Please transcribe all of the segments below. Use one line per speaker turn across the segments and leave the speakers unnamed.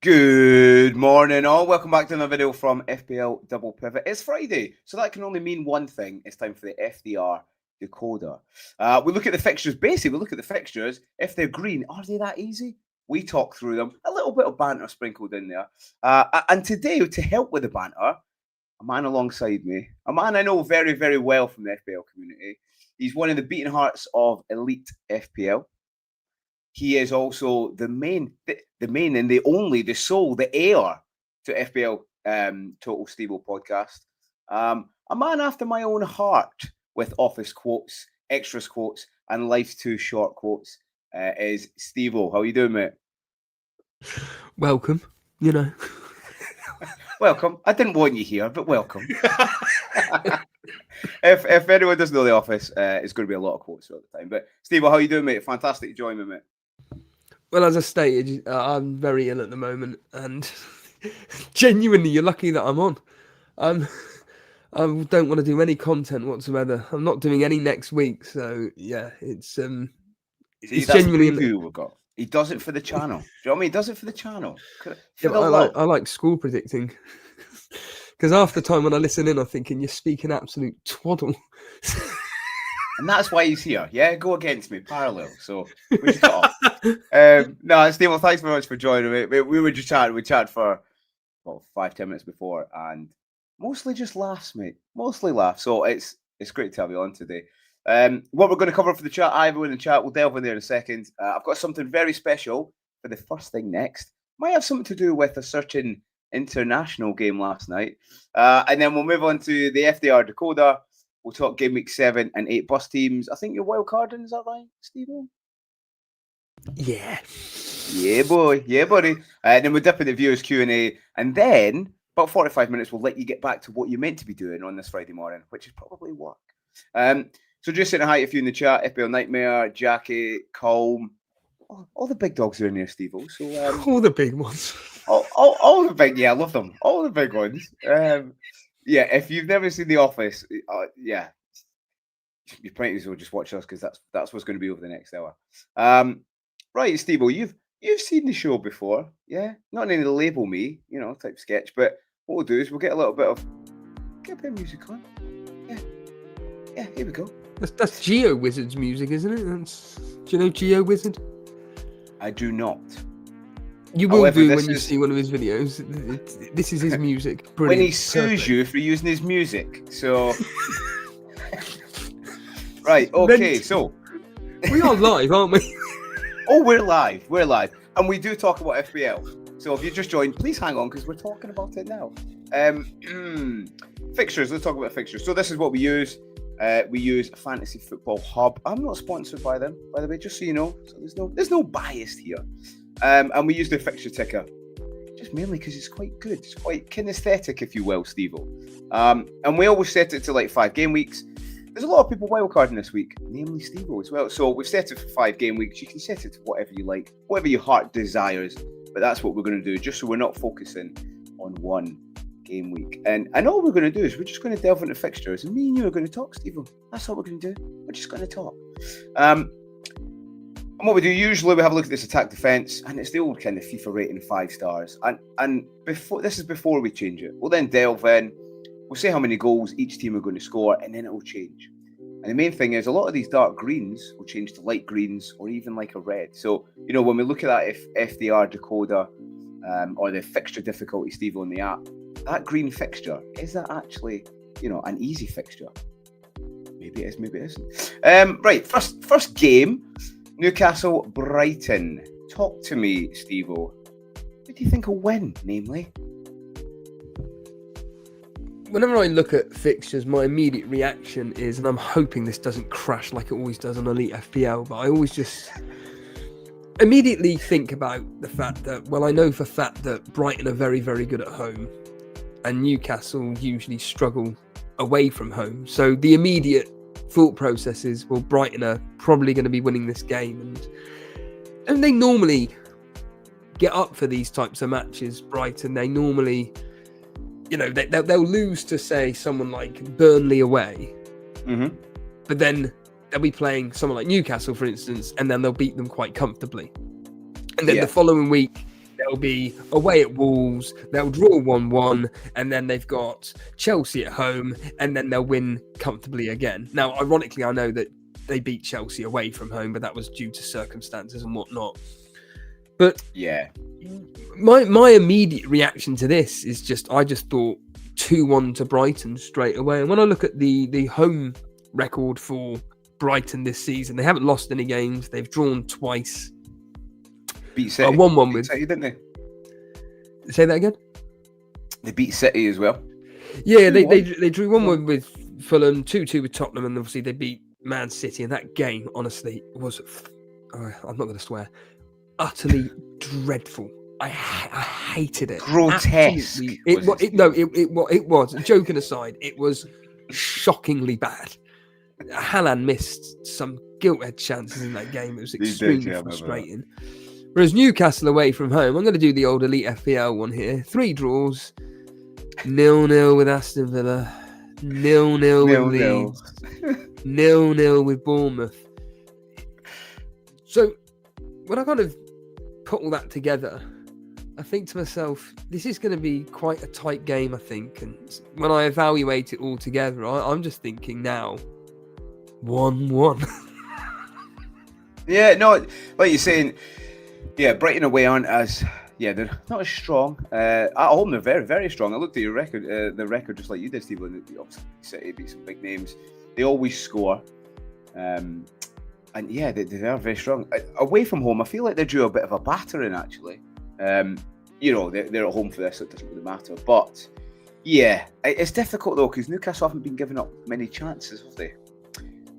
Good morning, all. Welcome back to another video from FPL Double Pivot. It's Friday, so that can only mean one thing. It's time for the FDR Decoder. We look at the fixtures. Basically, we look at the fixtures. If they're green, are they that easy? We talk through them. A little bit of banter sprinkled in there. And today, to help with the banter, a man alongside me, a man I know very, very well from the FPL community. He's one of the beating hearts of elite FPL. He is also the main and the only, the sole, the heir to FPL Total Stable podcast. A man after my own heart with office quotes, extras quotes, and life's too short quotes is Steve-O. How are you doing, mate?
Welcome, you know.
Welcome. I didn't want you here, but welcome. If anyone doesn't know the office, it's going to be a lot of quotes all the time. But Steve-O, how are you doing, mate? Fantastic to join me, mate.
Well, as I stated, I'm very ill at the moment, and genuinely, you're lucky that I'm on. I don't want to do any content whatsoever. I'm not doing any next week, so yeah, it's
genuinely the preview we've got. He does it for the channel. Do you know what I mean? He does it for the channel.
I like school predicting, because half the time when I listen in, I'm thinking you're speaking absolute twaddle.
And that's why he's here. Yeah, go against me, parallel. So we should cut off. No, Steve, well, thanks very much for joining me. We were just chatting. We chatted for 5-10 minutes before, and mostly just laughs, mate. Mostly laughs. So it's great to have you on today. What we're going to cover for the chat, everyone in the chat, we'll delve in there in a second. I've got something very special for the first thing next. Might have something to do with a certain international game last night, and then we'll move on to the FDR Decoder. We'll talk game week 7 and 8 bus teams. I think you're wild carding, is that right, Steve-O?
Yeah.
Yeah, boy. Yeah, buddy. And then we'll dip into viewers Q&A. And then, about 45 minutes, we'll let you get back to what you're meant to be doing on this Friday morning, which is probably work. So just saying hi to a few in the chat. FPL Nightmare, Jackie, Colm. All the big dogs are in there, Steve-O. So,
all the big ones.
All the big, yeah, I love them. All the big ones. Yeah, if you've never seen The Office, yeah, you might as well just watch us because that's what's going to be over the next hour. Right, Steve-O, you've seen the show before, yeah? Not in any label me, type sketch, but what we'll do is we'll get a bit of music on. Yeah, here we go.
That's GW8's music, isn't it? Do you know GW8?
I do not.
You will do when you see one of his videos. This is his music. Brilliant.
When he sues you for using his music. So, right, okay, so.
We are live, aren't we?
Oh, we're live. And we do talk about FPL. So if you just joined, please hang on because we're talking about it now. Fixtures, let's talk about fixtures. So this is what we use. We use Fantasy Football Hub. I'm not sponsored by them, by the way, just so you know. So there's no bias here. And we use the fixture ticker, just mainly because it's quite good. It's quite kinesthetic, if you will, Steve-O. And we always set it to like 5 game weeks. There's a lot of people wildcarding this week, namely Steve-O as well. So we've set it for 5 game weeks. You can set it to whatever you like, whatever your heart desires. But that's what we're going to do, just so we're not focusing on one game week. And all we're going to do is we're just going to delve into fixtures. And me and you are going to talk, Steve-O. That's all we're going to do. We're just going to talk. And what we do, usually we have a look at this attack defense, and it's the old kind of FIFA rating 5 stars. And before we change it, we'll then delve in, we'll say how many goals each team are going to score, and then it will change. And the main thing is, a lot of these dark greens will change to light greens or even like a red. So, when we look at that FDR Decoder or the fixture difficulty, Steve, on the app, that green fixture, is that actually, an easy fixture? Maybe it is, maybe it isn't. Right, first game. Newcastle, Brighton. Talk to me, Steve-O. Who do you think will win, namely?
Whenever I look at fixtures, my immediate reaction is, and I'm hoping this doesn't crash like it always does on Elite FPL, but I always just immediately think about the fact that, I know for a fact that Brighton are very, very good at home, and Newcastle usually struggle away from home. So the immediate thought process is, Brighton are probably going to be winning this game, and they normally get up for these types of matches. Brighton, they normally, they'll lose to, say, someone like Burnley away, but then they'll be playing someone like Newcastle, for instance, and then they'll beat them quite comfortably, and then the following week they'll be away at Wolves, they'll draw 1-1, and then they've got Chelsea at home, and then they'll win comfortably again. Now, ironically, I know that they beat Chelsea away from home, but that was due to circumstances and whatnot. But
yeah,
my immediate reaction to this is I just thought 2-1 to Brighton straight away. And when I look at the home record for Brighton this season, they haven't lost any games. They've drawn twice.
Beat City.
1-1 with
City, didn't they?
Say that again?
They beat City as well.
Yeah, they drew 1-1 with Fulham, 2-2 with Tottenham, and obviously they beat Man City. And that game, honestly, was, I'm not going to swear, utterly dreadful. I hated it.
Grotesque.
It was. Joking aside, it was shockingly bad. Haaland missed some gilt-edged chances in that game. It was extremely frustrating. Whereas Newcastle away from home, I'm going to do the old Elite FPL one here. 3 draws, 0-0 with Aston Villa, 0-0 with Leeds, 0-0 with Bournemouth. So when I kind of put all that together, I think to myself, this is going to be quite a tight game, I think. And when I evaluate it all together, I'm just thinking now, 1-1.
Yeah, no, like you're saying, yeah, Brighton away aren't as, they're not as strong. At home, they're very, very strong. I looked at your record, the record just like you did, Steve. Obviously, City beat some big names. They always score. And yeah, they are very strong. Away from home, I feel like they're due a bit of a battering, actually. You know, they're at home for this, so it doesn't really matter. But yeah, it's difficult though, because Newcastle haven't been giving up many chances, have they?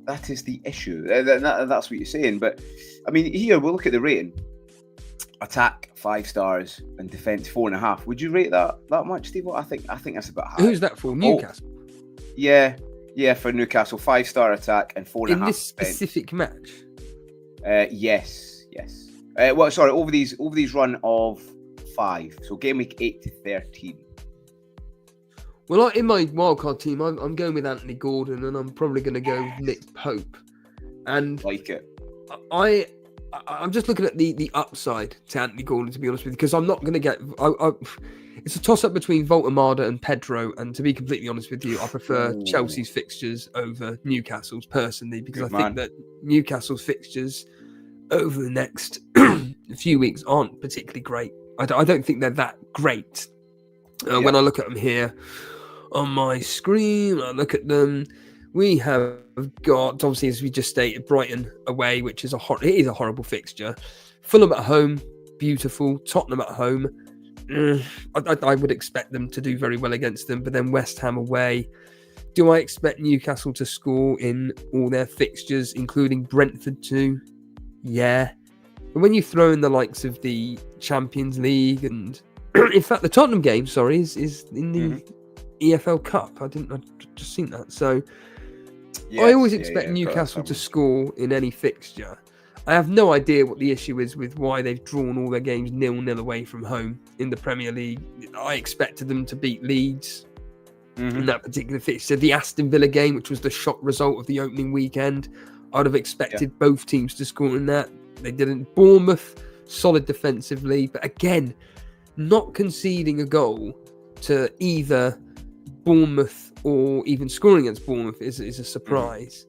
That is the issue. That's what you're saying. But I mean, here we'll look at the rating. Attack 5 stars and defense 4.5. Would you rate that much, Steve? I think that's about high.
Who's that for? Newcastle.
Yeah, for Newcastle, 5-star attack and 4.5
in this specific match.
Yes. Well, sorry, over these run of 5. So game week 8 to 13.
Well, in my wildcard team, I'm going with Anthony Gordon, and I'm probably going to go with Nick Pope. And
like it.
I'm just looking at the upside to Anthony Gordon, to be honest with you, because I'm not going to get. It's a toss-up between Voltemada and Pedro, and to be completely honest with you, I prefer Chelsea's fixtures over Newcastle's personally, because think that Newcastle's fixtures over the next few weeks aren't particularly great. I don't think they're that great. When I look at them here on my screen, I look at them. We have got, obviously, as we just stated, Brighton away, which is a horrible fixture. Fulham at home, beautiful. Tottenham at home. I would expect them to do very well against them, but then West Ham away. Do I expect Newcastle to score in all their fixtures, including Brentford too? Yeah. But when you throw in the likes of the Champions League and, in fact, the Tottenham game, is in the EFL Cup. I just seen that. So I always expect Newcastle to score in any fixture. I have no idea what the issue is with why they've drawn all their games 0-0 away from home in the Premier League. I expected them to beat Leeds in that particular fixture. The Aston Villa game, which was the shock result of the opening weekend, I would have expected both teams to score in that. They didn't. Bournemouth, solid defensively, but again, not conceding a goal to either Bournemouth or even scoring against Bournemouth is a surprise.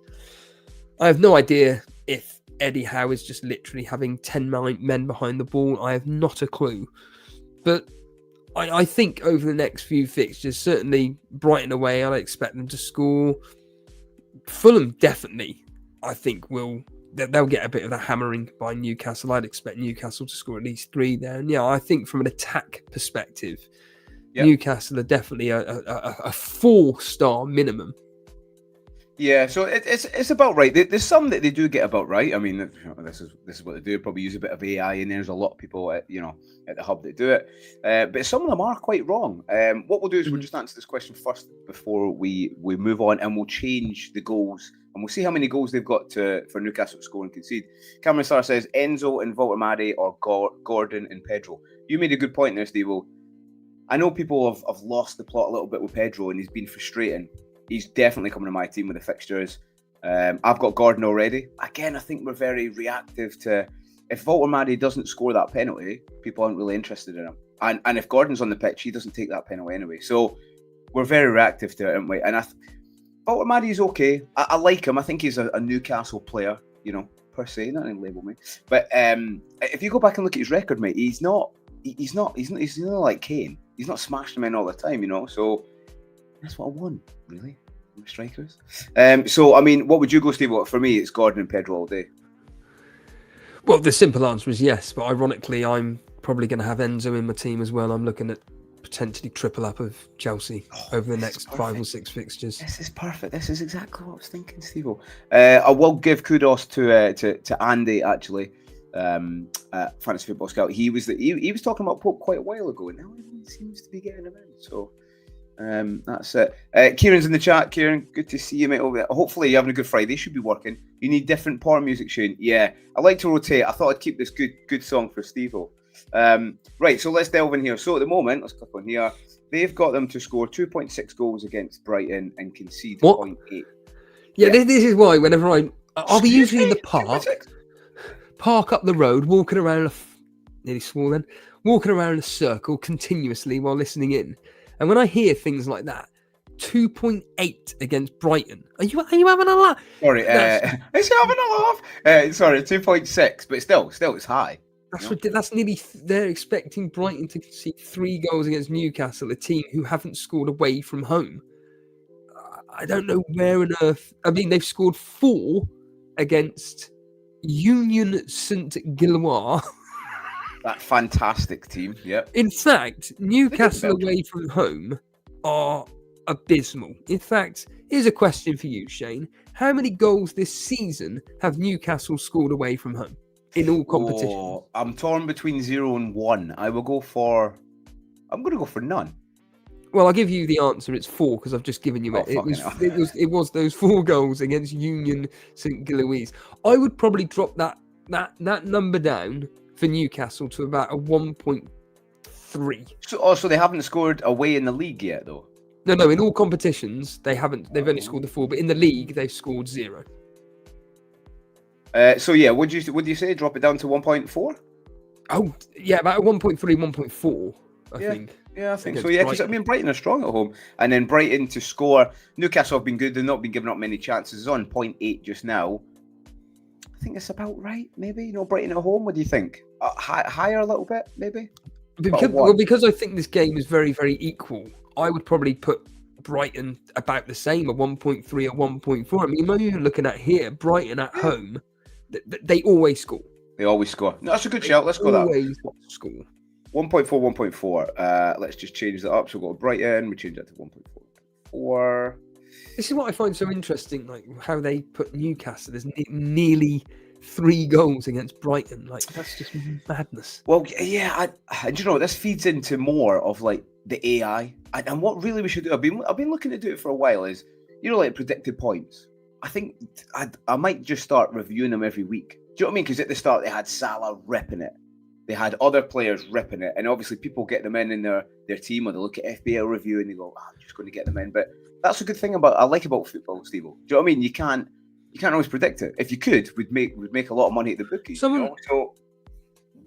I have no idea if Eddie Howe is just literally having 10 men behind the ball. I have not a clue. But I think over the next few fixtures, certainly Brighton away, I expect them to score. Fulham definitely, I think, they'll get a bit of a hammering by Newcastle. I'd expect Newcastle to score at least 3 there. And I think from an attack perspective, Newcastle are definitely a 4-star minimum. Yeah,
so it's about right. There's some that they do get about right. I mean, this is what they do. Probably use a bit of AI, and there's a lot of people at the hub that do it. But some of them are quite wrong. What we'll do is we'll just answer this question first before we move on, and we'll change the goals, and we'll see how many goals they've got for Newcastle to score and concede. Cameron Star says Enzo and Voltemade or Gordon and Pedro. You made a good point there, Steve. I know people have lost the plot a little bit with Pedro, and he's been frustrating. He's definitely coming to my team with the fixtures. I've got Gordon already. Again, I think we're very reactive to if Voltermadi doesn't score that penalty, people aren't really interested in him. And if Gordon's on the pitch, he doesn't take that penalty anyway. So we're very reactive to it, aren't we? And Voltermadi's okay. I like him. I think he's a Newcastle player, you know, per se. Not any label me. But if you go back and look at his record, mate, he's not like Kane. He's not smashing men all the time, you know. So that's what I want, really, from the strikers. So I mean, what would you go, Steve? For me, it's Gordon and Pedro all day.
Well, the simple answer is yes, but ironically, I'm probably going to have Enzo in my team as well. I'm looking at potentially triple up of Chelsea over the next 5 or 6 fixtures.
This is perfect. This is exactly what I was thinking, Steve. I will give kudos to Andy, actually, Fantasy Football Scout. He was talking about Pope quite a while ago, and now everyone seems to be getting him in. So that's it. Kieran's in the chat. Kieran, good to see you, mate. Hopefully you're having a good Friday. Should be working. You need different power music, Shane. Yeah, I like to rotate. I thought I'd keep this good song for Steve-O. Right, so let's delve in here. So at the moment, let's click on here. They've got them to score 2.6 goals against Brighton and concede 0.8.
Yeah, this is why whenever I'll be usually in the park up the road, walking around walking around a circle continuously while listening in. And when I hear things like that, 2.8 against Brighton. Are you having a laugh?
Sorry, is he having a laugh? Sorry, 2.6, but still, it's high.
That's nearly. They're expecting Brighton to concede 3 goals against Newcastle, a team who haven't scored away from home. I don't know where on earth. I mean, they've scored 4 against Union Saint-Gilloise.
That fantastic team. Yep.
In fact, Newcastle away from home are abysmal. In fact, here's a question for you, Shane. How many goals this season have Newcastle scored away from home in all competitions?
Oh, I'm torn between 0 and 1. I'm going to go for none.
Well, I'll give you the answer. It's 4 because I've just given you it. It was those 4 goals against Union Saint-Gilloise. I would probably drop that number down for Newcastle to about a 1.3.
So they haven't scored away in the league yet, though.
No. In all competitions, they haven't. They've only scored the 4, but in the league, they've scored 0.
So yeah, would you say drop it down to 1.4?
Oh yeah, about 1.3, 1.4. I think.
Yeah, I think so. Yeah, because I mean Brighton are strong at home, and then Brighton to score. Newcastle have been good; they've not been giving up many chances. It's on 0.8 just now. I think it's about right. Maybe, you know, Brighton at home. What do you think? Higher a little bit, maybe.
Because I think this game is very, very equal. I would probably put Brighton about the same, a 1.3 or 1.4. I mean, when you're looking at here, Brighton at home, they always score.
They always score. No, that's a good shout. Let's go that.
Always score.
1.4, 1.4. Let's just change that up. So we'll go to Brighton. We change that to 1.4.
This is what I find so interesting, like how they put Newcastle. There's nearly 3 goals against Brighton. Like, that's just madness.
Well, yeah, you know, this feeds into more of like the AI. And what really we should do, I've been looking to do it for a while, is, you know, like predicted points. I think I might just start reviewing them every week. Do you know what I mean? Because at the start they had Salah ripping it. They had other players ripping it. And obviously people get them in their team, or they look at FPL review and they go, I'm just going to get them in. But that's a good thing I like about football, Steve-O. Do you know what I mean? You can't always predict it. If you could, we'd make a lot of money at the bookies. And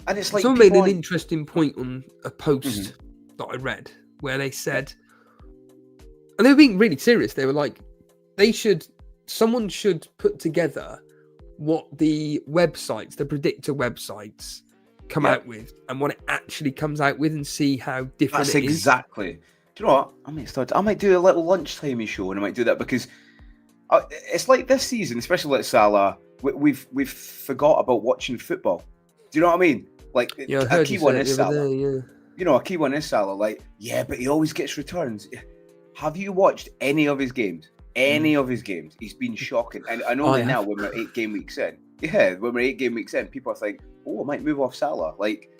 it's like
someone made an interesting point on a post that I read where they said, and they were being really serious. They were like, someone should put together what the predictor websites come out with and what it actually comes out with, and see how different it is.
That's exactly. Do you know what? I might do a little lunchtime show, and I might do that because it's like this season, especially like Salah, we've forgot about watching football. Do you know what I mean? Like, a key one is Salah. You know, a key one is Salah. Like, yeah, but he always gets returns. Have you watched any of his games? He's been shocking. And I know now when we're 8 game weeks in. Yeah, when we're 8 game weeks in, people are thinking, I might move off Salah. Like,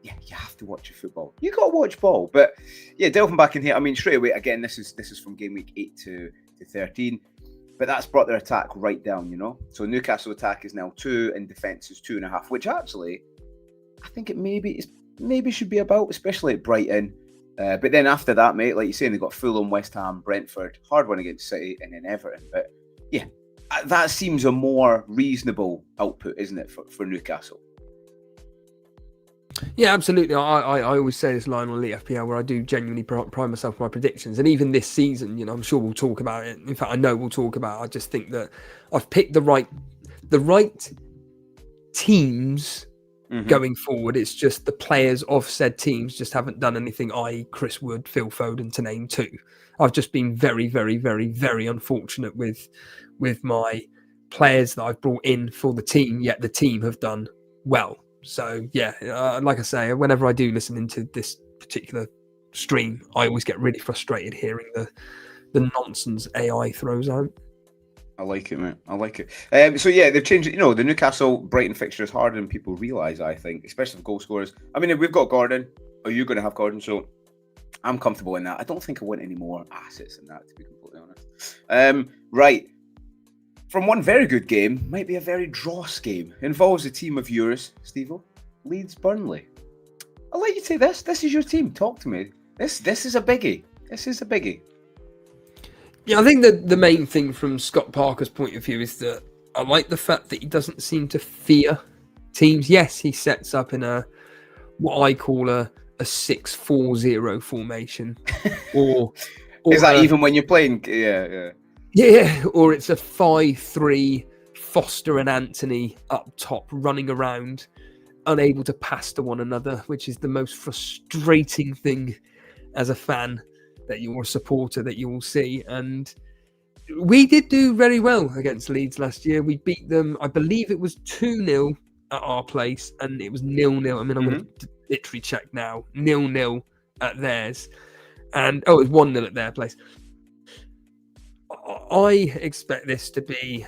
yeah, you have to watch your football. You got to watch ball. But yeah, delving back in here, I mean, straight away, again, this is from game week 8 to 13. But that's brought their attack right down, you know? So Newcastle attack is now 2 and defence is 2.5, which actually, I think it maybe should be about, especially at Brighton. But then after that, mate, like you're saying, they've got Fulham, West Ham, Brentford, hard one against City, and then Everton. But yeah, that seems a more reasonable output, isn't it, for Newcastle?
Yeah, absolutely. I always say this line on Elite FPL where I do genuinely pride myself on my predictions. And even this season, you know, I'm sure we'll talk about it. In fact, I know we'll talk about it. I just think that I've picked the right teams going forward. It's just the players of said teams just haven't done anything, i.e. Chris Wood, Phil Foden, to name two. I've just been very, very, very, very unfortunate with my players that I've brought in for the team, yet the team have done well. So, yeah, like I say, whenever I do listen into this particular stream, I always get really frustrated hearing the nonsense AI throws out.
I like it, mate. I like it. So, yeah, they've changed it. You know, the Newcastle-Brighton fixture is harder than people realise, I think, especially for goal scorers. I mean, we've got Gordon, or you're going to have Gordon, so I'm comfortable in that. I don't think I want any more assets than that, to be completely honest. Right. From one very good game, might be a very dross game. Involves a team of yours, Steve-O. Leeds Burnley. I'll let you say this. This is your team. Talk to me. This is a biggie. This is a biggie.
Yeah, I think that the main thing from Scott Parker's point of view is that I like the fact that he doesn't seem to fear teams. Yes, he sets up in what I call a 6-4-0 formation, or
is that even when you're playing? Yeah.
Yeah, or it's a 5-3, Foster and Anthony up top, running around, unable to pass to one another, which is the most frustrating thing as a fan that you're a supporter that you will see. And we did do very well against Leeds last year. We beat them, I believe it was 2-0 at our place, and it was 0-0. I mean, I'm going to literally check now. 0-0 at theirs. And, it was 1-0 at their place. I expect this to be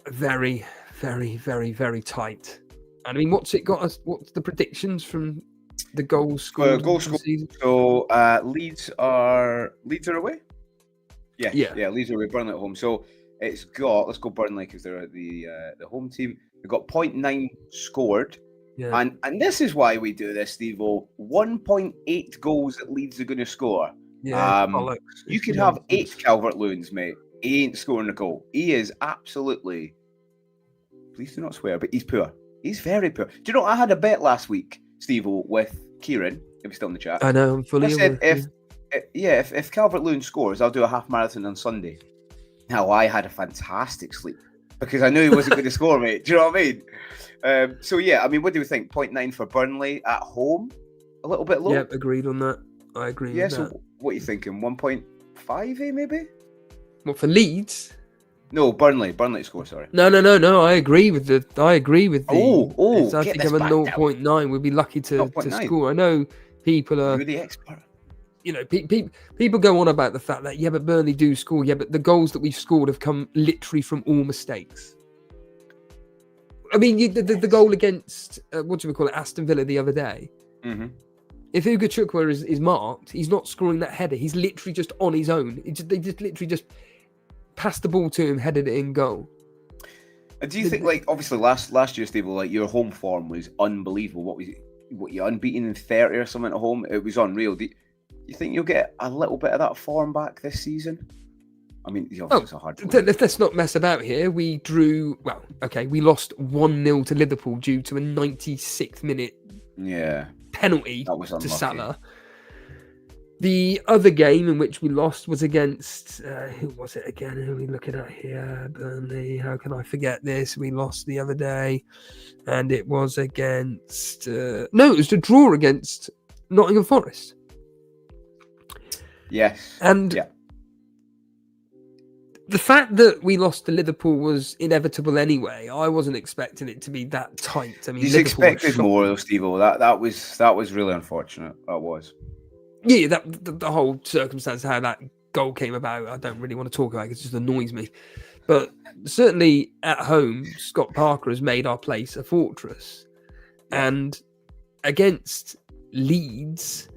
very, very, very, very tight. I mean, what's it got us? What's the predictions from the goals scored?
Goal scored. So Leeds are away. Yeah. Leeds are away. Burnley at home. So it's got. Let's go Burnley because they're the home team. They've got 0.9 scored. Yeah. And this is why we do this, Steve-O. 1.8 goals that Leeds are going to score.
Yeah,
you could have 8 Calvert-Lewins, mate. He ain't scoring a goal. He is absolutely, please do not swear, but he's poor. He's very poor. Do you know, I had a bet last week, Steve-O, with Kieran, if he's still in the chat.
I know, I'm fully
aware. If Calvert-Lewin scores, I'll do a half marathon on Sunday. Now, I had a fantastic sleep because I knew he wasn't going to score, mate. Do you know what I mean? So, yeah, I mean, what do we think? 0.9 for Burnley at home? A little bit low?
Yep, agreed on that. I agree with that.
So what are you thinking? 1.5, maybe?
What, for Leeds?
No, Burnley to score, sorry.
No. I agree with the. I think I'm a 0.9. We'd be lucky to score. I know people are.
You're the expert.
You know, people go on about the fact that, but Burnley do score. Yeah, but the goals that we've scored have come literally from all mistakes. I mean, the goal against, what do we call it, Aston Villa the other day.
Mm-hmm.
If Ugo Chukwu is marked, he's not scoring that header. He's literally just on his own. They just literally passed the ball to him, headed it in goal.
And do you think, like, obviously last year, Steve, like, your home form was unbelievable. What you unbeaten in 30 or something at home? It was unreal. Do you think you'll get a little bit of that form back this season? I mean, obviously it's a hard one.
Let's not mess about here. We drew, we lost 1-0 to Liverpool due to a 96th minute penalty to Salah. The other game in which we lost was against who was it again? Who are we looking at here? Burnley. How can I forget this? We lost the other day, and it was against it was a draw against Nottingham Forest.
Yes,
and the fact that we lost to Liverpool was inevitable anyway. I wasn't expecting it to be that tight. I mean,
you expected more, though, Steve-O. That was really unfortunate. That was.
Yeah, the whole circumstance, how that goal came about, I don't really want to talk about it. It just annoys me. But certainly at home, Scott Parker has made our place a fortress. And against Leeds,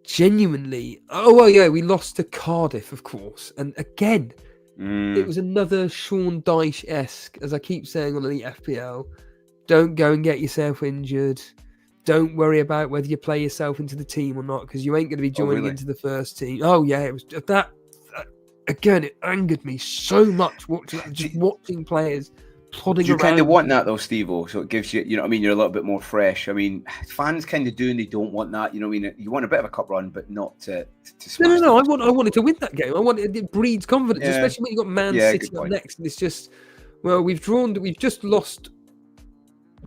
genuinely, we lost to Cardiff, of course. And again, it was another Sean Dyche-esque, as I keep saying on Elite FPL, don't go and get yourself injured. Don't worry about whether you play yourself into the team or not, because you ain't going to be joining into the first team. Oh, yeah, it was that. Again, it angered me so much watching players plodding
You
around.
kind of want that though, Steve-O, so it gives you, you know what I mean, you're a little bit more fresh. I mean, fans kind of do and they don't want that, you know what I mean? You want a bit of a cup run, but not to smash.
No. I wanted to win that game. It breeds confidence,
Yeah.
especially when you've got Man
Yeah,
City
good
up
point.
next. And it's just, well, we've just lost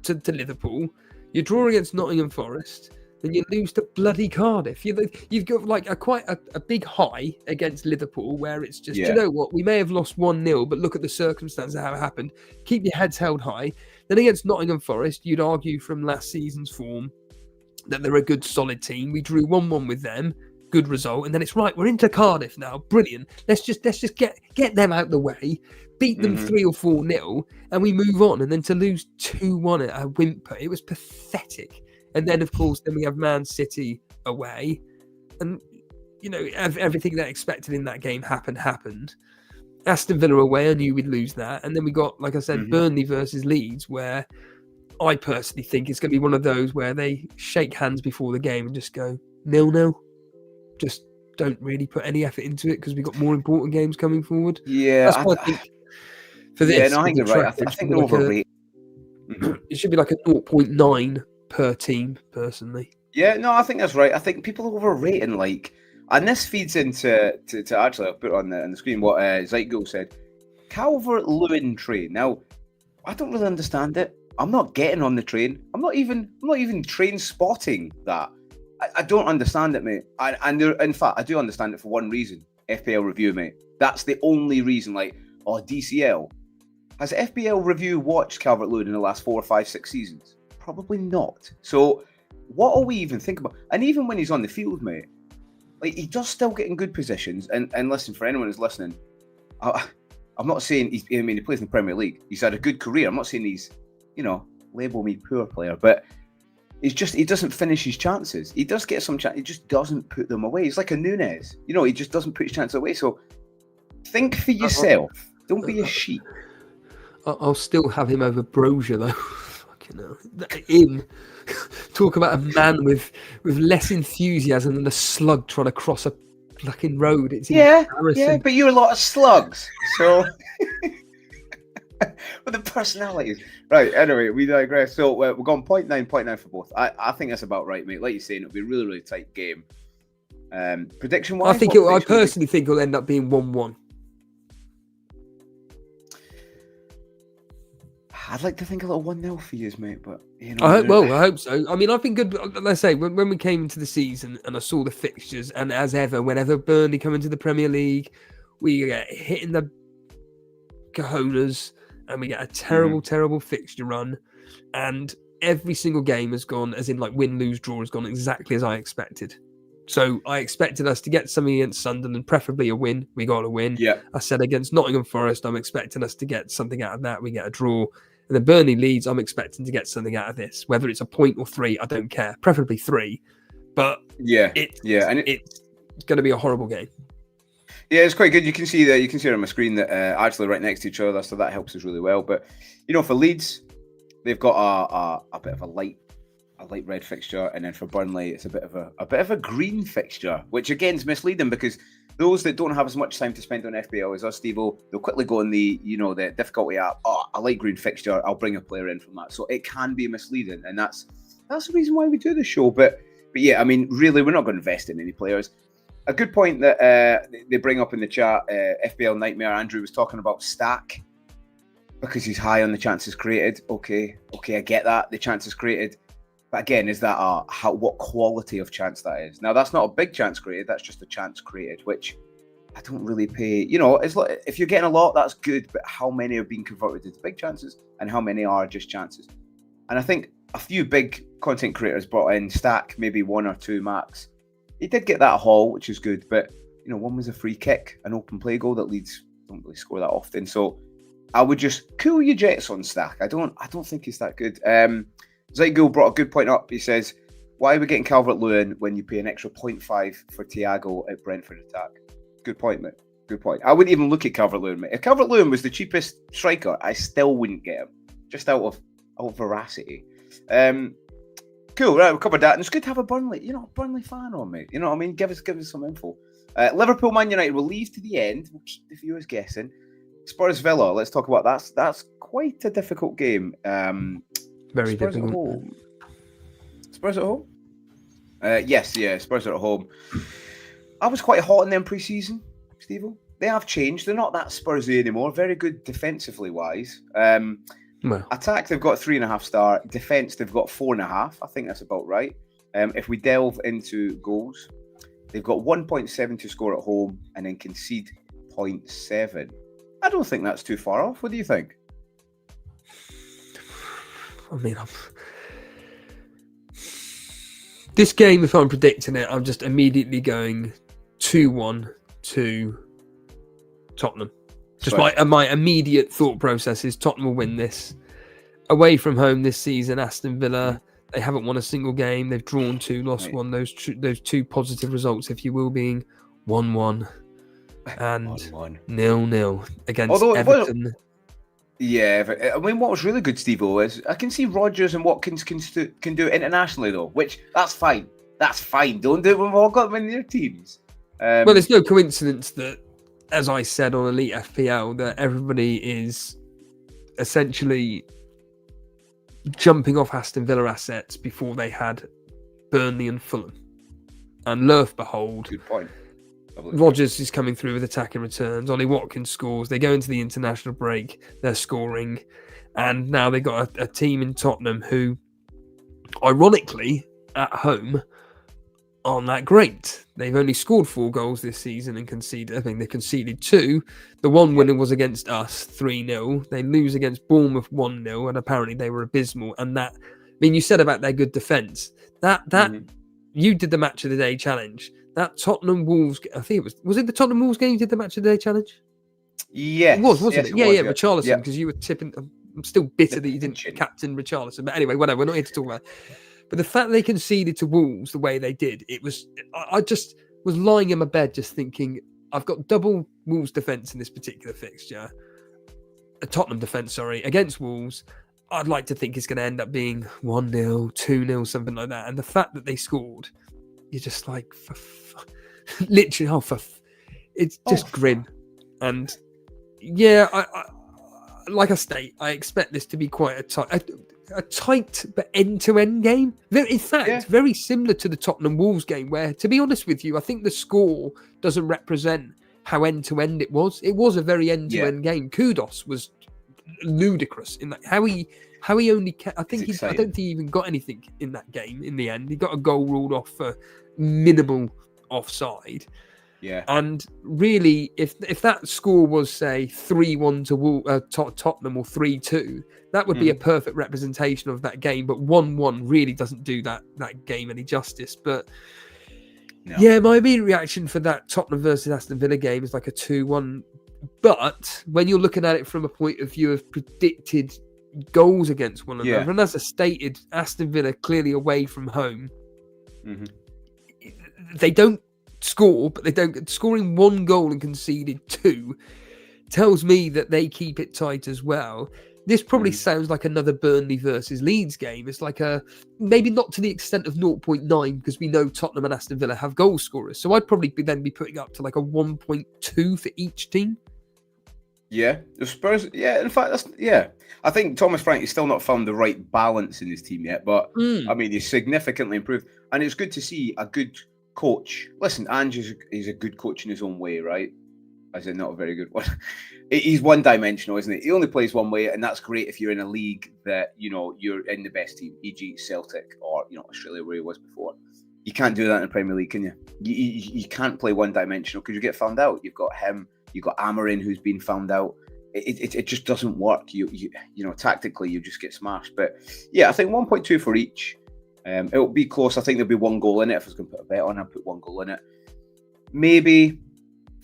to Liverpool. You draw against Nottingham Forest, then you lose to bloody Cardiff. You've got like quite a big high against Liverpool, where it's just,
Yeah.
you know what, we may have lost 1-0, but look at the circumstances of how it happened. Keep your heads held high. Then against Nottingham Forest, you'd argue from last season's form that they're a good solid team. We drew 1-1 with them, good result, and then it's right, we're into Cardiff now, brilliant. Let's just get them out the way, beat them 3 or 4-0, and we move on. And then to lose 2-1 at a whimper, it was pathetic. And then of course, then we have Man City away, and you know, everything that expected in that game happened. Aston Villa away, I knew we'd lose that, and then we got, like I said, Burnley versus Leeds, where I personally think it's going to be one of those where they shake hands before the game and just go 0-0. Just don't really put any effort into it because we've got more important games coming forward.
Yeah,
that's what I think for this.
Yeah, no, I think you're right. I think they're overrated.
It should be like a 0.9 per team, personally.
Yeah, no, I think that's right. I think people are overrating, like, and this feeds into to actually, I'll put it on the screen what Zygo said. Calvert-Lewin train. Now, I don't really understand it. I'm not getting on the train. I'm not even train spotting that. I don't understand it, mate. And in fact, I do understand it for one reason. FPL review, mate. That's the only reason. Like, DCL. Has FPL review watched Calvert-Lewin in the last 4, 5, 6 seasons? Probably not. So, what are we even thinking about? And even when he's on the field, mate, like, he does still get in good positions. And listen, for anyone who's listening, I'm not saying he plays in the Premier League. He's had a good career. I'm not saying he's, label me poor player, but he doesn't finish his chances. He does get some chance. He just doesn't put them away. He's like a Nunes. He just doesn't put his chances away. So think for yourself. Don't be a sheep.
I'll still have him over Brozier, though. Fucking hell. Him. Talk about a man with less enthusiasm than a slug trying to cross a fucking road. It's embarrassing.
Yeah, but you're a lot of slugs. So, with the personalities. Right, anyway, we digress. So, we're going 0.9 for both. I think that's about right, mate. Like you're saying, it'll be a really, really tight game. Prediction-wise?
I personally think it'll end up being 1-1.
I'd like to think a little 1-0 for you, mate, but
I hope so. I mean, I've been good. Let's say when we came into the season and I saw the fixtures, and as ever, whenever Burnley come into the Premier League, we get hit in the cojones and we get a terrible, terrible fixture run, and every single game has gone, as in like win, lose, draw, has gone exactly as I expected. So I expected us to get something against Sunderland, preferably a win. We got a win.
Yeah.
I said against Nottingham Forest, I'm expecting us to get something out of that. We get a draw. And the Burnley Leeds, I'm expecting to get something out of this. Whether it's a point or 3, I don't care. Preferably 3. But it's going to be a horrible game.
Yeah, it's quite good. You can see on my screen that actually right next to each other, so that helps us really well. But for Leeds, they've got a bit of a light red fixture, and then for Burnley, it's a bit of a green fixture, which again is misleading because those that don't have as much time to spend on FPL as us, Steve-O, they'll quickly go on the difficulty app. I like green fixture. I'll bring a player in from that. So it can be misleading, and that's the reason why we do the show. But yeah, I mean, really, we're not going to invest in any players. A good point that they bring up in the chat, FPL Nightmare Andrew was talking about Stack because he's high on the chances created. Okay, I get that, the chances created. But again, is that what quality of chance that is? Now, that's not a big chance created. That's just a chance created, which I don't really pay. It's like, if you're getting a lot, that's good. But how many are being converted into big chances, and how many are just chances? And I think a few big content creators brought in Stack, maybe 1 or 2 max. He did get that haul, which is good. But one was a free kick, an open play goal that Leeds don't really score that often. So I would just cool your jets on Stack. I don't think he's that good. Zygo brought a good point up. He says, why are we getting Calvert-Lewin when you pay an extra 0.5 for Thiago at Brentford attack? Good point, mate. Good point. I wouldn't even look at Calvert-Lewin, mate. If Calvert-Lewin was the cheapest striker, I still wouldn't get him. Just out of veracity. Cool, right, we've covered that. And it's good to have a Burnley fan on, mate. You know what I mean? Give us some info. Liverpool Man United, we'll leave to the end. We'll keep the viewers guessing. Spurs Villa, let's talk about that. That's quite a difficult game.
Very
Spurs
difficult.
at home. Spurs at home? Yes, yeah, Spurs are at home. I was quite hot on them pre-season, Steve. They have changed. They're not that Spursy anymore. Very good defensively wise.
Well,
Attack, they've got 3.5 star. Defense, they've got 4.5. I think that's about right. If we delve into goals, they've got 1.7 to score at home and then concede 0.7. I don't think that's too far off. What do you think?
I mean, this game, if I'm predicting it, I'm just immediately going 2-1 to Tottenham. Just my immediate thought process is Tottenham will win this. Away from home this season, Aston Villa, they haven't won a single game. They've drawn 2, lost 1. Those 2 positive results, if you will, being 1-1 and 0-0 against Everton.
Yeah, I mean, what was really good, Steve-O, is I can see Rodgers and Watkins can do it internationally, though, which, that's fine. That's fine. Don't do it when we've all got them in their teams.
Well, there's no coincidence that, as I said on Elite FPL, that everybody is essentially jumping off Aston Villa assets before they had Burnley and Fulham. And lo and behold,
good point.
Rodgers is coming through with attacking returns. Ollie Watkins scores. They go into the international break. They're scoring. And now they've got a team in Tottenham who, ironically, at home, aren't that great. They've only scored 4 goals this season and conceded. I think they conceded 2. The one winner was against us, 3-0. They lose against Bournemouth 1-0, and apparently they were abysmal. And that, I mean, you said about their good defence. You did the match of the day challenge. That Tottenham Wolves, I think was it the Tottenham Wolves game you did the match of the day challenge?
Yes.
It was, wasn't it? Yeah, Richarlison, because
yeah.
you were tipping. I'm still bitter that you didn't captain Richarlison. But anyway, whatever, we're not here to talk about it. But the fact they conceded to Wolves the way they did, I just was lying in my bed just thinking, I've got double Wolves defence in this particular fixture. A Tottenham defence, sorry, against Wolves. I'd like to think it's going to end up being 1-0, 2-0, something like that. And the fact that they scored, you're just like, literally, it's just grim. And yeah, like I state, I expect this to be quite a tight but end-to-end game. In fact, very similar to the Tottenham Wolves game, where, to be honest with you, I think the score doesn't represent how end-to-end it was. It was a very end-to-end game. Kudos was ludicrous in that how he only I don't think he even got anything in that game in the end. He got a goal ruled off for minimal offside.
Yeah. And
really, if that score was, say, 3-1 to Tottenham or 3-2, that would be a perfect representation of that game. But 1-1 really doesn't do that game any justice. But yeah, my immediate reaction for that Tottenham versus Aston Villa game is like a 2-1. But when you're looking at it from a point of view of predicted goals against one another, and as I stated, Aston Villa clearly away from home, they don't score, but they don't get scoring 1 goal and conceded 2 tells me that they keep it tight as well. This probably sounds like another Burnley versus Leeds game. It's like maybe not to the extent of 0.9, because we know Tottenham and Aston Villa have goal scorers. So I'd probably then be putting up to like a 1.2 for each team.
Yeah, the Spurs. Yeah, in fact, I think Thomas Frank has still not found the right balance in his team yet, but I mean, he's significantly improved, and it's good to see a good coach. Listen, Ange is a good coach in his own way, right? As in, not a very good one. He's one-dimensional, isn't he? He only plays one way, and that's great if you're in a league that, you know, you're in the best team, e.g. Celtic or, you know, Australia, where he was before. You can't do that in the Premier League, can you? You can't play one-dimensional because you get found out. You've got him, you've got Amarin, who's been found out. It just doesn't work. You know, tactically, you just get smashed. But yeah, I think 1.2 for each. It'll be close. I think there'll be 1 goal in it. If I was going to put a bet on, I'd put 1 goal in it. Maybe,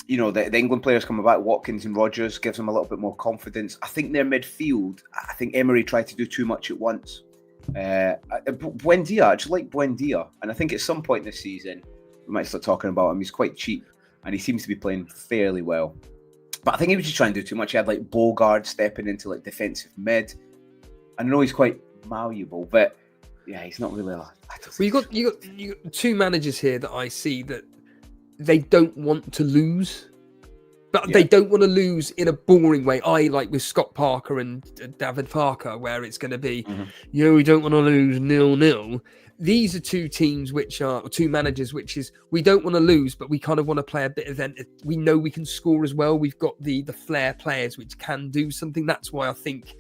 you know, the England players coming back, Watkins and Rodgers, gives them a little bit more confidence. I think their midfield, I think Emery tried to do too much at once. Buendia, I just like Buendia. And I think at some point this season, we might start talking about him. He's quite cheap and he seems to be playing fairly well. But I think he was just trying to do too much. He had like Bogard stepping into like defensive mid. I know he's quite malleable, but yeah, he's not really. Well, you got
2 managers here that I see that they don't want to lose. But they don't want to lose in a boring way. Like with Scott Parker and David Parker, where it's going to be, we don't want to lose 0-0. These are two teams two managers, which is we don't want to lose, but we kind of want to play a bit of we know we can score as well. We've got the flair players which can do something. That's why I think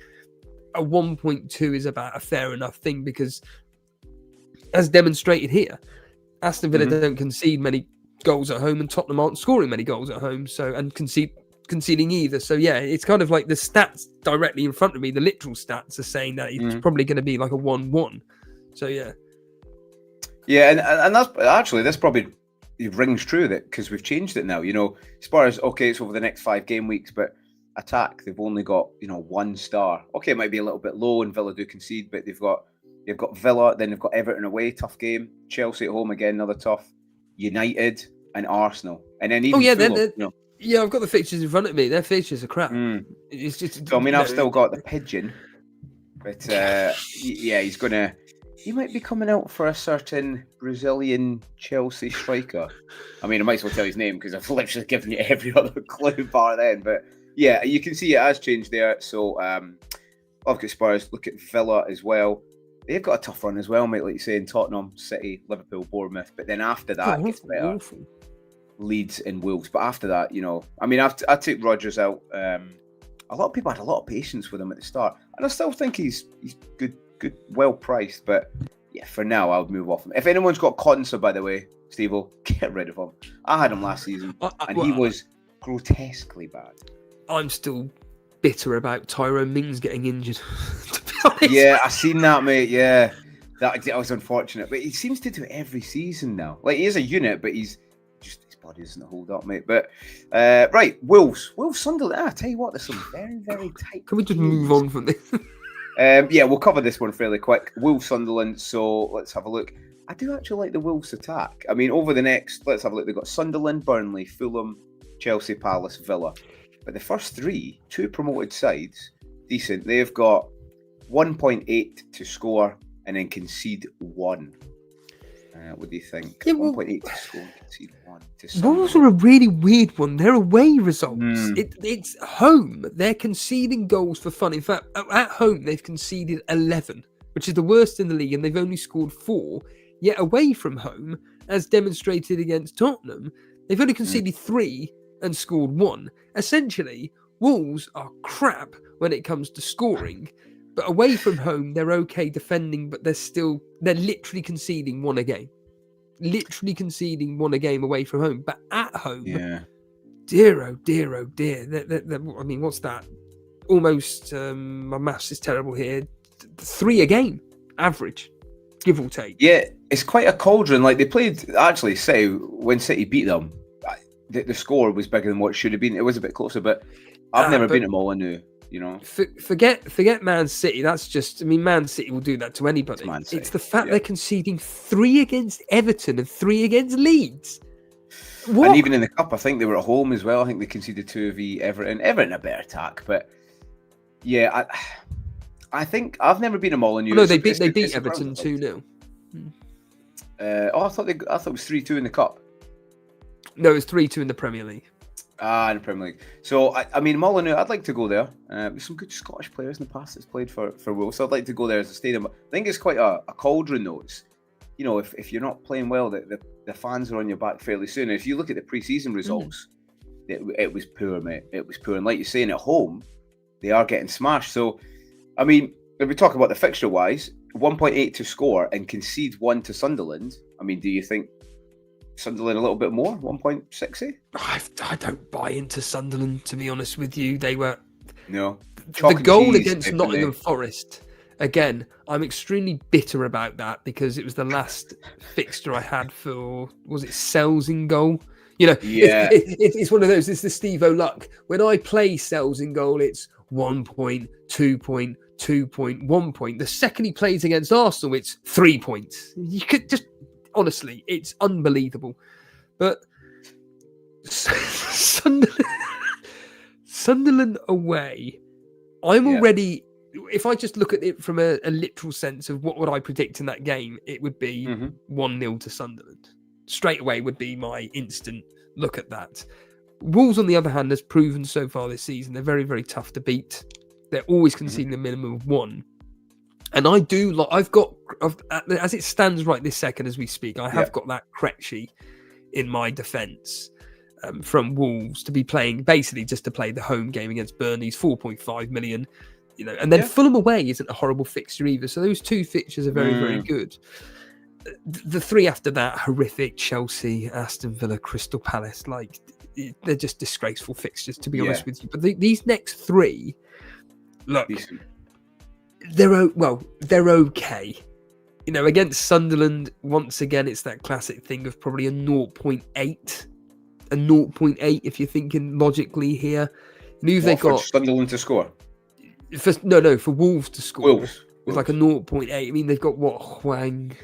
a 1.2 is about a fair enough thing, because as demonstrated here, Aston Villa don't concede many goals at home, and Tottenham aren't scoring many goals at home, and conceding either. So yeah, it's kind of like the stats directly in front of me, the literal stats are saying that it's probably going to be like a 1-1. So yeah.
Yeah, and that's actually, this probably rings true, that because we've changed it now. Spurs, okay, it's over the next 5 game weeks, but attack, they've only got 1 star. Okay, it might be a little bit low, and Villa do concede, but they've got Villa, then they've got Everton away, tough game. Chelsea at home again, another tough. United and Arsenal, and then even Fulham,
I've got the fixtures in front of me. Their fixtures are crap. It's just.
So I've still got the pigeon, but he might be coming out for a certain Brazilian Chelsea striker. I might as well tell his name, because I've literally given you every other clue bar then. But yeah, you can see it has changed there. So I've got Spurs. Look at Villa as well. They've got a tough run as well, mate, like you say, in Tottenham, City, Liverpool, Bournemouth. But then after that, it gets better.
Awful.
Leeds and Wolves. But after that, I take Rodgers out. A lot of people had a lot of patience with him at the start. And I still think he's good, well priced. But yeah, for now, I would move off him. If anyone's got Konsa, by the way, Steve-O, get rid of him. I had him last season, and he was grotesquely bad.
I'm still bitter about Tyrone Mings getting injured.
Yeah, I seen that, mate. Yeah, that was unfortunate, but he seems to do it every season now. Like, he is a unit, but his body doesn't hold up, mate. But right, Wolves, Sunderland. I tell you what, there's some very, very tight.
Can we just move on from this?
Yeah, we'll cover this one fairly quick. Wolves, Sunderland. So let's have a look. I do actually like the Wolves attack. Over the next, let's have a look. They've got Sunderland, Burnley, Fulham, Chelsea, Palace, Villa. But the first 2 promoted sides, decent. They've got 1.8 to score and then concede 1. What do you think? 1.8 to score and concede 1.
Wolves are a really weird one. They're away results. It's home. They're conceding goals for fun. In fact, at home, they've conceded 11, which is the worst in the league, and they've only scored 4. Yet away from home, as demonstrated against Tottenham, they've only conceded 3 and scored 1. Essentially, Wolves are crap when it comes to scoring, but away from home, they're okay defending, but they're literally conceding 1 a game. Literally conceding 1 a game away from home. But at home, dear, oh dear, oh dear. What's that? Almost, my maths is terrible here, 3 a game, average, give or take.
Yeah, it's quite a cauldron. Like, they played, actually, City, when City beat them, the score was bigger than what it should have been. It was a bit closer, but I've never been at Molineux,
Forget Man City. That's just, Man City will do that to anybody. It's the fact they're conceding 3 against Everton and 3 against Leeds. What?
And even in the Cup, I think they were at home as well. I think they conceded 2 v Everton. Everton a better attack, but yeah, I think I've never been a Molineux.
No, they beat Everton 2-0.
I thought it was 3-2 in the Cup.
No, it was 3-2 in the Premier League.
In the Premier League. So, Molineux, I'd like to go there. There's some good Scottish players in the past that's played for Wolves, so I'd like to go there as a stadium. I think it's quite a cauldron, though. It's, if you're not playing well, the fans are on your back fairly soon. And if you look at the pre-season results, it was poor, mate. It was poor. And like you're saying, at home, they are getting smashed. So, if we talk about the fixture-wise, 1.8 to score and concede 1 to Sunderland, do you think Sunderland a little bit more, 1.60?
I don't buy into Sunderland, to be honest with you. They were
the
goal against Nottingham Forest. Again, I'm extremely bitter about that, because it was the last fixture I had for, was it Sells in goal? It's one of those. It's the Steve-O luck. When I play Sells in goal, it's 1 point, 2 point, 2 point, 1 point. The second he plays against Arsenal, it's 3 points. You could just, honestly, it's unbelievable. But Sunderland away, I'm already, if I just look at it from a literal sense of what would I predict in that game, it would be 1-0 to Sunderland. Straight away would be my instant look at that. Wolves, on the other hand, has proven so far this season they're very, very tough to beat. They're always conceding a minimum of 1. And I do like. As it stands right this second as we speak, I have got that Krejci in my defence from Wolves to be playing, basically just to play the home game against Burnley's 4.5 million. And then Fulham away isn't a horrible fixture either. So those 2 fixtures are very, very good. The 3 after that, horrific: Chelsea, Aston Villa, Crystal Palace. Like, they're just disgraceful fixtures, to be honest with you. But these next 3, look, they're okay. Against Sunderland, once again, it's that classic thing of probably a 0.8. A 0.8 if you're thinking logically here. They got
Sunderland to score.
For Wolves to score.
Wolves.
It's like a 0.8. I mean, they've got Hwang,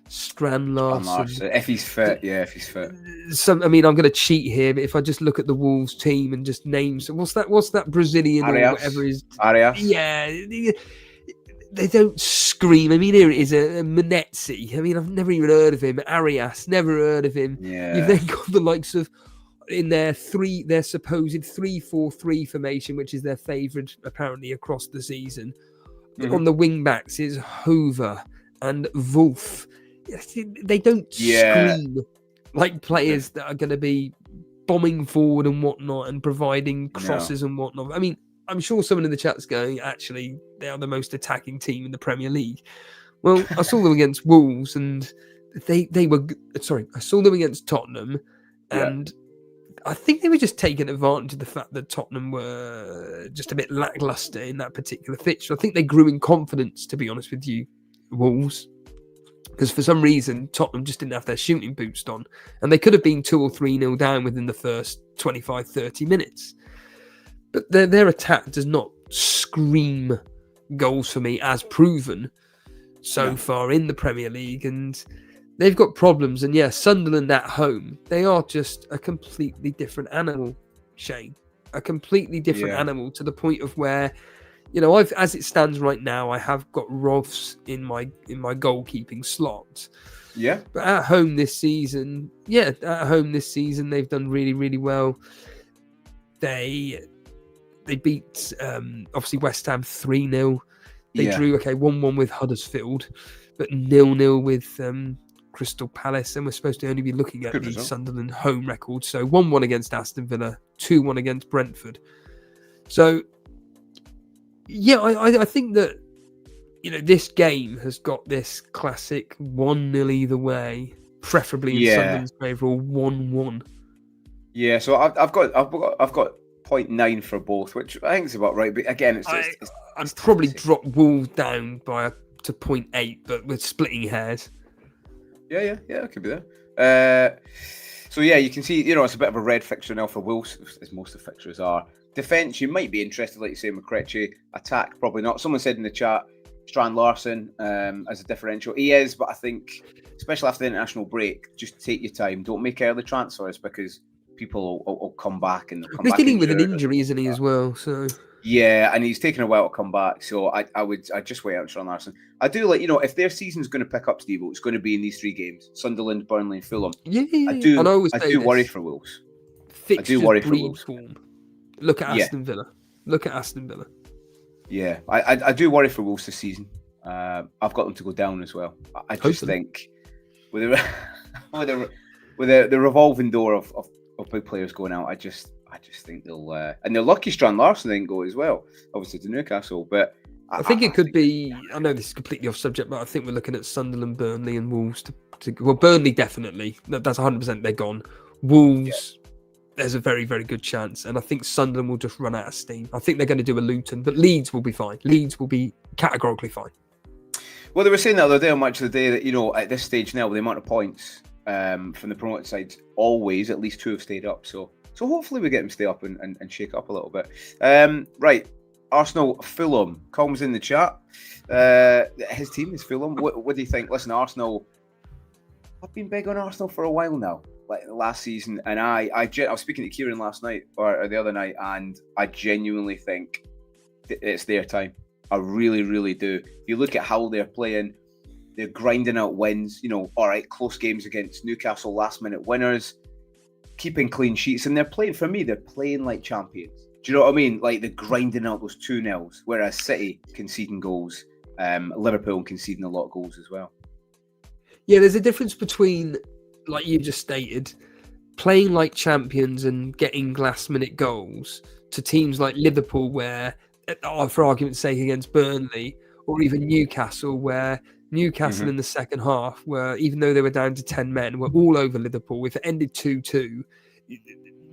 Strand Larsen.
If he's fit, if he's fit.
I'm going to cheat here, but if I just look at the Wolves team and just name, what's that Brazilian
Arias.
Or whatever is?
Arias.
Yeah, they don't scream. I mean, here it is, a Menezzi. I mean, I've never even heard of him. Arias, never heard of him.
Yeah.
You've then got the likes of, in their supposed 3-4-3 formation, which is their favourite apparently across the season. On the wing backs is Hoover and Wolf. They don't scream like players that are going to be bombing forward and whatnot and providing crosses and whatnot. I mean, I'm sure someone in the chat's going, actually, they are the most attacking team in the Premier League. Well, I saw them against Wolves, and they were. Sorry, I saw them against Tottenham, and I think they were just taking advantage of the fact that Tottenham were just a bit lacklustre in that particular fixture. I think they grew in confidence, to be honest with you, Wolves, because for some reason Tottenham just didn't have their shooting boots on, and they could have been 2 or 3-0 down within the first 25-30 minutes. But their attack does not scream goals for me, as proven so far in the Premier League, and they've got problems. And Sunderland at home, they are just a completely different animal, Shane. A completely different animal, to the point of where, as it stands right now, I have got Rovs in my goalkeeping slot. Yeah. But at home this season, they've done really, really well. They beat obviously West Ham 3-0. They drew 1-1 with Huddersfield, but 0-0 with Crystal Palace, and we're supposed to only be looking at the Sunderland home record. So 1-1 against Aston Villa, 2-1 against Brentford. So I think that this game has got this classic 1-0 either way, preferably in Sunderland's favour, or 1-1.
Yeah, so I've got 0.9 for both, which I think is about right. But again,
I'd probably drop Wolves down to 0.8, but we're splitting hairs.
Yeah, it could be there. So you can see, it's a bit of a red fixture now for Wolves, as most of the fixtures are. Defence, you might be interested, like you say, McCretchy. Attack, probably not. Someone said in the chat, Strand Larsen as a differential. He is, but I think, especially after the international break, just take your time. Don't make early transfers, because people will come back and
he's dealing with an injury, isn't he, as well? So
and he's taken a while to come back. So I'd just wait out Strand Larsen. I do like, if their season's going to pick up, Steve, it's going to be in these 3 games: Sunderland, Burnley, and Fulham.
I
do worry for Wolves. I do worry for Wolves.
Look at Aston Villa.
Yeah, I do worry for Wolves this season. I've got them to go down as well. I just think with the revolving door of big players going out, I just think they'll and they're lucky Strand Larsen didn't go as well, obviously, to Newcastle. But
I think it could be. I know this is completely off subject, but I think we're looking at Sunderland, Burnley, and Wolves. Well, Burnley definitely. That's 100%. They're gone. Wolves. There's a very, very good chance. And I think Sunderland will just run out of steam. I think they're going to do a Luton, but Leeds will be fine. Leeds will be categorically fine.
Well, they were saying the other day on Match of the Day that, at this stage now, with the amount of points from the promoted sides, always at least 2 have stayed up. So hopefully we get them to stay up and shake up a little bit. Right. Arsenal, Fulham. Colm's in the chat. His team is Fulham. What do you think? Listen, Arsenal, I've been big on Arsenal for a while now. Like last season, and I was speaking to Kieran last night or the other night, and I genuinely think it's their time. I really, really do. If you look at how they're playing, they're grinding out wins. All right, close games against Newcastle, last minute winners. keeping clean sheets, and they're playing, for me, they're playing like champions. Do you know what I mean? Like they're grinding out those 2-0s, whereas City conceding goals, Liverpool conceding a lot of goals as well.
Yeah, there's a difference between, like you just stated, playing like champions and getting last-minute goals to teams like Liverpool, where, for argument's sake, against Burnley, or even Newcastle, where Newcastle in the second half, where even though they were down to 10 men, were all over Liverpool. If it ended 2-2,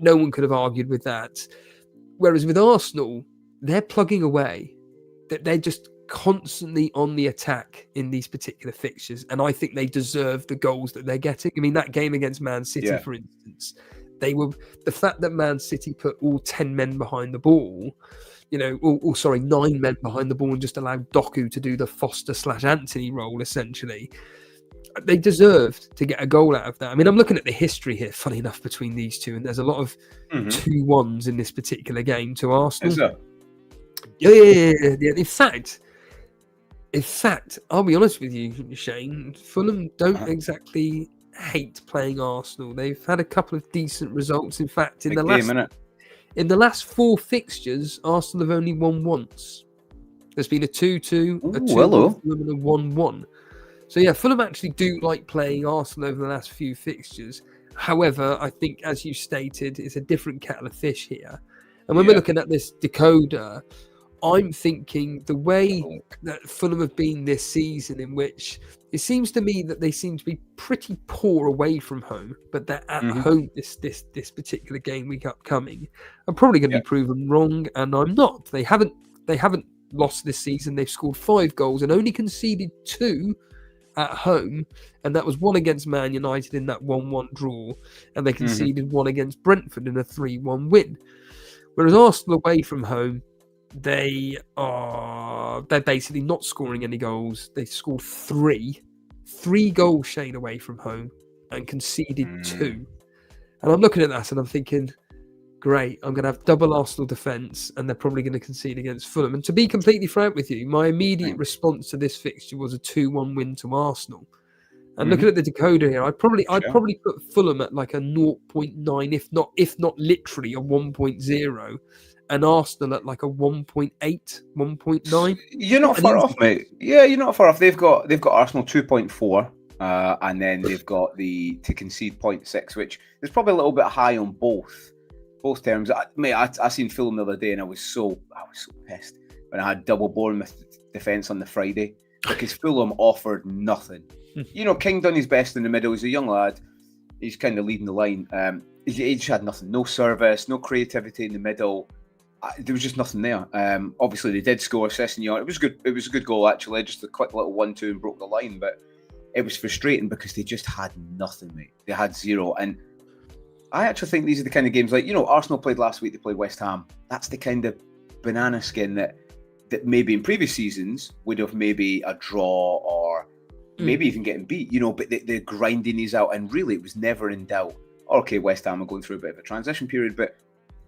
no one could have argued with that. Whereas with Arsenal, they're plugging away. They're just constantly on the attack in these particular fixtures, and I think they deserve the goals that they're getting. I mean, that game against Man City, for instance, the fact that Man City put all 10 men behind the ball, 9 men behind the ball, and just allowed Doku to do the Foster/Anthony role, essentially. They deserved to get a goal out of that. I mean, I'm looking at the history here, funny enough, between these two, and there's a lot of 2-1s in this particular game to Arsenal.
Is there?
Yeah. In fact, I'll be honest with you, Shane, Fulham don't exactly hate playing Arsenal. They've had a couple of decent results. In fact, in the last 4 fixtures, Arsenal have only won once. There's been a 2-2, a 2-1, and a 1-1. So yeah, Fulham actually do like playing Arsenal over the last few fixtures. However, I think, as you stated, it's a different kettle of fish here. And when we're looking at this decoder, I'm thinking the way that Fulham have been this season, in which it seems to me that they seem to be pretty poor away from home, but they're at home this particular game week upcoming. I'm probably going to be proven wrong, and I'm not. They haven't lost this season. They've scored 5 goals and only conceded 2 at home, and that was 1 against Man United in that 1-1 draw, and they conceded 1 against Brentford in a 3-1 win. Whereas Arsenal away from home, they're basically not scoring any goals. They scored 3 goals, Shane, away from home, and conceded 2. And I'm looking at that and I'm thinking, great, I'm going to have double Arsenal defence, and they're probably going to concede against Fulham. And to be completely frank with you, my immediate response to this fixture was a 2-1 win to Arsenal. And looking at the decoder here, I'd probably put Fulham at like a 0.9, if not literally a 1.0, and Arsenal at like a 1.8, 1.9.
You're not far off, mate. Yeah, you're not far off. They've got Arsenal 2.4, and then they've got to concede 0.6, which is probably a little bit high on both terms. I seen Fulham the other day, and I was so pissed when I had double Bournemouth defence on the Friday, because Fulham offered nothing. King done his best in the middle. He's a young lad. He's kind of leading the line. He just had nothing. No service, no creativity in the middle. There was just nothing there. Obviously, they did score. Sessegnon. It was good. It was a good goal, actually. Just a quick little 1-2 and broke the line. But it was frustrating because they just had nothing, mate. They had 0. And I actually think these are the kind of games, like, Arsenal played last week. They played West Ham. That's the kind of banana skin that maybe in previous seasons would have maybe a draw or maybe even getting beat, but they're grinding these out, and really it was never in doubt. Okay, West Ham are going through a bit of a transition period, but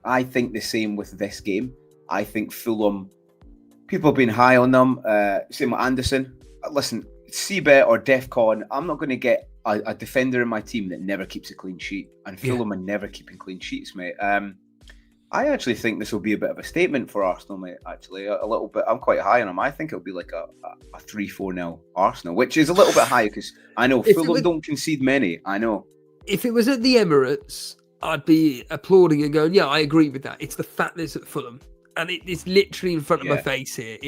I think the same with this game. I think Fulham, people have been high on them. Same with Anderson. Listen, CBET or DEFCON, I'm not going to get a defender in my team that never keeps a clean sheet, and Fulham are never keeping clean sheets, mate. I actually think this will be a bit of a statement for Arsenal, mate, actually. A little bit. I'm quite high on them. I think it'll be like a 3-4-0 Arsenal, which is a little bit high because I know Fulham don't concede many. I know. If
it was at the Emirates, I'd be applauding and going, yeah, I agree with that. It's the fact that it's at Fulham, and it's literally in front of my face here.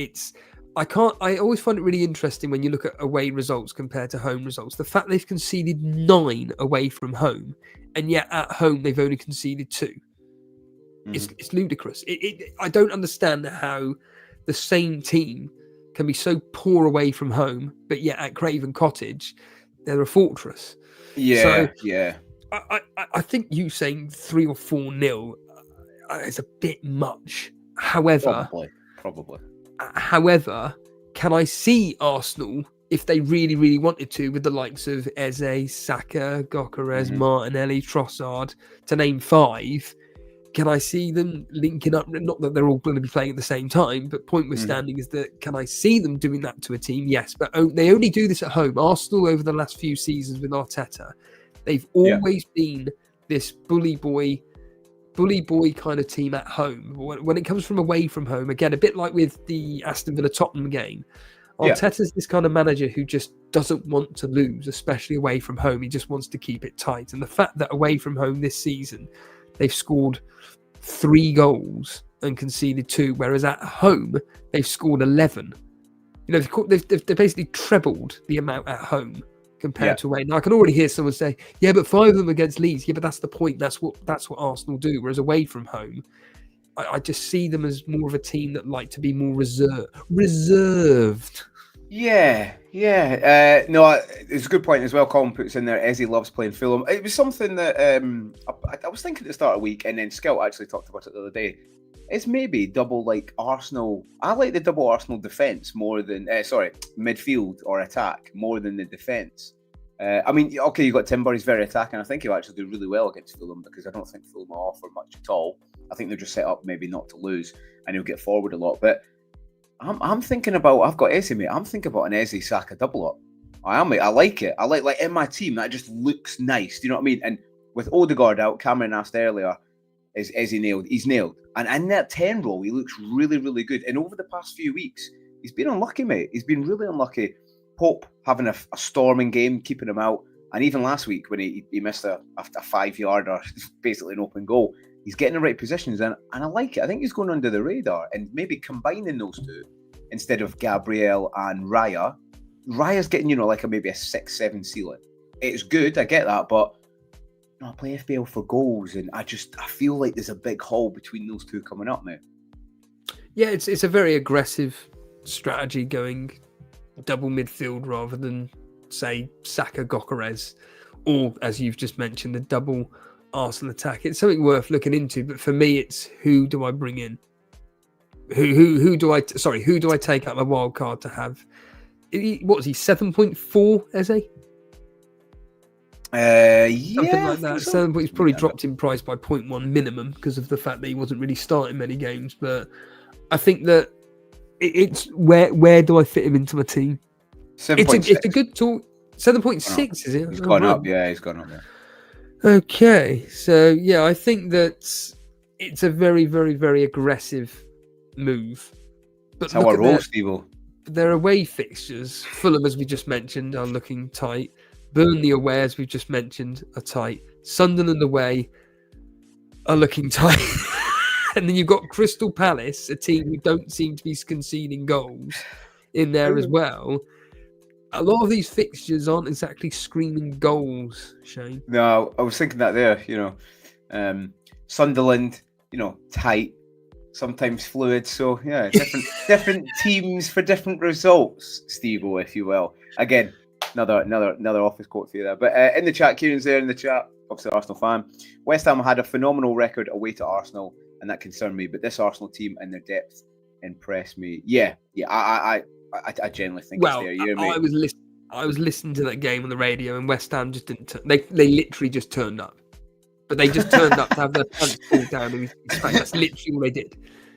I always find it really interesting when you look at away results compared to home results. The fact they've conceded 9 away from home, and yet at home they've only conceded 2. It's ludicrous. I don't understand how the same team can be so poor away from home, but yet at Craven Cottage, they're a fortress. I think you saying 3 or 4-0 is a bit much. However,
probably.
However, can I see Arsenal, if they really, really wanted to, with the likes of Eze, Saka, Gyökeres, Martinelli, Trossard, to name 5? Can I see them linking up? Not that they're all going to be playing at the same time, but point we're standing is that, can I see them doing that to a team? Yes, but they only do this at home. Arsenal, over the last few seasons with Arteta, they've always been this bully boy kind of team at home. When it comes from away from home, again, a bit like with the Aston Villa Tottenham game, Arteta's this kind of manager who just doesn't want to lose, especially away from home. He just wants to keep it tight. And the fact that away from home this season, they've scored 3 goals and conceded 2, whereas at home, they've scored 11. You know, they've basically trebled the amount at home compared to away. Now, I can already hear someone say, yeah, but 5 of them against Leeds. Yeah, but that's the point. That's what Arsenal do. Whereas away from home, I just see them as more of a team that like to be more reserved.
Yeah. No, it's a good point as well. Colin puts in there, Eze loves playing Fulham. It was something that I was thinking at the start of the week, and then Scout actually talked about it the other day. It's maybe double like Arsenal. I like the double Arsenal defence more than midfield or attack more than the defence. I mean, okay, you got Timber. He's very attacking. I think he'll actually do really well against Fulham because I don't think Fulham will offer much at all. I think they're just set up maybe not to lose, and he'll get forward a lot. But I'm thinking about. I've got Eze, mate. I'm thinking about an Eze Saka double up. I am, mate. I like it. I like in my team that just looks nice. Do you know what I mean? And with Odegaard out, Cameron asked earlier, is he nailed? He's nailed. And in that 10 role, he looks really, really good. And over the past few weeks, he's been unlucky, mate. He's been really unlucky. Pope having a storming game, keeping him out. And even last week when he missed a 5-yarder, basically an open goal, he's getting the right positions. And I like it. I think he's going under the radar. And maybe combining those two instead of Gabriel and Raya. Raya's getting, like maybe a 6-7 ceiling. It's good, I get that, but I play FPL for goals, and I feel like there's a big hole between those two coming up, mate.
Yeah, it's a very aggressive strategy going double midfield rather than, say, Saka, Gyökeres, or, as you've just mentioned, the double Arsenal attack. It's something worth looking into, but for me, it's who do I bring in? Who do I take out my wild card to have? What was he, 7.4, Eze? Something like that. So. He's probably dropped in price by 0.1 minimum because of the fact that he wasn't really starting many games. But I think that it's where do I fit him into my team?
7.6.
It's a good talk. 7.6 is it?
He's gone up. Yeah, he's gone up. Yeah.
Okay, so yeah, I think that it's a very, very, very aggressive move. But
that's how I roll, Steve.
Their away fixtures, Fulham, as we just mentioned, are looking tight. Burnley away, as we've just mentioned, are tight. Sunderland away are looking tight. And then you've got Crystal Palace, a team who don't seem to be conceding goals in there as well. A lot of these fixtures aren't exactly screaming goals, Shane.
No, I was thinking that there, Sunderland, tight, sometimes fluid. So, yeah, different teams for different results, Steve-O, if you will. Again, another office quote for you there. But in the chat, Kieran's there in the chat, obviously Arsenal fan. West Ham had a phenomenal record away to Arsenal, and that concerned me. But this Arsenal team and their depth impressed me. Yeah, I generally think it's there.
I was listening to that game on the radio, and West Ham just didn't. They literally just turned up, but they just turned up to have their pants pulled down. And that's literally what they did.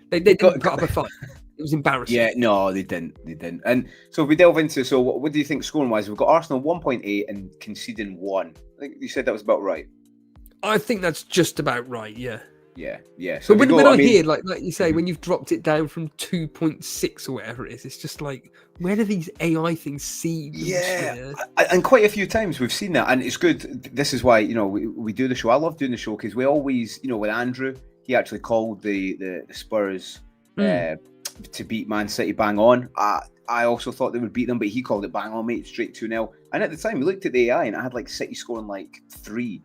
They didn't put up a fight. It was embarrassing.
Yeah, no, they didn't. And so if we delve into, so what do you think scoring wise? We've got Arsenal 1.8 and conceding 1. I think you said that was about right.
I think that's just about right. Yeah.
Yeah.
So when I hear like you say, when you've dropped it down from 2.6 or whatever it is, it's just like, where do these AI things see?
Yeah, and quite a few times we've seen that, and it's good. This is why we do the show. I love doing the show because we always, with Andrew, he actually called the Spurs to beat Man City bang on. I also thought they would beat them, but he called it bang on, mate, straight 2-0. And at the time, we looked at the AI, and I had like City scoring like 3.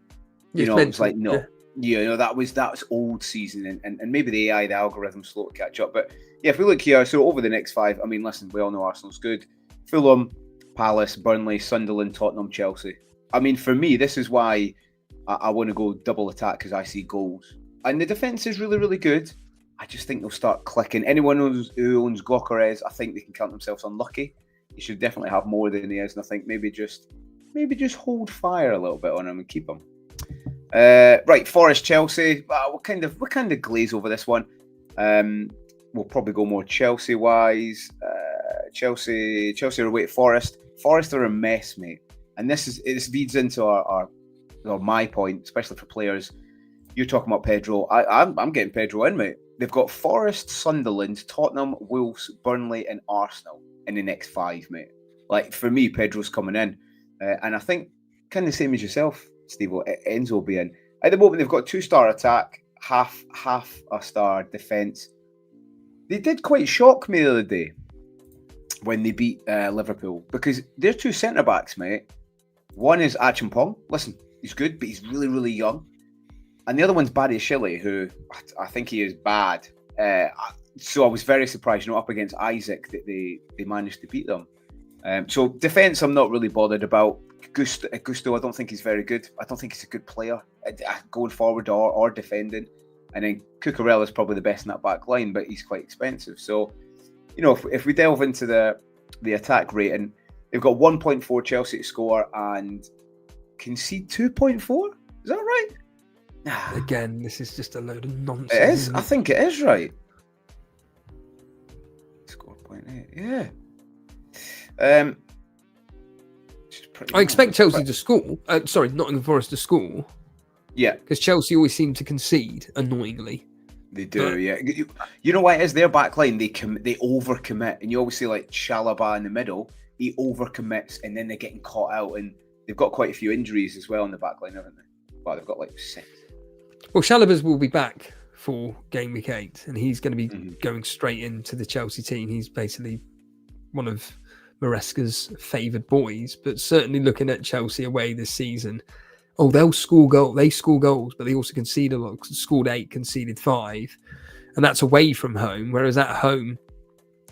It was like no. Yeah, that was old season, and maybe the AI, the algorithm's slow to catch up. But yeah, if we look here, so over the next 5, I mean, listen, we all know Arsenal's good. Fulham, Palace, Burnley, Sunderland, Tottenham, Chelsea. I mean, for me, this is why I want to go double attack, because I see goals. And the defence is really, really good. I just think they'll start clicking. Anyone who owns Gyökeres, I think they can count themselves unlucky. He should definitely have more than he is, and I think maybe just hold fire a little bit on him and keep him. Right, Forest, Chelsea. We'll kind of glaze over this one. We'll probably go more Chelsea wise. Chelsea are away at Forest. Forest are a mess, mate. And this feeds into our or my point, especially for players. You're talking about Pedro. I'm getting Pedro in, mate. They've got Forest, Sunderland, Tottenham, Wolves, Burnley, and Arsenal in the next 5, mate. Like, for me, Pedro's coming in. And I think, kind of the same as yourself, Steve, Enzo will be in. At the moment, they've got 2-star attack, half a star defence. They did quite shock me the other day when they beat Liverpool, because they're 2 centre-backs, mate. One is Achimpong. Listen, he's good, but he's really, really young. And the other one's Badiashile, who I think he is bad. So I was very surprised, up against Isaac, that they managed to beat them. So defence, I'm not really bothered about. Gusto, I don't think he's very good. I don't think he's a good player going forward or defending. And then Cucurella's probably the best in that back line, but he's quite expensive. So, if we delve into the attack rating, they've got 1.4 Chelsea to score and concede 2.4. Is that right? Nah.
Again, this is just a load of nonsense.
It is. I think it is right. Score 0.8. Yeah.
I expect Chelsea to score. Nottingham Forest to score.
Yeah.
Because Chelsea always seem to concede, annoyingly.
They do, yeah. You know why it is? Their back line, they overcommit. And you always see, like, Chalobah in the middle, he overcommits, and then they're getting caught out. And they've got quite a few injuries as well in the back line, haven't they? Well, they've got, like, 6.
Well, Chalobah will be back for game week 8, and he's going to be going straight into the Chelsea team. He's basically one of Maresca's favoured boys, but certainly looking at Chelsea away this season, they'll score goals. They score goals, but they also concede a lot. Scored 8, conceded 5, and that's away from home. Whereas at home,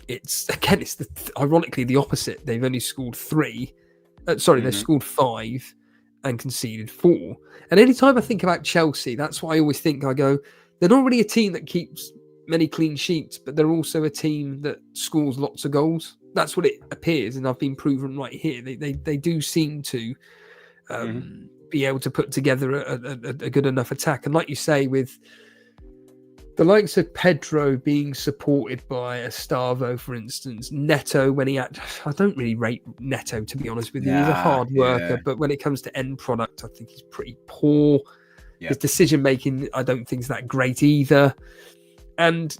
it's ironically the opposite. They've only scored 3. They've scored 5 and conceded 4. And anytime I think about Chelsea, that's what I always think. I go, they're not really a team that keeps many clean sheets, but they're also a team that scores lots of goals. That's what it appears, and I've been proven right here. They do seem to be able to put together a good enough attack. And like you say, with the likes of Pedro being supported by Estavo, for instance, Neto, I don't really rate Neto, to be honest with you. He's a hard worker, but when it comes to end product, I think he's pretty poor. Yeah. His decision making, I don't think is that great either. And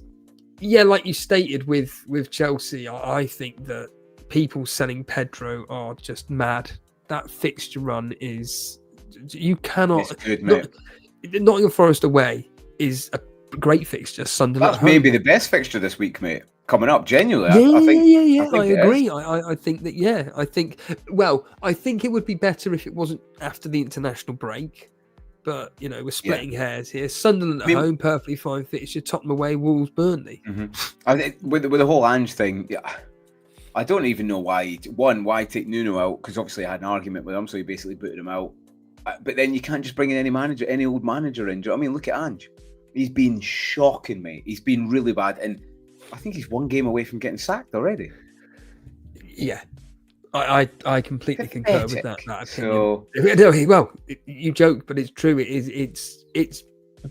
yeah, like you stated with Chelsea, I think that people selling Pedro are just mad. That fixture run is, you cannot. It's good, mate. Nottingham Forest away is a great fixture. Sunderland.
That's maybe the best fixture this week, mate. Coming up, genuinely.
I agree. I think that. Yeah, I think. Well, I think it would be better if it wasn't after the international break. But, we're splitting hairs here. Sunderland at home, perfectly fine fixture. Tottenham away, Wolves, Burnley.
I think with the whole Ange thing, I don't even know why. Why take Nuno out? Because obviously I had an argument with him, so he basically booted him out. But then you can't just bring in any old manager in. Do you know what I mean? Look at Ange. He's been shocking, mate. He's been really bad. And I think he's 1 game away from getting sacked already.
Yeah. I completely concur with that opinion.
So,
well, you joke, but it's true. It's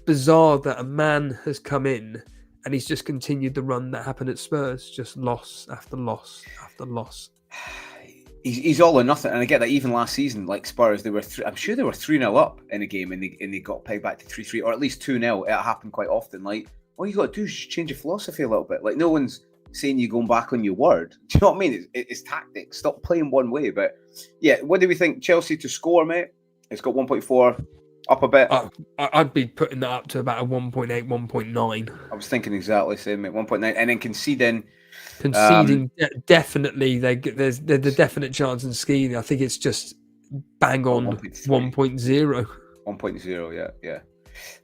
bizarre that a man has come in and he's just continued the run that happened at Spurs, just loss after loss after loss.
He's all or nothing, and I get that. Even last season, like Spurs, I'm sure they were 3-0 up in a game, and they got pegged back to 3-3, or at least 2-0. It happened quite often. Like, all you got to do is change your philosophy a little bit. Like, no one's saying you're going back on your word. Do you know what I mean? It's tactics. Stop playing one way. But yeah, what do we think? Chelsea to score, mate? It's got 1.4 up a bit.
I'd be putting that up to about a 1.8, 1.9.
I was thinking exactly the same, mate. 1.9, and then conceding,
definitely. There's the definite chance in skiing. I think it's just bang on 1.0.
1.0, yeah.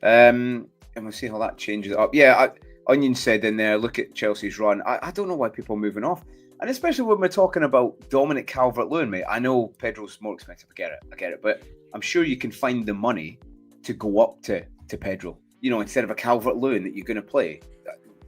And we'll see how that changes up. Yeah, Onion said in there, look at Chelsea's run. I don't know why people are moving off. And especially when we're talking about Dominic Calvert-Lewin, mate. I know Pedro's more expensive. I get it. But I'm sure you can find the money to go up to Pedro. Instead of a Calvert-Lewin that you're going to play.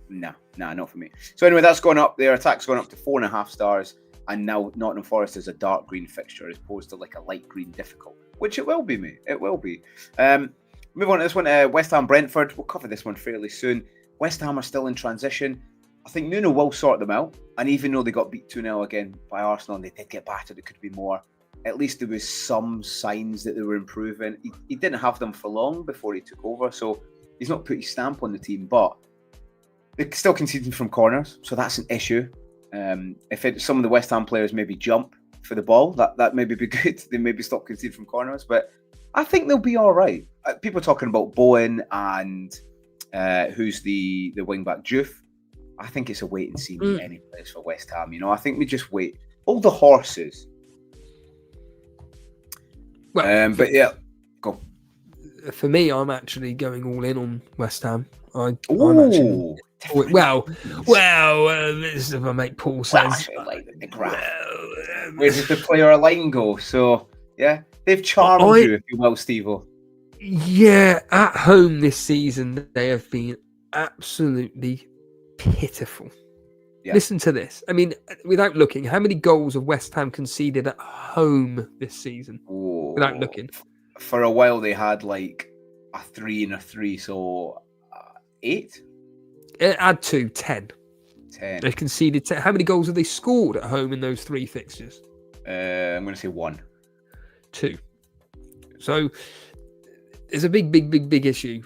Nah, not for me. So anyway, that's gone up. Their attack's gone up to 4.5 stars. And now Nottingham Forest is a dark green fixture as opposed to like a light green difficult. Which it will be, mate. It will be. Move on to this one. West Ham Brentford. We'll cover this one fairly soon. West Ham are still in transition. I think Nuno will sort them out. And even though they got beat 2-0 again by Arsenal and they did get battered, it could be more. at least there was some signs that they were improving. He didn't have them for long before he took over, so he's not put his stamp on the team, but they're still conceding from corners, so that's an issue. If some of the West Ham players maybe jump for the ball, that maybe be good. They maybe stop conceding from corners, but I think they'll be all right. People are talking about Bowen and who's the wing back, Juve. I think it's a wait and see any place for West Ham. I think we just wait. All the horses.
Well,
but yeah, go.
For me, I'm actually going all in on West Ham. I'm
Ooh,
actually, if I make Paul says,
the graph. Where does the player line go? So yeah, they've charmed you, if you will, Steve-O.
Yeah, at home this season, they have been absolutely pitiful. Yeah. Listen to this. I mean, without looking, how many goals have West Ham conceded at home this season?
Ooh.
Without looking.
For a while, they had like a 3 and a 3, so 8?
Add 2, 10.
10.
They've conceded 10. How many goals have they scored at home in those 3 fixtures?
I'm going to say 1.
2. So there's a big issue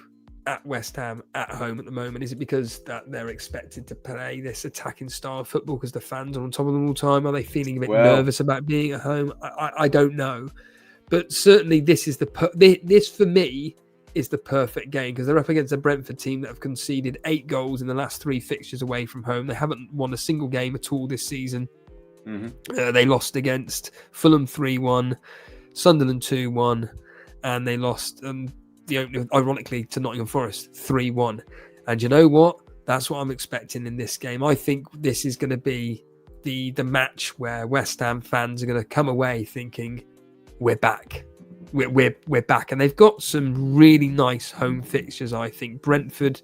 at West Ham at home at the moment. Is it because that they're expected to play this attacking style of football because the fans are on top of them all the time? Are they feeling a bit nervous about being at home? I don't know. But certainly this is this for me is the perfect game because they're up against a Brentford team that have conceded 8 goals in the last 3 fixtures away from home. They haven't won a single game at all this season. Mm-hmm. They lost against Fulham 3-1, Sunderland 2-1, and they lost the opener, ironically, to Nottingham Forest 3-1. And you know what? That's what I'm expecting in this game. I think this is going to be the match where West Ham fans are going to come away thinking we're back. We're back, and they've got some really nice home fixtures. I think Brentford,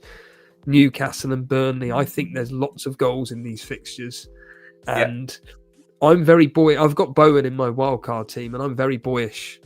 Newcastle, and Burnley. I think there's lots of goals in these fixtures, and I'm very I've got Bowen in my wildcard team, and I'm very boyish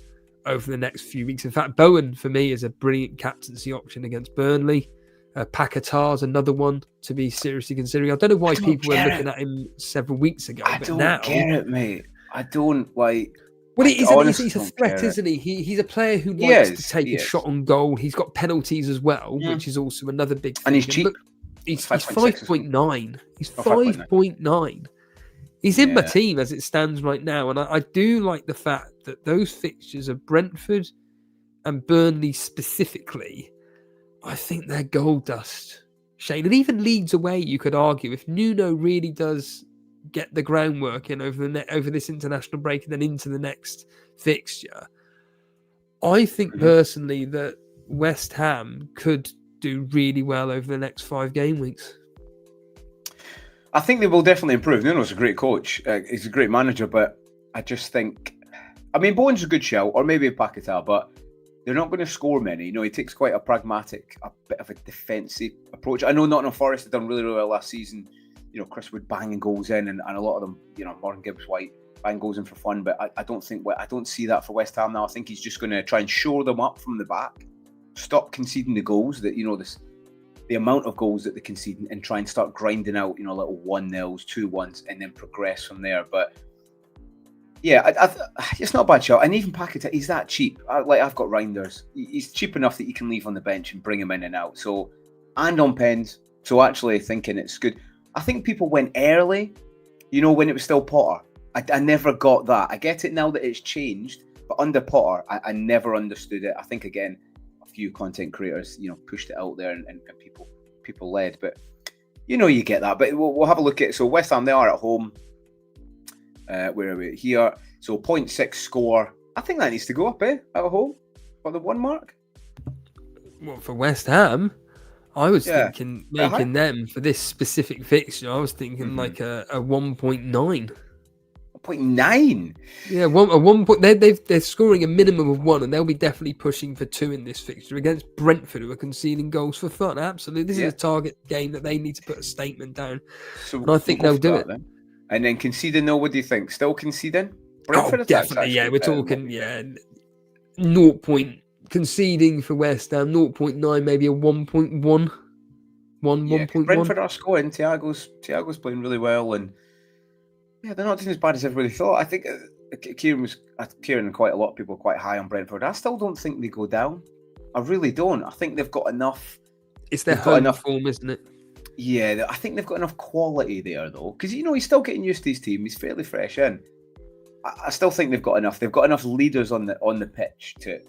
over the next few weeks. In fact, Bowen for me is a brilliant captaincy option against Burnley. Paquetá's another one to be seriously considering. I don't know why people were looking at him several weeks ago, but now
I don't get it, mate. I don't like.
Well, he's a threat, isn't he? He's a player who likes to take a shot on goal. He's got penalties as well, which is also another big thing.
And he's cheap.
Look, he's 5.9. He's 5.9. He's in my team as it stands right now. And I do like the fact that those fixtures of Brentford and Burnley specifically, I think they're gold dust, Shane. And even Leeds away, you could argue, if Nuno really does get the groundwork in over this international break and then into the next fixture, I think personally that West Ham could do really well over the next 5 game weeks.
I think they will definitely improve. Nuno's a great coach. He's a great manager, but I just think, Bowen's a good shout, or maybe a Paquetá, but they're not going to score many. He takes quite a pragmatic, a bit of a defensive approach. I know Nottingham Forest had done really, really well last season. Chris Wood banging goals in, and a lot of them, Morgan Gibbs-White banging goals in for fun. But I don't see that for West Ham now. I think he's just going to try and shore them up from the back, stop conceding the goals that the amount of goals that they're conceding, and try and start grinding out little 1-0s, 2-1s, and then progress from there. But yeah, it's not a bad shot. And even Paquetá, he's that cheap. I've got Reinders. He's cheap enough that you can leave on the bench and bring him in and out. So, and on pens. So actually thinking it's good. I think people went early, when it was still Potter. I never got that. I get it now that it's changed, but under Potter, I never understood it. I think, again, a few content creators, pushed it out there and people led. But, you get that. But we'll have a look at it. So West Ham, they are at home. Where are we? Here. So 0.6 score. I think that needs to go up, at home? For the 1 mark?
Well, for West Ham? I was thinking making them for this specific fixture. I was thinking like a 1.9.
1.9?
Yeah, a 1 point. They're scoring a minimum of 1, and they'll be definitely pushing for 2 in this fixture against Brentford, who are conceding goals for fun. Absolutely, this is a target game that they need to put a statement down, and I think they'll do it.
Then. And then conceding, what do you think? Still conceding?
Brentford definitely. Yeah, we're talking 0. Conceding for West Ham, 0.9, maybe a 1.1. 1.1.
Brentford are scoring. Thiago's playing really well, and they're not doing as bad as everybody thought. I think Kieran and quite a lot of people are quite high on Brentford. I still don't think they go down. I really don't. I think they've got enough.
It's their home form, isn't it?
Yeah, I think they've got enough quality there, though. Because, he's still getting used to his team. He's fairly fresh in. I still think they've got enough. They've got enough leaders on the pitch to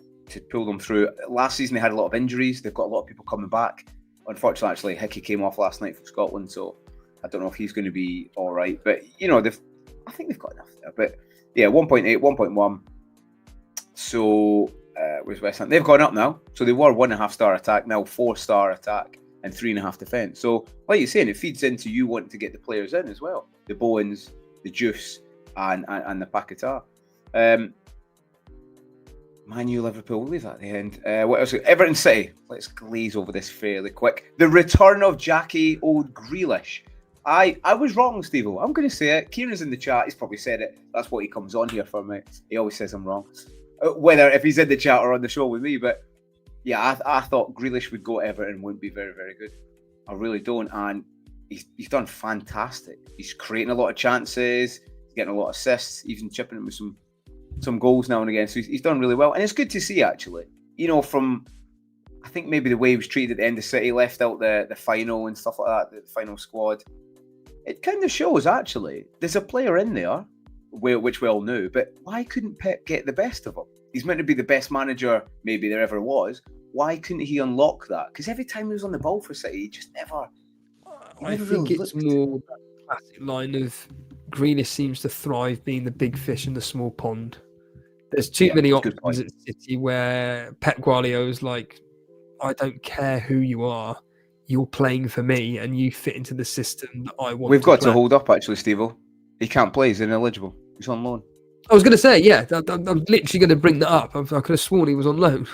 pull them through. Last season, they had a lot of injuries. They've got a lot of people coming back. Unfortunately, actually, Hickey came off last night for Scotland, so I don't know if he's going to be all right. But, I think they've got enough there. But, yeah, 1.8, 1.1. So, where's West Ham? They've gone up now. So they were 1.5-star attack, now 4-star attack and 3.5 defence. So, like you're saying, it feeds into you wanting to get the players in as well. The Bowens, the Juice, and the Paquetá. Man U, Liverpool, we'll leave that at the end. What else? Everton City. Let's glaze over this fairly quick. The return of Jackie Old Grealish. I was wrong, Steve. I'm going to say it. Kieran's in the chat. He's probably said it. That's what he comes on here for, me. He always says I'm wrong. Whether if he's in the chat or on the show with me. But yeah, I thought Grealish would go to Everton and wouldn't be very, very good. I really don't. And he's done fantastic. He's creating a lot of chances. He's getting a lot of assists. Even chipping in with some goals now and again. So he's done really well. And it's good to see, actually. From, I think maybe the way he was treated at the end of City, left out the final and stuff like that, the final squad. It kind of shows, actually. There's a player in there, which we all knew, but why couldn't Pep get the best of him? He's meant to be the best manager maybe there ever was. Why couldn't he unlock that? Because every time he was on the ball for City, he just never...
I think it's more that classic line of Grealish seems to thrive being the big fish in the small pond. There's too many options at City where Pep Guardiola's like, I don't care who you are, you're playing for me and you fit into the system that I want.
We've got to hold up, actually, Steve-O. He can't play, he's ineligible. He's on loan.
I was going to say, yeah, I'm literally going to bring that up. I could have sworn he was on loan.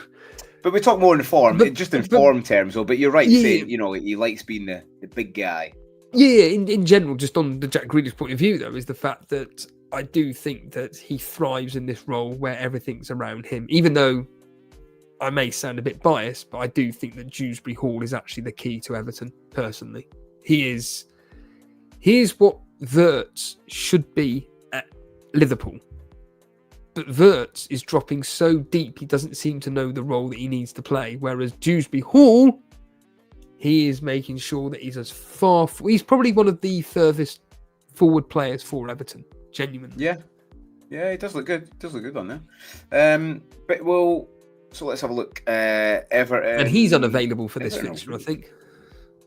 But we talk more in form, just in form terms, though. But you're right saying, he likes being the big guy.
Yeah, in general, just on the Jack Grealish point of view, though, is the fact that I do think that he thrives in this role where everything's around him. Even though I may sound a bit biased, but I do think that Dewsbury Hall is actually the key to Everton, personally. He is what Wirtz should be at Liverpool. But Wirtz is dropping so deep, he doesn't seem to know the role that he needs to play. Whereas Dewsbury Hall, he is making sure that he's he's probably one of the furthest forward players for Everton, genuinely.
Yeah, he does look good. Does look good on there. So let's have a look. Everton.
And he's unavailable for this fixture, I think.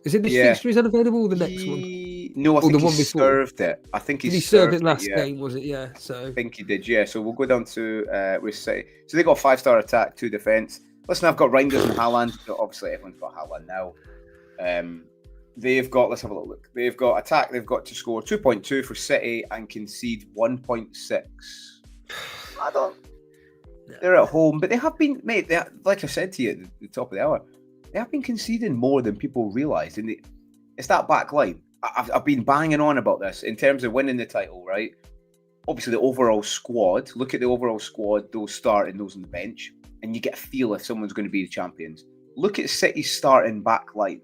Is it this fixture is unavailable or the next one?
No, I think he served it. I think
he served it last game, was it? Yeah. So
I think he did, yeah. So we'll go down to with City. So they got 5-star attack, 2 defence. Listen, I've got Reinders and Haaland. Obviously, everyone's got Haaland now. They've got, let's have a look. They've got attack, they've got to score 2.2 for City and concede 1.6. I don't... They're at home, but they have been, mate, like I said to you at the top of the hour, they have been conceding more than people realise. And it's that back line. I've been banging on about this in terms of winning the title, right? Obviously, the overall squad, look at the overall squad, those starting, those on the bench, and you get a feel if someone's going to be the champions. Look at City's starting back line.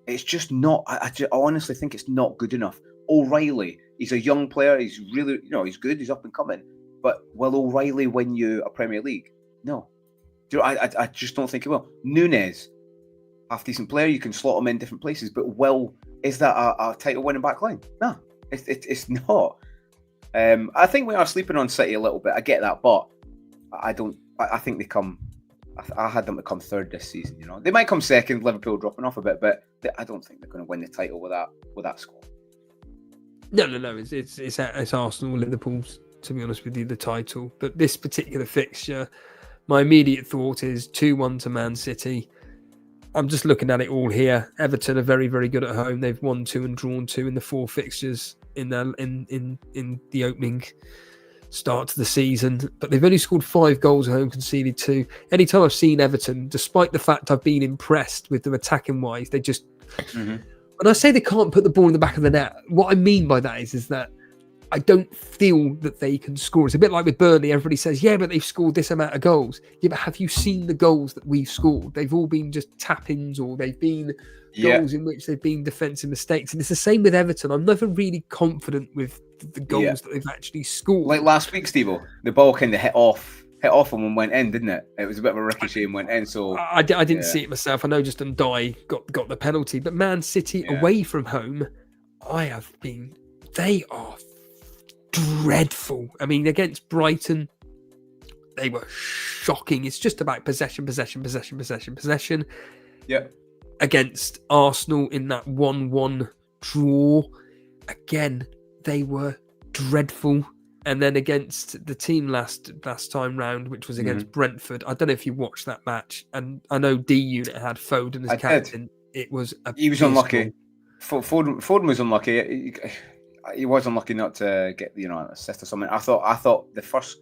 It's just not, I honestly think it's not good enough. O'Reilly, he's a young player. He's really, he's good. He's up and coming. But will O'Reilly win you a Premier League? No. I just don't think he will. Núñez, half-decent player. You can slot him in different places. But is that a title-winning back line? No, it's not. I think we are sleeping on City a little bit. I get that. But I think they come... I had them to come third this season. They might come second. Liverpool dropping off a bit, but I don't think they're going to win the title with that squad.
No. It's Arsenal, Liverpool's. To be honest with you, the title. But this particular fixture, my immediate thought is 2-1 to Man City. I'm just looking at it all here. Everton are very, very good at home. They've won 2 and drawn 2 in the 4 fixtures in the opening start to the season, but they've only scored 5 goals at home, conceded 2. Anytime I've seen Everton, despite the fact I've been impressed with them attacking wise, they just when I say they can't put the ball in the back of the net, what I mean by that is that I don't feel that they can score. It's a bit like with Burnley. Everybody says, yeah, but they've scored this amount of goals. Yeah, but have you seen the goals that we've scored? They've all been just tap-ins, or they've been goals in which they've been defensive mistakes. And it's the same with Everton. I'm never really confident with the goals that they've actually scored.
Like last week, Steve, the ball kind of hit off him and went in, didn't it? It was a bit of a ricochet and went in. So
I didn't see it myself. I know just Ndai got the penalty, but Man City away from home, they are dreadful. I mean, against Brighton, they were shocking. It's just about possession.
Yeah.
Against Arsenal in that 1-1 draw, again, they were dreadful. And then against the team last time round, which was against Brentford, I don't know if you watched that match, and I know D Unit had Foden as captain. It was
he was unlucky. Foden was unlucky. He was unlucky not to get an assist or something. I thought the first.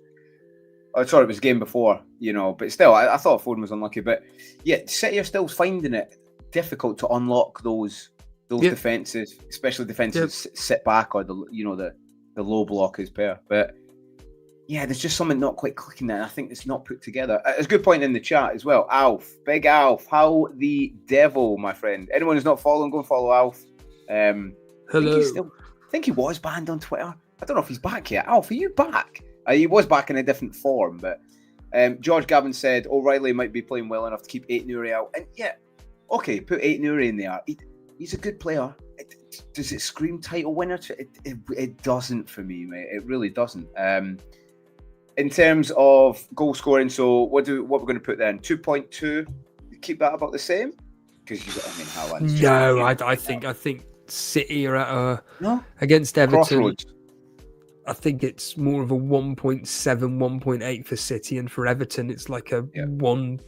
Oh, sorry, it was the game before, but still, I thought Foden was unlucky. But yeah, City are still finding it difficult to unlock those defenses, especially defenses sit back or the low block is pair. But yeah, there's just something not quite clicking there. I think it's not put together. It's a good point in the chat as well. Alf, big Alf, how the devil, my friend. Anyone who's not following, go and follow Alf.
Hello.
I think he was banned on Twitter. I don't know if he's back yet. Alf, are you back? He was back in a different form, but George Gavin said O'Reilly might be playing well enough to keep Aït-Nouri out. And yeah, okay, put Aït-Nouri in there. He's a good player. Does it scream title winner? It doesn't for me, mate. It really doesn't. In terms of goal scoring, so what we're going to put then? 2.2. Keep that about the same? Because Haaland's.
No, I think City are at against Everton.
Crossroads.
I think it's more of a 1.7, 1.8 for City, and for Everton, it's like a 1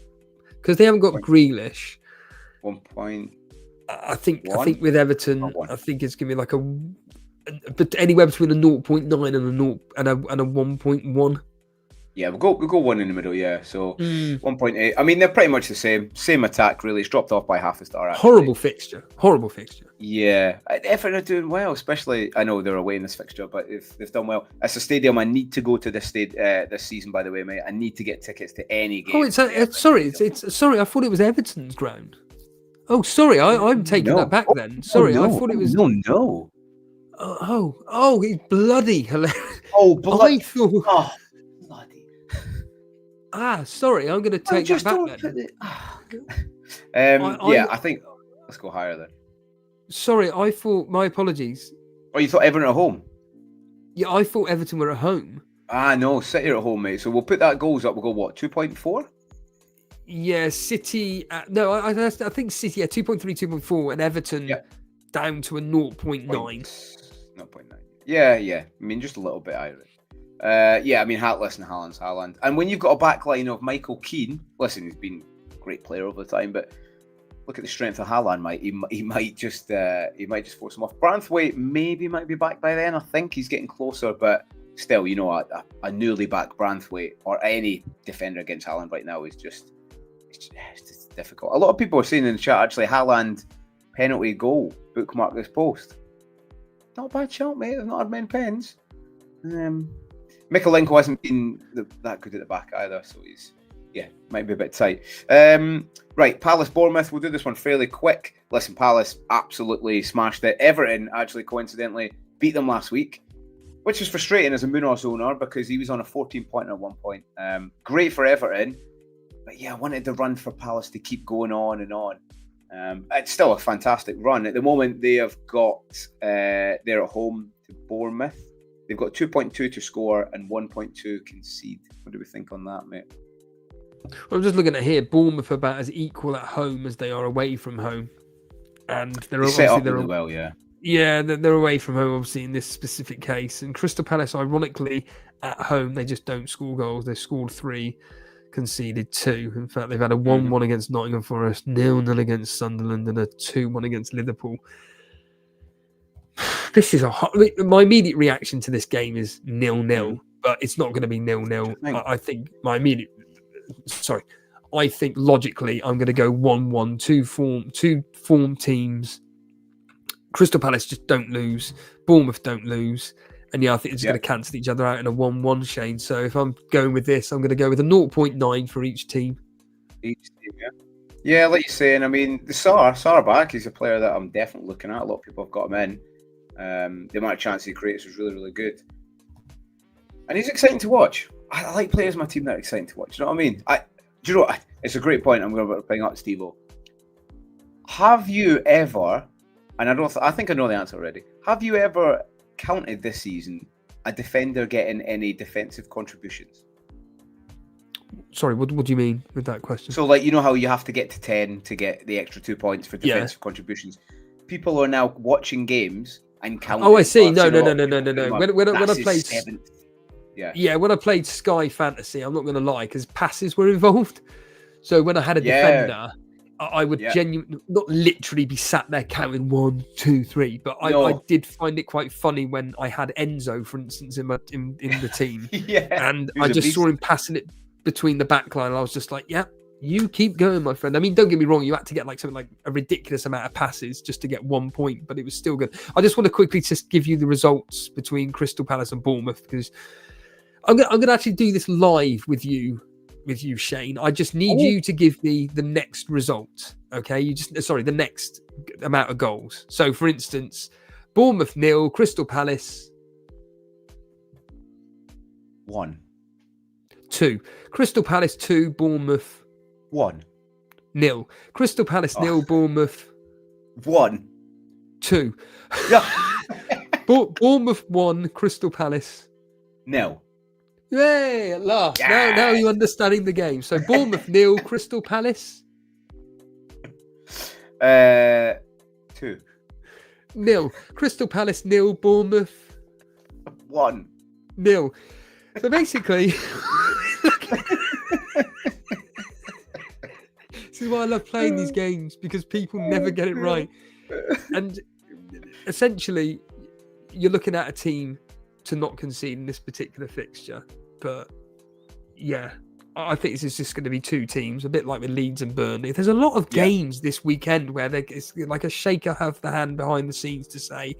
because they haven't got Grealish.
1 point.
I think with Everton, I think it's gonna be like but anywhere between a 0.9 and a 1.1.
Yeah, we'll go one in the middle. Yeah, so 1.8. I mean, they're pretty much the same attack. Really, it's dropped off by half a star. Actually. Horrible fixture. Yeah, Everton are doing well, especially. I know they're away in this fixture, but if they've done well, it's a stadium I need to go to this season. By the way, mate, I need to get tickets to any game.
Oh, sorry. I thought it was Everton's ground. Oh, sorry, I'm taking that back then. Sorry, I thought it was
no.
Oh, it's bloody hilarious.
Oh, bloody.
I thought.
Oh.
Sorry, I'm going to take that back then.
I think let's go higher then.
Sorry, I thought, my apologies.
Oh, you thought Everton at home?
Yeah, I thought Everton were at home.
No, City are at home, mate. So we'll put that goals up. We'll go, what, 2.4?
Yeah, City, I think City, 2.3, 2.4, and Everton down to a 0.9.
0.9. Yeah. I mean, just a little bit higher. Haaland's Haaland. And when you've got a back line of Michael Keane, listen, he's been a great player over the time, but look at the strength of Haaland, mate. He might just force him off. Branthwaite might be back by then. I think he's getting closer, but still, a newly back Branthwaite or any defender against Haaland right now is just difficult. A lot of people are saying in the chat, actually, Haaland penalty goal, bookmark this post. Not a bad shot, mate. They've not had many pens. Mikalenko hasn't been that good at the back either, so might be a bit tight. Right, Palace Bournemouth. We'll do this one fairly quick. Listen, Palace absolutely smashed it. Everton actually coincidentally beat them last week, which is frustrating as a Munoz owner because he was on a 14-pointer at one point. Great for Everton, but I wanted the run for Palace to keep going on and on. It's still a fantastic run. At the moment, they have got they're at home to Bournemouth. They've got 2.2 to score and 1.2 concede. What do we think on that, mate?
I'm just looking at here. Bournemouth are about as equal at home as they are away from home, and they're
set up really well.
Yeah, they're away from home, obviously in this specific case. And Crystal Palace, ironically, at home they just don't score goals. They scored 3, conceded 2. In fact, they've had a 1-1 against Nottingham Forest, 0-0 against Sunderland, and a 2-1 against Liverpool. This is my immediate reaction to this game is 0-0, but it's not going to be 0-0. I think logically I'm going to go 1-1, two form teams. Crystal Palace just don't lose. Bournemouth don't lose. And yeah, I think it's going to cancel each other out in a 1-1, Shane. So if I'm going with this, I'm going to go with a 0.9 for each team.
Yeah, like you're saying, I mean, the Sarabak is a player that I'm definitely looking at. A lot of people have got him in. The amount of chances he creates is really, really good. And he's exciting to watch. I like players in my team that are exciting to watch. You know what I mean? Do you know what? It's a great point I'm going to bring up, Steve-O. Have you ever, and I think I know the answer already, have you ever counted this season a defender getting any defensive contributions?
Sorry, what do you mean with that question?
So, like, you know how you have to get to 10 to get the extra 2 points for defensive contributions? People are now watching games and counting.
Oh, I see. No. When I played... when I played Sky Fantasy, I'm not going to lie, because passes were involved. So when I had a defender, I would genuinely, not literally be sat there counting 1, 2, 3, but I did find it quite funny when I had Enzo, for instance, in the team, and I just saw him passing it between the back line. And I was just like, you keep going, my friend. I mean, don't get me wrong, you had to get like something like a ridiculous amount of passes just to get 1 point, but it was still good. I just want to quickly just give you the results between Crystal Palace and Bournemouth, because I'm going to actually do this live with you, Shane. I just need you to give me the next result. Okay, the next amount of goals. So, for instance, Bournemouth 0, Crystal Palace
1,
2, Crystal Palace 2, Bournemouth
1,
0, Crystal Palace 0, Bournemouth
1,
2. Bournemouth 1, Crystal Palace
0.
Yay, at last. Now you're understanding the game. So Bournemouth 0, Crystal Palace
2,
0, Crystal Palace 0, Bournemouth
1,
0. So basically, this is why I love playing these games, because people never get it right. And essentially, you're looking at a team to not concede in this particular fixture. But I think this is just going to be 2 teams, a bit like with Leeds and Burnley. There's a lot of games this weekend where it's like a shaker have the hand behind the scenes to say,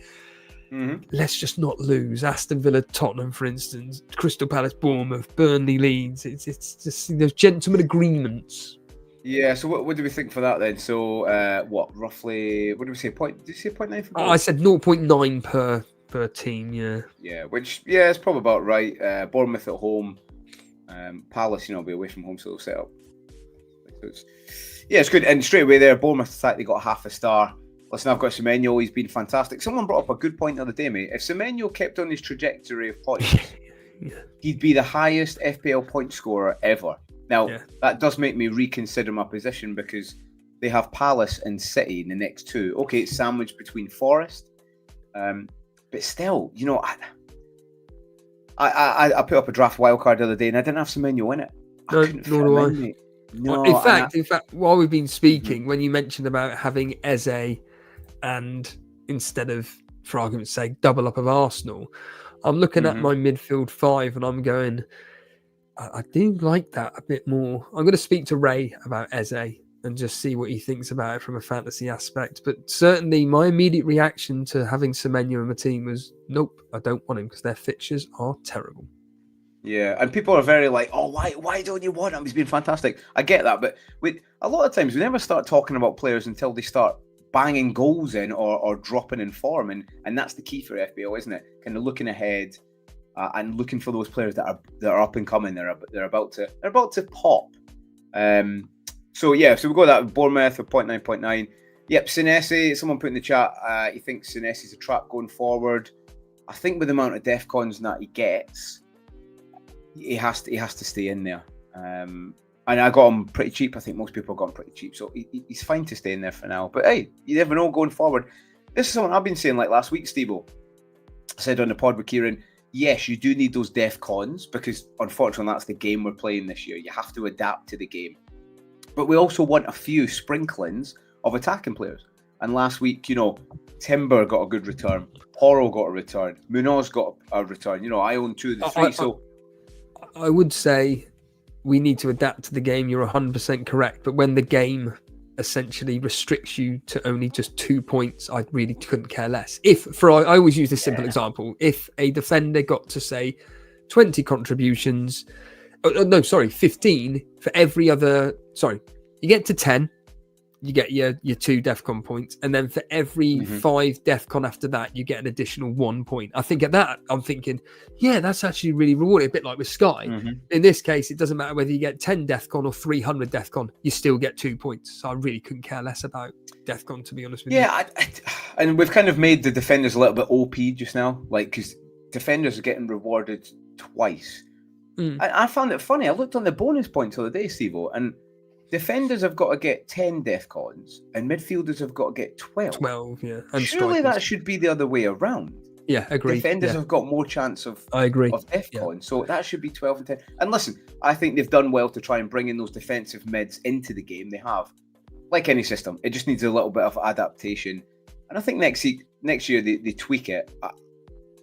let's just not lose. Aston Villa, Tottenham, for instance, Crystal Palace, Bournemouth, Burnley, Leeds. It's just those gentlemen agreements.
Yeah, so what do we think for that then? So roughly, what did we say? Did you say 0.9 for both?
I said 0.9 per team,
which it's probably about right. Bournemouth at home, Palace, be away from home, so they'll set up. So it's good. And straight away there, Bournemouth slightly got half a star. Listen, I've got Semenyo. He's been fantastic. Someone brought up a good point the other day, mate. If Semenyo kept on his trajectory of points, he'd be the highest FPL point scorer ever. Now, that does make me reconsider my position, because they have Palace and City in the next 2. Okay, it's sandwiched between Forest. But still, I put up a draft wildcard the other day and I didn't have Semenyo in it.
Nor do I. No, in fact, while we've been speaking, when you mentioned about having Eze and instead of, for argument's sake, double up of Arsenal, I'm looking at my midfield 5 and I'm going, I do like that a bit more. I'm going to speak to Ray about Eze and just see what he thinks about it from a fantasy aspect. But certainly my immediate reaction to having Semenyo in my team was, nope, I don't want him, because their fixtures are terrible.
Yeah, and people are very like, oh, why don't you want him? He's been fantastic. I get that, but a lot of times we never start talking about players until they start banging goals in or dropping in form, and that's the key for FPL, isn't it? Kind of looking ahead and looking for those players that are up and coming. They're about to pop. So we go that with Bournemouth with 0.9. Yep, Senesi, someone put in the chat, he thinks Senesi's a trap going forward. I think with the amount of DEFCONs that he gets, he has to stay in there. And I got him pretty cheap. I think most people got him pretty cheap. So he's fine to stay in there for now. But hey, you never know going forward. This is something I've been saying like last week, Steve-O. I said on the pod with Kieran, yes, you do need those DEFCONs, because unfortunately that's the game we're playing this year. You have to adapt to the game. But we also want a few sprinklings of attacking players. And last week, Timber got a good return. Porro got a return. Munoz got a return. I own 2 of the 3. So
I would say we need to adapt to the game. You're 100% correct. But when the game essentially restricts you to only just 2 points, I really couldn't care less. I always use this simple example. If a defender got to say 20 contributions, 15 for every other, you get to 10, you get your 2 DEFCON points, and then for every 5 DEFCON after that, you get an additional 1 point. I think at that, I'm thinking, yeah, that's actually really rewarding, a bit like with Sky. In this case, it doesn't matter whether you get 10 DEFCON or 300 DEFCON, you still get 2 points. So I really couldn't care less about DEFCON, to be honest with you.
Yeah, and we've kind of made the defenders a little bit OP just now, like, because defenders are getting rewarded twice. I found it funny. I looked on the bonus points the other day, Steve-O, and defenders have got to get 10 DEFCONs and midfielders have got to get 12.
12, yeah. And
surely that should be the other way around.
Yeah, agreed.
Defenders have got more chance of DEFCON,
Yeah.
so that should be 12 and 10. And listen, I think they've done well to try and bring in those defensive mids into the game. They have. Like any system, it just needs a little bit of adaptation. And I think next year they tweak it.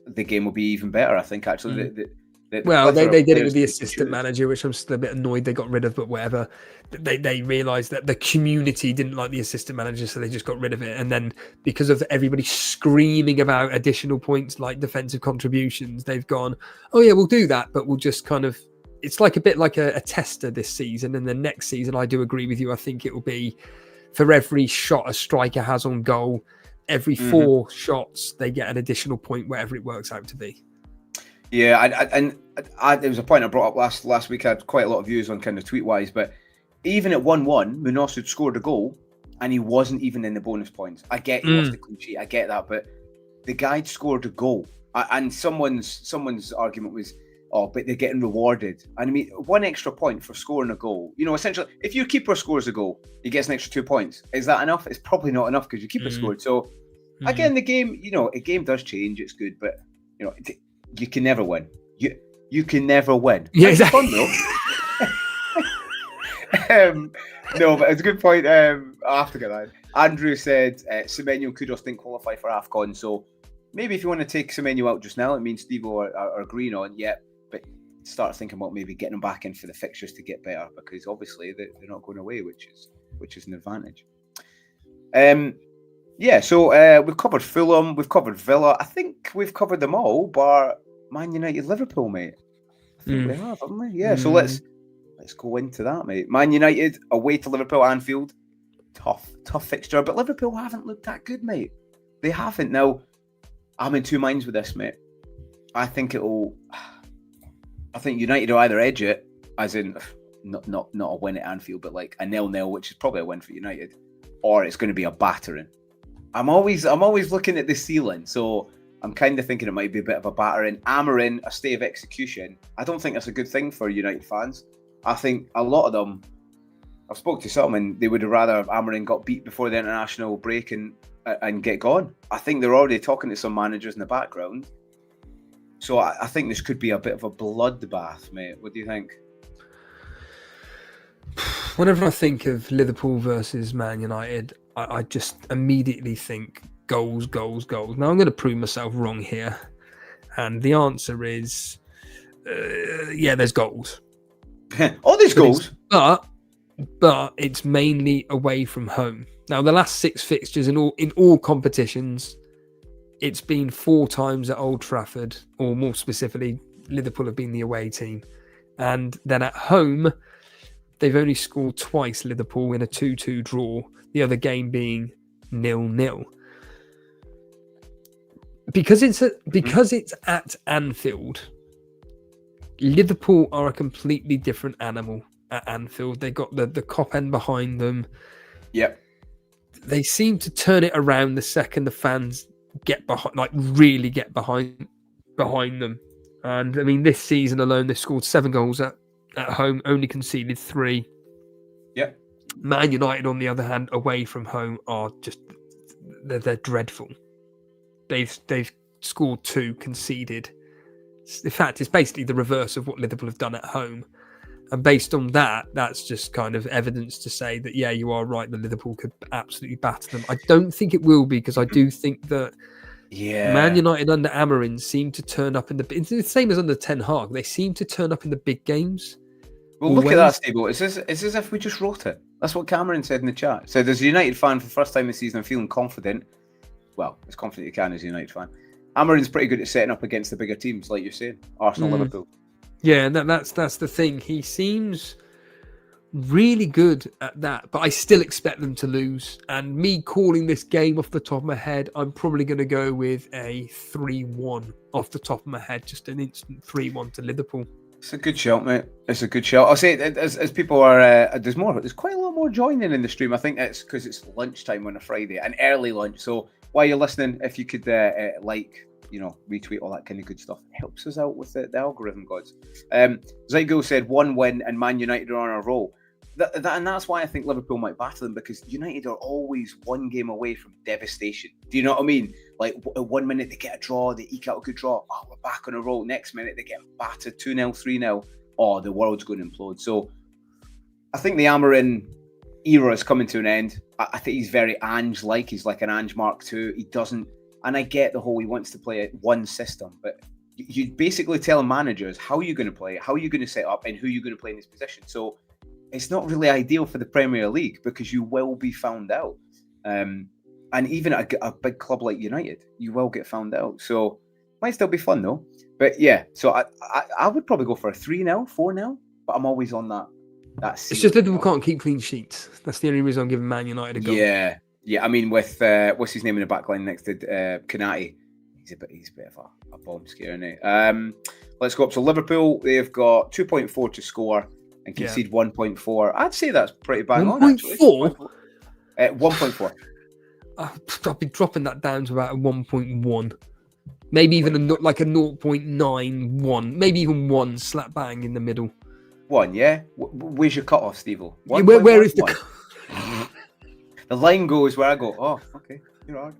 The game will be even better, I think, actually.
They did it with the assistant manager, which I'm still a bit annoyed they got rid of, but whatever. They realised that the community didn't like the assistant manager, so they just got rid of it. And then because of everybody screaming about additional points like defensive contributions, they've gone, oh yeah, we'll do that, but we'll just kind of... It's like a bit like a tester this season. And the next season, I do agree with you. I think it will be for every shot a striker has on goal, every 4 shots, they get an additional point, wherever it works out to be.
Yeah, there was a point I brought up last week. I had quite a lot of views on kind of tweet-wise, but even at 1-1, Munoz had scored a goal, and he wasn't even in the bonus points. I get he lost the clean sheet, I get that, but the guy scored a goal. And someone's argument was, oh, but they're getting rewarded. And I mean, 1 extra point for scoring a goal. You know, essentially, if your keeper scores a goal, he gets an extra 2 points. Is that enough? It's probably not enough because your keeper scored. So, again, the game, you know, a game does change. It's good, but, you know, you can never win. You can never win.
Yeah, exactly.
Fun, though. No, but it's a good point. I have to get that. Andrew said Semenyo and Kudos didn't qualify for AFCON, so maybe if you want to take Semenyo out just now, it means Steve-O are agreeing on, but start thinking about maybe getting them back in for the fixtures to get better, because obviously they're not going away, which is an advantage. So we've covered Fulham, we've covered Villa. I think we've covered them all, bar Man United, Liverpool, mate. I think we have, haven't we? Yeah. So let's go into that, mate. Man United away to Liverpool, Anfield. Tough fixture, but Liverpool haven't looked that good, mate. They haven't. Now, I'm in two minds with this, mate. I think United will either edge it, as in not a win at Anfield, but like a 0-0, which is probably a win for United, or it's going to be a battering. I'm always looking at the ceiling, so I'm kind of thinking it might be a bit of a battering. Amorim, a stay of execution. I don't think that's a good thing for United fans. I think a lot of them, I've spoke to some, and they would have rather Amorim got beat before the international break and get gone. I think they're already talking to some managers in the background. So I think this could be a bit of a bloodbath, mate. What do you think?
Whenever I think of Liverpool versus Man United, I just immediately think goals. Now I'm going to prove myself wrong here. And the answer is, there's goals.
Oh, there's goals.
But it's mainly away from home. Now, the last 6 fixtures in all competitions, it's been 4 times at Old Trafford, or more specifically, Liverpool have been the away team. And then at home, they've only scored twice, Liverpool, in a 2-2 draw, the other game being 0-0. Because it's at Anfield, Liverpool are a completely different animal at Anfield. They got the cop end behind them.
Yep.
They seem to turn it around the second the fans get behind, like really get behind them. And I mean, this season alone, they've scored 7 goals at home, only conceded 3.
Yep.
Man United, on the other hand, away from home, are just they're dreadful. They've scored 2, conceded. In fact, it's basically the reverse of what Liverpool have done at home. And based on that, that's just kind of evidence to say that, yeah, you are right, that Liverpool could absolutely batter them. I don't think it will be, because I do think that Man United under Amorim seem to turn up it's the same as under Ten Hag. They seem to turn up in the big games,
Well, look at that, Steve. It's as if we just wrote it. That's what Cameron said in the chat. Said, as a United fan for the first time this season, I'm feeling confident. Well, as confident you can as a United fan. Amarin's pretty good at setting up against the bigger teams, like you're saying. Arsenal, Liverpool.
Yeah, that's the thing. He seems really good at that, but I still expect them to lose. And me calling this game off the top of my head, I'm probably going to go with a 3-1 off the top of my head, just an instant 3-1 to Liverpool.
It's a good shout, mate. It's a good shout. I'll say, as people are, there's quite a lot more joining in the stream. I think it's because it's lunchtime on a Friday, an early lunch. So while you're listening, if you could retweet all that kind of good stuff, it helps us out with the algorithm gods. Zygo said 1 win and Man United are on a roll. And that's why I think Liverpool might battle them, because United are always one game away from devastation. Do you know what I mean? Like, 1 minute they get a draw, they eke out a good draw. Oh, we're back on a roll. Next minute they get battered 2-0, 3-0. Oh, the world's going to implode. So I think the Amarin era is coming to an end. I think he's very Ange-like. He's like an Ange Mark II. He doesn't, and I get the whole he wants to play one system, but you basically tell managers how you're going to play, how you're going to set up, and who you're going to play in this position. So it's not really ideal for the Premier League because you will be found out. And even at a big club like United, you will get found out. So might still be fun though. But yeah, so I would probably go for a 3-0, 4-0, but I'm always on that. It's
just that Liverpool can't keep clean sheets. That's the only reason I'm giving Man United a go.
Yeah. I mean, with what's his name in the back line next to Konate, he's a bit of a bomb scare, isn't he? Let's go up to Liverpool. They've got 2.4 to score and concede 1.4. I'd say that's pretty bang on.
1.4?
1.4.
I'll be dropping that down to about a 1.1. Maybe even a 0.91. Maybe even 1 slap bang in the middle.
1, yeah? Where's your cutoff, Steve-O?
Where is the...
The line goes where I go, oh, okay, you're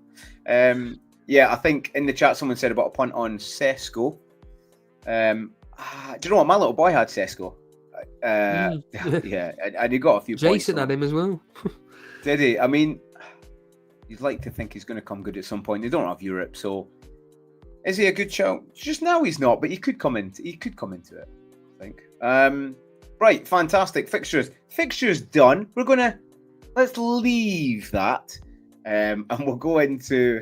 right. Yeah, I think in the chat someone said about a punt on Sesko. Do you know what? My little boy had Sesko. Yeah, and he got a few points.
Jason had him as well.
Did he? I mean, you'd like to think he's going to come good at some point. They don't have Europe, so is he a good shout? Just now he's not, but he could come into it, I think. Right, fantastic. Fixtures done. Let's leave that, and we'll go into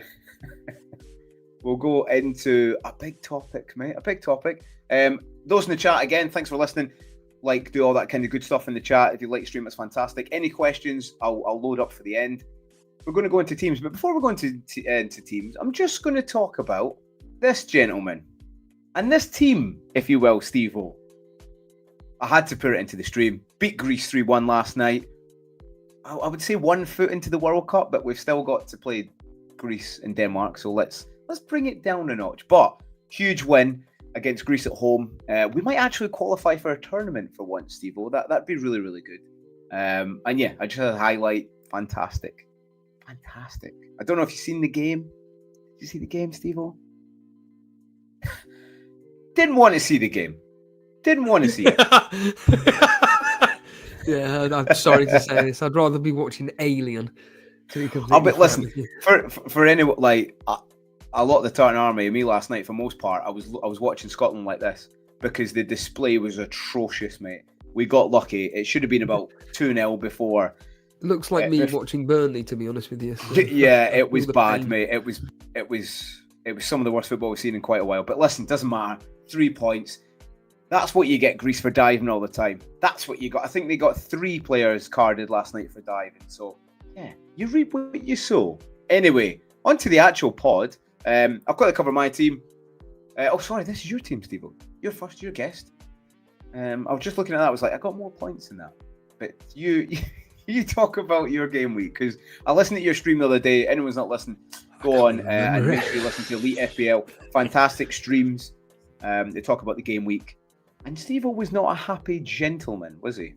a big topic, mate. A big topic. Those in the chat, again, thanks for listening. Like, do all that kind of good stuff in the chat. If you like stream, it's fantastic. Any questions, I'll load up for the end. We're going to go into teams, but before we go into teams, I'm just going to talk about this gentleman and this team, if you will, Steve-O. I had to put it into the stream. Beat Greece 3-1 last night. I would say 1 foot into the World Cup, but we've still got to play Greece and Denmark, so let's bring it down a notch. But huge win against Greece at home. We might actually qualify for a tournament for once, Steve-O. That'd be really, really good. And yeah, I just had a highlight. Fantastic. I don't know if you've seen the game. Did you see the game, Steve-O? Didn't want to see the game. Didn't want to see it.
Yeah, I'm sorry to say this. I'd rather be watching Alien.
But listen, for anyone, like a lot of the Tartan Army and me last night, for most part, I was watching Scotland like this because the display was atrocious, mate. We got lucky. It should have been about 2-0 before.
Looks like me watching Burnley, to be honest with you. So.
Yeah, it was bad, mate. It was some of the worst football we've seen in quite a while. But listen, doesn't matter. 3 points. That's what you get Greece for diving all the time. That's what you got. I think they got 3 players carded last night for diving. So, yeah, you reap what you sow. Anyway, on to the actual pod. I've got to cover my team. Sorry, this is your team, Steve-O. You're first, you're guest. I was just looking at that. I was like, I got more points than that. But you talk about your game week, because I listened to your stream the other day. Anyone's not listening, go on and make sure you listen to Elite FPL. Fantastic streams. They talk about the game week. And Steve-O was not a happy gentleman, was he?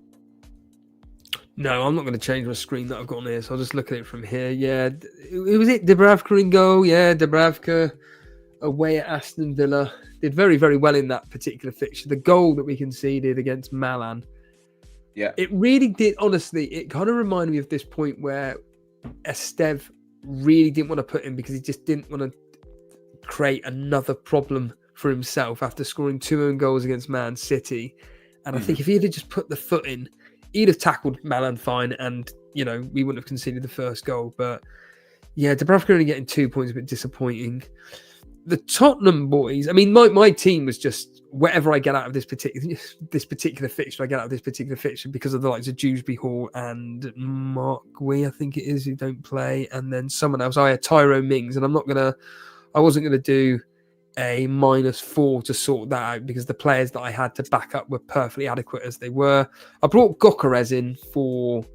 No, I'm not going to change my screen that I've got on here, so I'll just look at it from here. Yeah, was it Dubravka in goal? Yeah, Dubravka away at Aston Villa. Did very, very well in that particular fixture. The goal that we conceded against Milan.
Yeah.
It really did, honestly, it kind of reminded me of this point where Estev really didn't want to put him because he just didn't want to create another problem for himself after scoring 2 own goals against Man City. And I think if he'd have just put the foot in, he'd have tackled Malan fine, and we wouldn't have conceded the first goal. But yeah, Dubravka only getting 2 points, a bit disappointing. The Tottenham boys, I mean, my team was just whatever I get out of this particular fixture, I get out of this particular fixture because of the likes of Dewsbury Hall and Mark Gw8, I think it is, who don't play, and then someone else. I had Tyrone Mings, and I wasn't gonna do a -4 to sort that out because the players that I had to back up were perfectly adequate as they were. I brought Gyökeres in for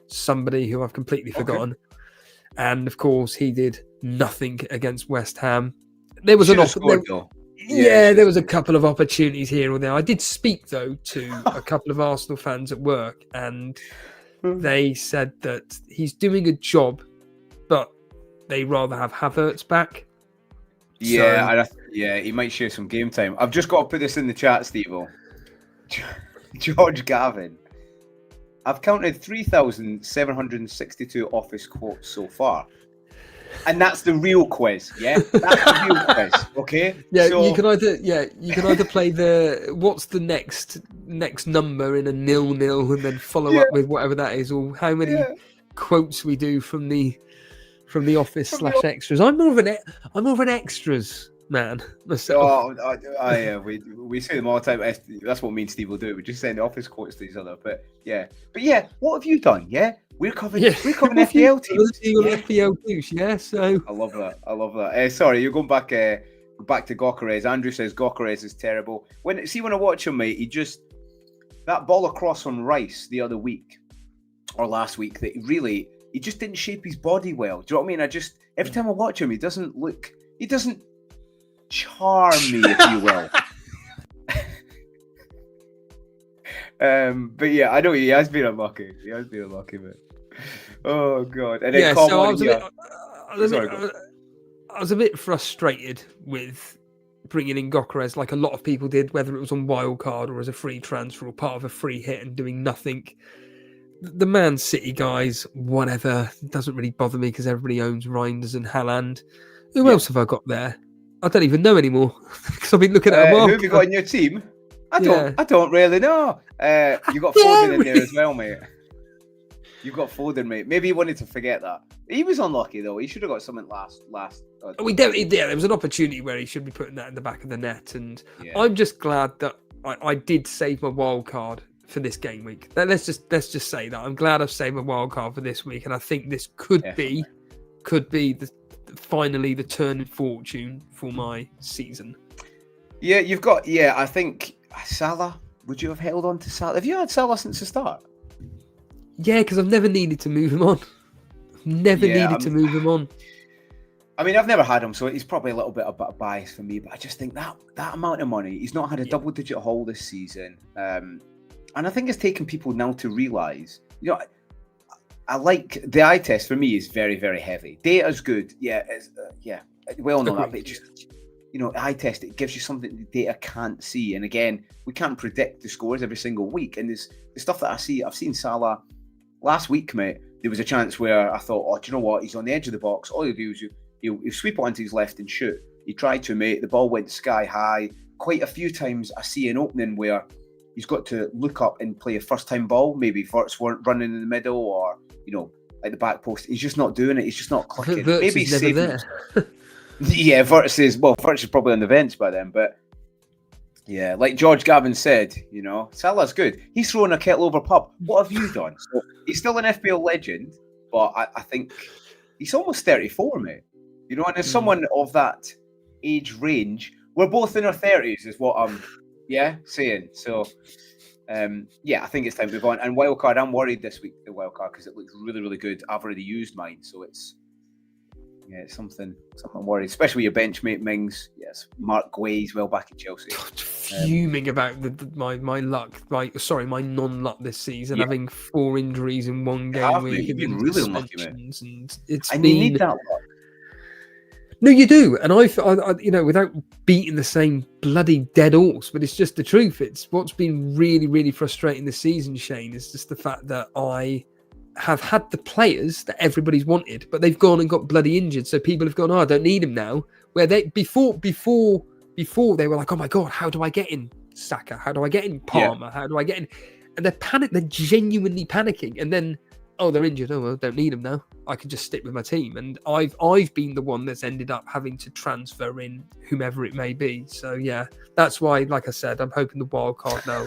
somebody who I've completely forgotten, and of course he did nothing against West Ham. There was there was a couple of opportunities here or there. I did speak though to a couple of Arsenal fans at work, and they said that he's doing a job, but they rather have Havertz back.
Yeah, he might share some game time. I've just got to put this in the chat, Steve-O. George Gavin. I've counted 3,762 office quotes so far. And that's the real quiz, yeah? That's the real quiz, okay?
Yeah, so, you can either play what's the next number in a 0-0 and then follow up with whatever that is, or how many quotes we do from the office / extras. I'm more of an extras man myself.
We say them all the time. That's what me and Steve will do. We just send office quotes to each other. But what have you done? Yeah, we're covering FPL teams.
FPL teams, yeah. So
I love that. Sorry, you're going back to Gyökeres. Andrew says Gyökeres is terrible. When I watch him, mate, that ball across on Rice the other week or last week, that he just didn't shape his body well. Do you know what I mean? Every time I watch him, he doesn't charm me, if you will. But yeah, I know he has been unlucky. Man. Oh god! And then
so I was a bit frustrated with bringing in Gyökeres, like a lot of people did, whether it was on wildcard or as a free transfer or part of a free hit and doing nothing. The Man City guys, whatever, doesn't really bother me because everybody owns Reinders and Haaland. Who else have I got there? I don't even know anymore because I've been looking at them.
Who have you got in your team? I don't really know. You got Foden in there as well, mate. You've got Foden, mate. Maybe he wanted to forget that. He was unlucky though. He should have got something last.
There was an opportunity where he should be putting that in the back of the net, and I'm just glad that I did save my wild card for this game week. Let's just say that I'm glad I've saved my wild card for this week, and I think this could be finally the turn in fortune for my season.
Yeah, you've got. Yeah, I think Salah. Would you have held on to Salah? Have you had Salah since the start?
Yeah, because I've never needed to move him on. To move him on.
I mean, I've never had him, so he's probably a little bit of a bias for me. But I just think that amount of money, he's not had a double-digit haul this season. And I think it's taken people now to realise, I like the eye test for me is very, very heavy. Data's good, we all know that, but it just, eye test, it gives you something the data can't see. And again, we can't predict the scores every single week. And there's the stuff that I've seen Salah last week, mate. There was a chance where I thought, do you know what? He's on the edge of the box. All he'll do is he'll sweep it onto his left and shoot. He tried to, mate. The ball went sky high. Quite a few times I see an opening where he's got to look up and play a first-time ball. Maybe Verts weren't running in the middle or, at the back post. He's just not doing it. He's just not clicking.
Maybe he's never there.
Yeah, Verts is probably on the bench by then. But, yeah, like George Gavin said, Salah's good. He's throwing a kettle over pub. What have you done? So he's still an FPL legend, but I think he's almost 34, mate. And as someone of that age range, we're both in our 30s is what I'm saying. So, I think it's time to move on. And wildcard, I'm worried this week, the wildcard, because it looks really, really good. I've already used mine, so it's something I'm worried, especially with your benchmate Mings. Yes, Mark Gw8 well back at Chelsea.
God, fuming about my luck, my non-luck this season, having 4 injuries in one game week.
You've been really unlucky, man.
And you
need that luck.
No, you do, and I without beating the same bloody dead horse, but it's just the truth. It's what's been really, really frustrating this season, Shane, is just the fact that I have had the players that everybody's wanted, but they've gone and got bloody injured. So people have gone, I don't need him now. Where they before they were like, oh my god, how do I get in Saka? How do I get in Palmer? How do I get in? And they're genuinely panicking. And then, they're injured. Oh, well, don't need them now. I can just stick with my team. And I've been the one that's ended up having to transfer in whomever it may be. So yeah, that's why, like I said, I'm hoping the wild card now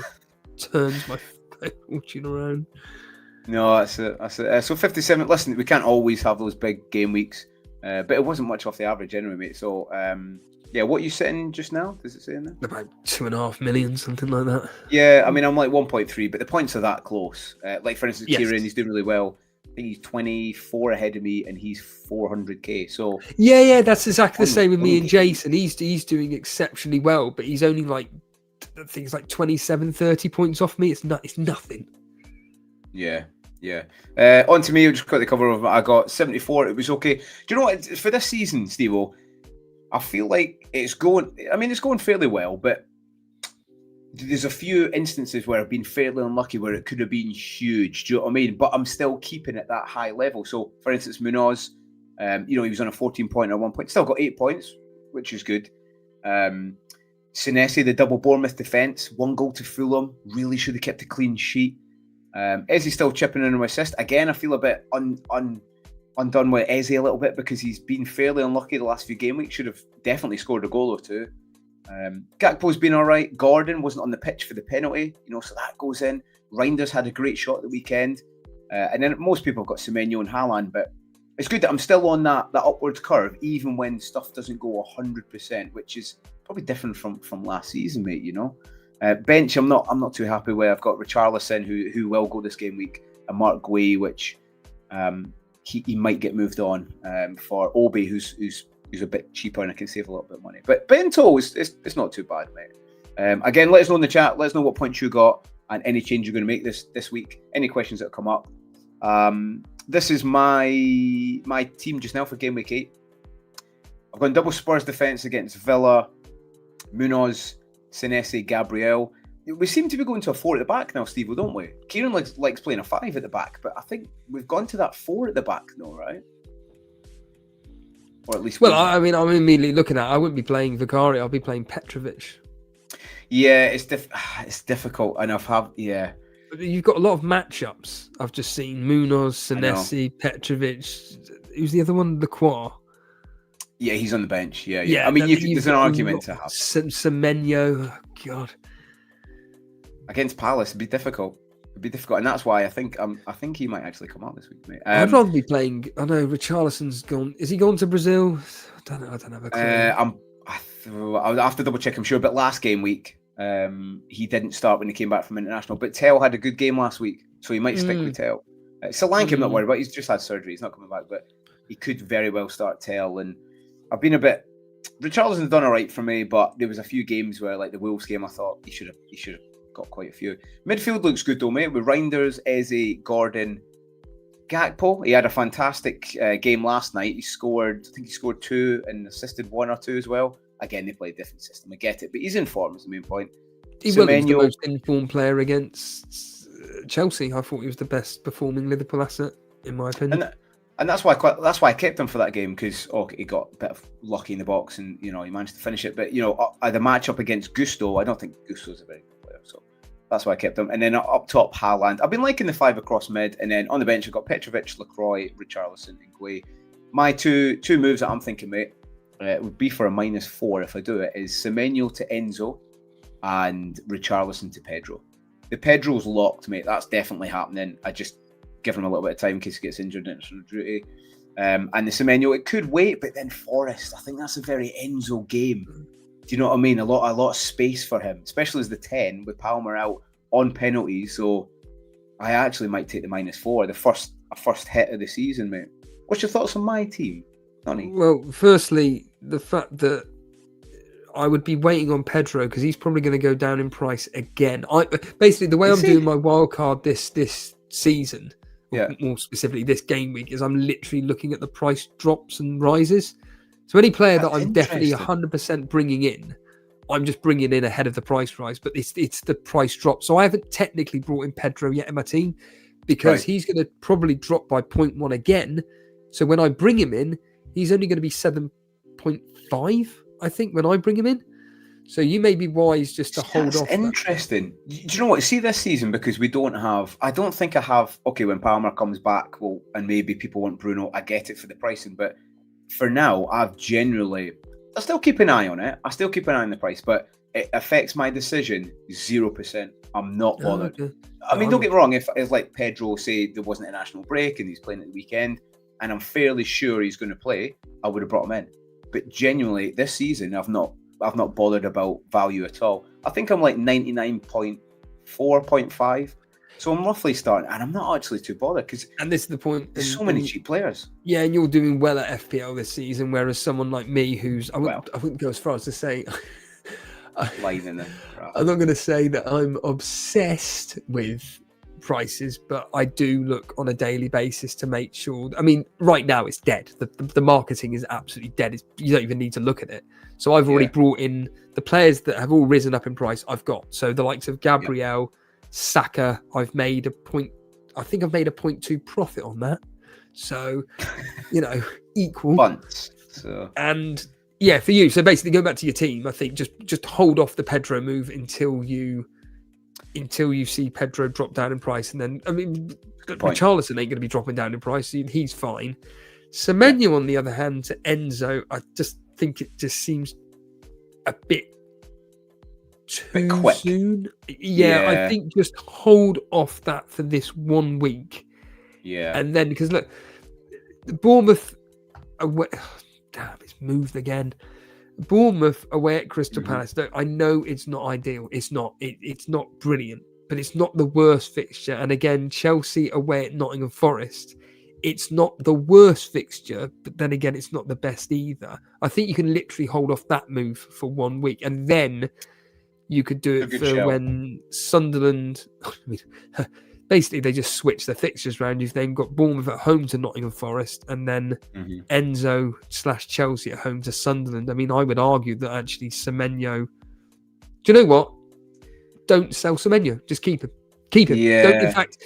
turns my fortune around.
No, that's it. So 57. Listen, we can't always have those big game weeks, but it wasn't much off the average anyway, mate. So what are you sitting just now? Does it say in there?
About 2.5 million, something like that.
Yeah, I mean, I'm like 1.3, but the points are that close. Like for instance, Kieran, he's doing really well. I think he's 24 ahead of me, and he's 400k. So
yeah, that's exactly the same with me and Jason. He's doing exceptionally well, but he's only like, I think it's like 27, 30 points off me. It's nothing.
Yeah. On to me. I'll just cut the cover of. I got 74. It was okay. Do you know what? For this season, Steve-O, I feel like it's going. I mean, it's going fairly well, but there's a few instances where I've been fairly unlucky where it could have been huge. Do you know what I mean? But I'm still keeping it that high level. So, for instance, Munoz, he was on a 14-point at 1 point, still got 8 points, which is good. Senesi, the double Bournemouth defence, 1 goal to Fulham, really should have kept a clean sheet. Ezzy's still chipping in an assist. Again, I feel a bit undone with Ezzy a little bit because he's been fairly unlucky the last few game weeks. Should have definitely scored a goal or two. Gakpo's been all right. Gordon wasn't on the pitch for the penalty, so that goes in. Reinders had a great shot the weekend. And then most people have got Semenyo and Haaland, but it's good that I'm still on that upwards curve, even when stuff doesn't go 100%, which is probably different from last season, mate, bench, I'm not too happy with. I've got Richarlison, who will go this game week, and Mark Gw8, which he might get moved on for Obi, who's a bit cheaper and I can save a little bit of money. But in total, it's not too bad, mate. Again, let us know in the chat. Let us know what points you got and any change you're going to make this week. Any questions that come up. This is my team just now for game week 8. I've gone double Spurs defence against Villa, Munoz, Senesi, Gabriel. We seem to be going to a 4 at the back now, Steve, don't we? Kieran likes playing a 5 at the back, but I think we've gone to that 4 at the back now, right? Or at least... Well,
I mean, I'm immediately looking at it. I wouldn't be playing Vicari. I'll be playing Petrovic.
Yeah, it's difficult. And yeah.
But you've got a lot of matchups. I've just seen Munoz, Senesi, Petrovic. Who's the other one? Lacroix.
Yeah, he's on the bench. Yeah. I mean, there's an argument to have.
Semenyo, oh God.
Against Palace, it'd be difficult. And that's why I think he might actually come out this week, mate.
I'd rather be playing. I know Richarlison's gone. Is he gone to Brazil? I don't have a clue.
I'll have to double check. I'm sure, but last game week, he didn't start when he came back from international. But Tell had a good game last week, so he might stick with Tell. Solanke, I'm not worried about. He's just had surgery. He's not coming back, but he could very well start Tell. And I've been a bit. Richarlison's done all right for me, but there was a few games where, like the Wolves game, I thought he should have got quite a few. Midfield looks good though, mate, with Reinders, Eze, Gordon, Gakpo. He had a fantastic game last night. I think he scored 2 and assisted 1 or 2 as well. Again, they play a different system. I get it, but he's in form is the main point.
He was the most informed player against Chelsea. I thought he was the best performing Liverpool asset, in my opinion.
And that's why I kept him for that game, because he got a bit of lucky in the box and he managed to finish it. But the matchup against Gusto, I don't think Gusto's a very good player, so that's why I kept him. And then up top, Haaland. I've been liking the 5 across mid, and then on the bench I've got Petrovic, Lacroix, Richarlison, and Gw8. My two moves that I'm thinking, mate, it would be for a -4 if I do it, is Semenyo to Enzo and Richarlison to Pedro. The Pedro's locked, mate. That's definitely happening. I just give him a little bit of time in case he gets injured in international duty. And the Semenyo, it could wait, but then Forest, I think that's a very Enzo game. Do you know what I mean? A lot of space for him, especially as the 10 with Palmer out on penalties. So I actually might take the -4, the first hit of the season, mate. What's your thoughts on my team, Nonny?
Well, firstly, the fact that I would be waiting on Pedro because he's probably going to go down in price again. Basically, the way I'm doing my wild card this season, more specifically this game week, is I'm literally looking at the price drops and rises. So any player that I'm definitely 100% bringing in, I'm just bringing in ahead of the price rise, but it's the price drop. So I haven't technically brought in Pedro yet in my team because he's going to probably drop by 0.1 again. So when I bring him in, he's only going to be 7.5, I think, when I bring him in. So you may be wise just to hold
That's
off.
interesting. Do you know what? See, this season, because we don't have, I don't think I have, okay, when Palmer comes back, well, and maybe people want Bruno, I get it for the pricing. But for now, I still keep an eye on it. I still keep an eye on the price, but it affects my decision 0%. I'm not bothered.
Okay.
I mean, don't get me wrong. If it's like Pedro, say there wasn't a national break and he's playing at the weekend, and I'm fairly sure he's going to play, I would have brought him in. But genuinely, this season, I've not bothered about value at all. I think I'm like 99.4.5. So I'm roughly starting, and I'm not actually too bothered because.
And this is the point.
There's so many cheap players.
Yeah, and you're doing well at FPL this season, whereas someone like me, who's I wouldn't go as far as to say.
I'm
not going to say that I'm obsessed with prices, but I do look on a daily basis to make sure. I mean, right now it's dead. The marketing is absolutely dead. You don't even need to look at it. So I've already brought in the players that have all risen up in price. I've got so the likes of Gabriel, Saka. I've made a point. I think I've made a 0.2 profit on that. So, equal.
Bunts. So.
And yeah, for you. So basically, go back to your team. I think just hold off the Pedro move until you see Pedro drop down in price, and then Richarlison ain't going to be dropping down in price. He's fine. Semenyo, on the other hand, to Enzo, I just think it just seems a bit too soon. Yeah, I think just hold off that for this 1 week.
Yeah,
and then because look, Bournemouth away. Damn, it's moved again. Bournemouth away at Crystal Palace. Look, I know it's not ideal. It's not. It's not brilliant, but it's not the worst fixture. And again, Chelsea away at Nottingham Forest. It's not the worst fixture, but then again, it's not the best either. I think you can literally hold off that move for 1 week, and then you could do it for when Sunderland. Basically, they just switch their fixtures around. You've then got Bournemouth at home to Nottingham Forest, and then Enzo/Chelsea at home to Sunderland. I mean, I would argue that actually Semenyo. Do you know what? Don't sell Semenyo. Just keep him. Keep him.
Yeah.
In fact,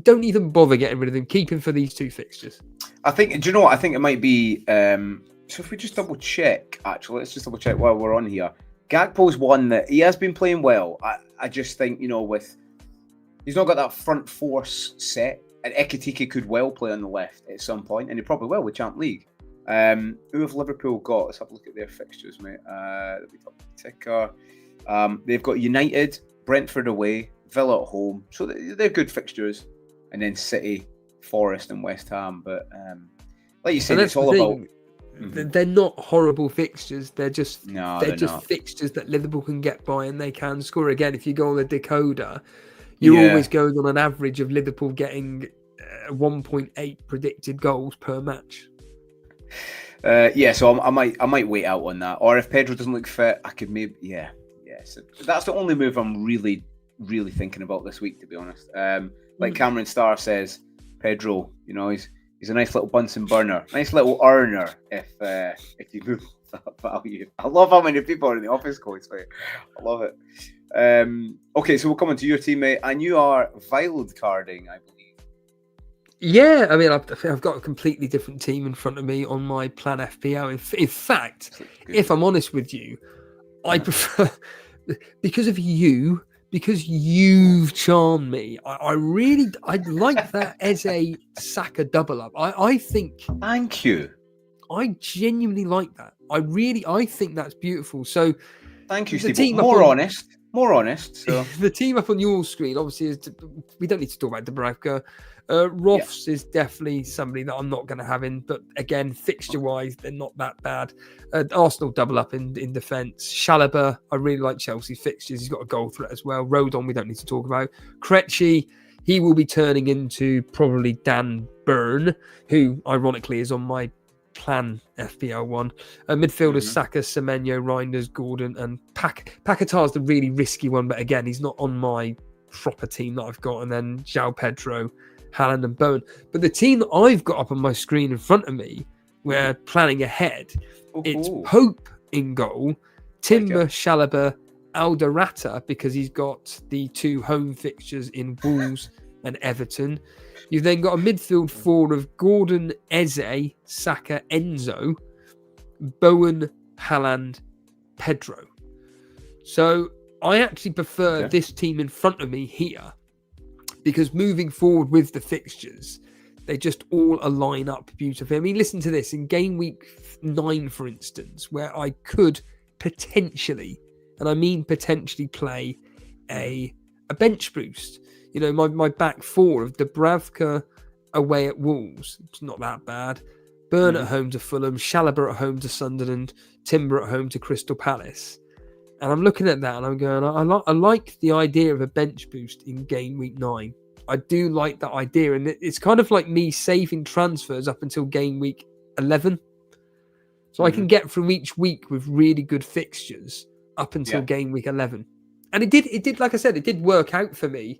don't even bother getting rid of him. Keep him for these two fixtures.
I think. Do you know what? I think it might be. So if we just double check, actually, let's just double check while we're on here. Gakpo's one that he has been playing well. I just think with. He's not got that front force set, and Ekitike could well play on the left at some point, and he probably will with Champ League. Who have Liverpool got? Let's have a look at their fixtures, mate. Let me top ticker. They've got United, Brentford away, Villa at home, so they're good fixtures, and then City, Forest, and West Ham. But like you said, it's all about.
They're not horrible fixtures. They're just
not.
fixtures that Liverpool can get by, and they can score. Again, if you go on the Decoder. You're always going on an average of Liverpool getting 1.8 predicted goals per match.
So I might wait out on that. Or if Pedro doesn't look fit, I could maybe So that's the only move I'm really, really thinking about this week, to be honest. Like Cameron Starr says, Pedro, he's a nice little Bunsen burner, nice little earner if you move that value. I love how many people are in the office codes, mate. I love it. Okay, so we'll come on to your teammate, and you are wild carding, I believe.
Yeah, I mean, I've got a completely different team in front of me on my plan FPL. In fact, if I'm honest with you, I prefer because you've charmed me. I like that as a Saka double up. I think.
Thank you.
I genuinely like that. I think that's beautiful. So,
thank you, Steve. More honest. So
the team up on your screen, obviously, we don't need to talk about Dubravka. Roths is definitely somebody that I'm not going to have in, but again, fixture-wise, they're not that bad. Arsenal double up in defence. Chalobah, I really like Chelsea fixtures. He's got a goal threat as well. Rodon, we don't need to talk about. Krejci, he will be turning into probably Dan Burn, who ironically is on my plan FPL one. Midfielders Saka, Semenyo, Reinders, Gordon, and Paquetá's the really risky one, but again, he's not on my proper team that I've got. And then João Pedro, Haaland, and Bowen. But the team that I've got up on my screen in front of me, we're planning ahead. It's Pope in goal, Timber, Chalobah, Alderata, because he's got the two home fixtures in Wolves and Everton. You've then got a midfield four of Gordon, Eze, Saka, Enzo, Bowen, Haaland, Pedro. So I actually prefer this team in front of me here, because moving forward with the fixtures, they just all align up beautifully. I mean, listen to this. In game week 9, for instance, where I could potentially, and I mean potentially, play a bench boost. You know, my back four of Dubravka away at Wolves, it's not that bad. Burn at home to Fulham, Chalobah at home to Sunderland, Timber at home to Crystal Palace. And I'm looking at that and I'm going, I like the idea of a bench boost in game week 9. I do like that idea. And it's kind of like me saving transfers up until game week 11. So I can get through each week with really good fixtures up until game week 11. And it did, like I said, it did work out for me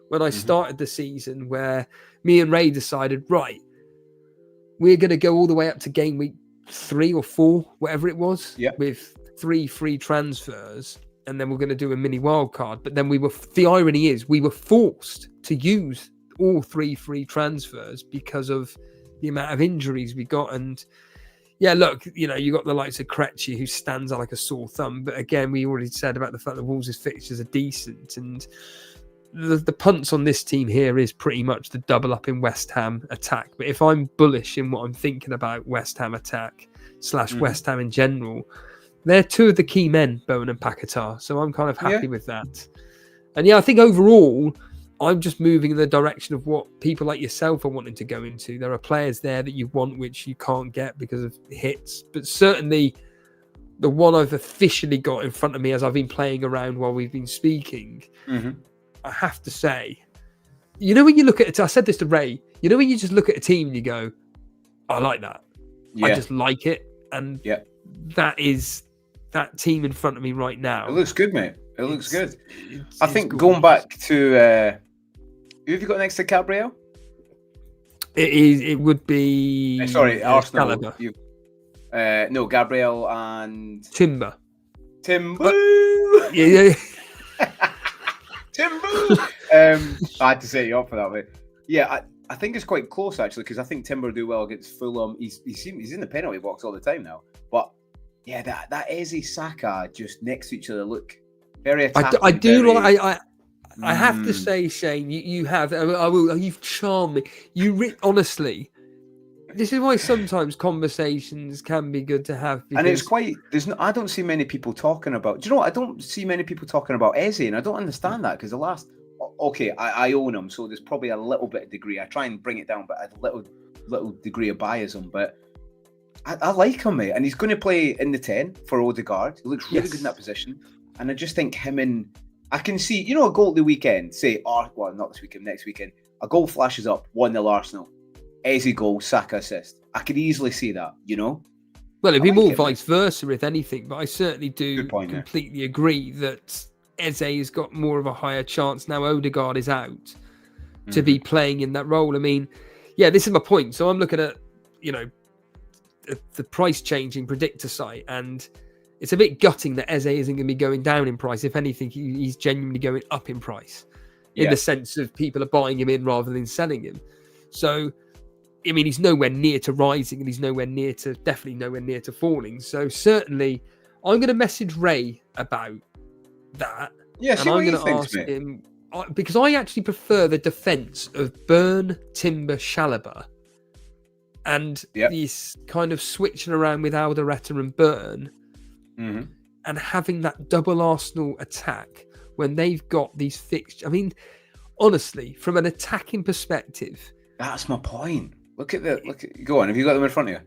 when I started the season, where me and Ray decided, right, we're going to go all the way up to game week 3 or 4, whatever it was, with 3 free transfers, and then we're going to do a mini wild card. But then the irony is we were forced to use all 3 free transfers because of the amount of injuries we got. And yeah, look, you know, you got the likes of Krejci, who stands out like a sore thumb. But again, we already said about the fact that Wolves' fixtures are decent, and the punts on this team here is pretty much the double up in West Ham attack. But if I'm bullish in what I'm thinking about West Ham attack / West Ham in general, they're 2 of the key men, Bowen and Paquetá. So I'm kind of happy with that. And yeah, I think overall, I'm just moving in the direction of what people like yourself are wanting to go into. There are players there that you want, which you can't get because of hits. But certainly the one I've officially got in front of me as I've been playing around while we've been speaking, I have to say, you know, when you look at it, I said this to Ray, you know, when you just look at a team and you go, I like that. I just like it. And that is that team in front of me right now.
It looks good, mate. It looks good. I think going back to, who have you got next to Gabriel?
It would be...
sorry, Arsenal. No, Gabriel and...
Timber.
Yeah. Timber! I had to set you up for that, mate. Yeah, I think it's quite close, actually, because I think Timber will do well against Fulham. He's in the penalty box all the time now. But, yeah, that Eze Saka just next to each other look very attacking.
I do like... I have to say, Shane, you have... I will. You've charmed me. Honestly... This is why sometimes conversations can be good to have.
And it's quite... I don't see many people talking about... Do you know what? I don't see many people talking about Eze, and I don't understand that, because the last... Okay, I own him, so there's probably a little bit of degree. I try and bring it down, but a little degree of biasm. But I like him, mate. And he's going to play in the 10 for Odegaard. He looks really good in that position. And I just think him and... I can see, you know, a goal at the weekend, say... well, not this weekend, next weekend. A goal flashes up, 1-0 Arsenal. Eze goal, Saka assist. I could easily see that, you know?
Well, it'd be more vice versa, if anything, but I certainly do completely agree that Eze has got more of a higher chance now Odegaard is out to be playing in that role. I mean, yeah, this is my point. So I'm looking at, you know, the price changing predictor site, and it's a bit gutting that Eze isn't going to be going down in price. If anything, he's genuinely going up in price in the sense of people are buying him in rather than selling him. So, I mean, he's nowhere near to rising, and he's definitely nowhere near to falling. So certainly, I'm going to message Ray about that.
Yeah,
and I'm going to ask him, because I actually prefer the defence of Burn, Timber, Chalobah, and this kind of switching around with Aldereta and Burn, and having that double Arsenal attack when they've got these fixtures. I mean, honestly, from an attacking perspective,
that's my point. Go on. Have you got them in front of you?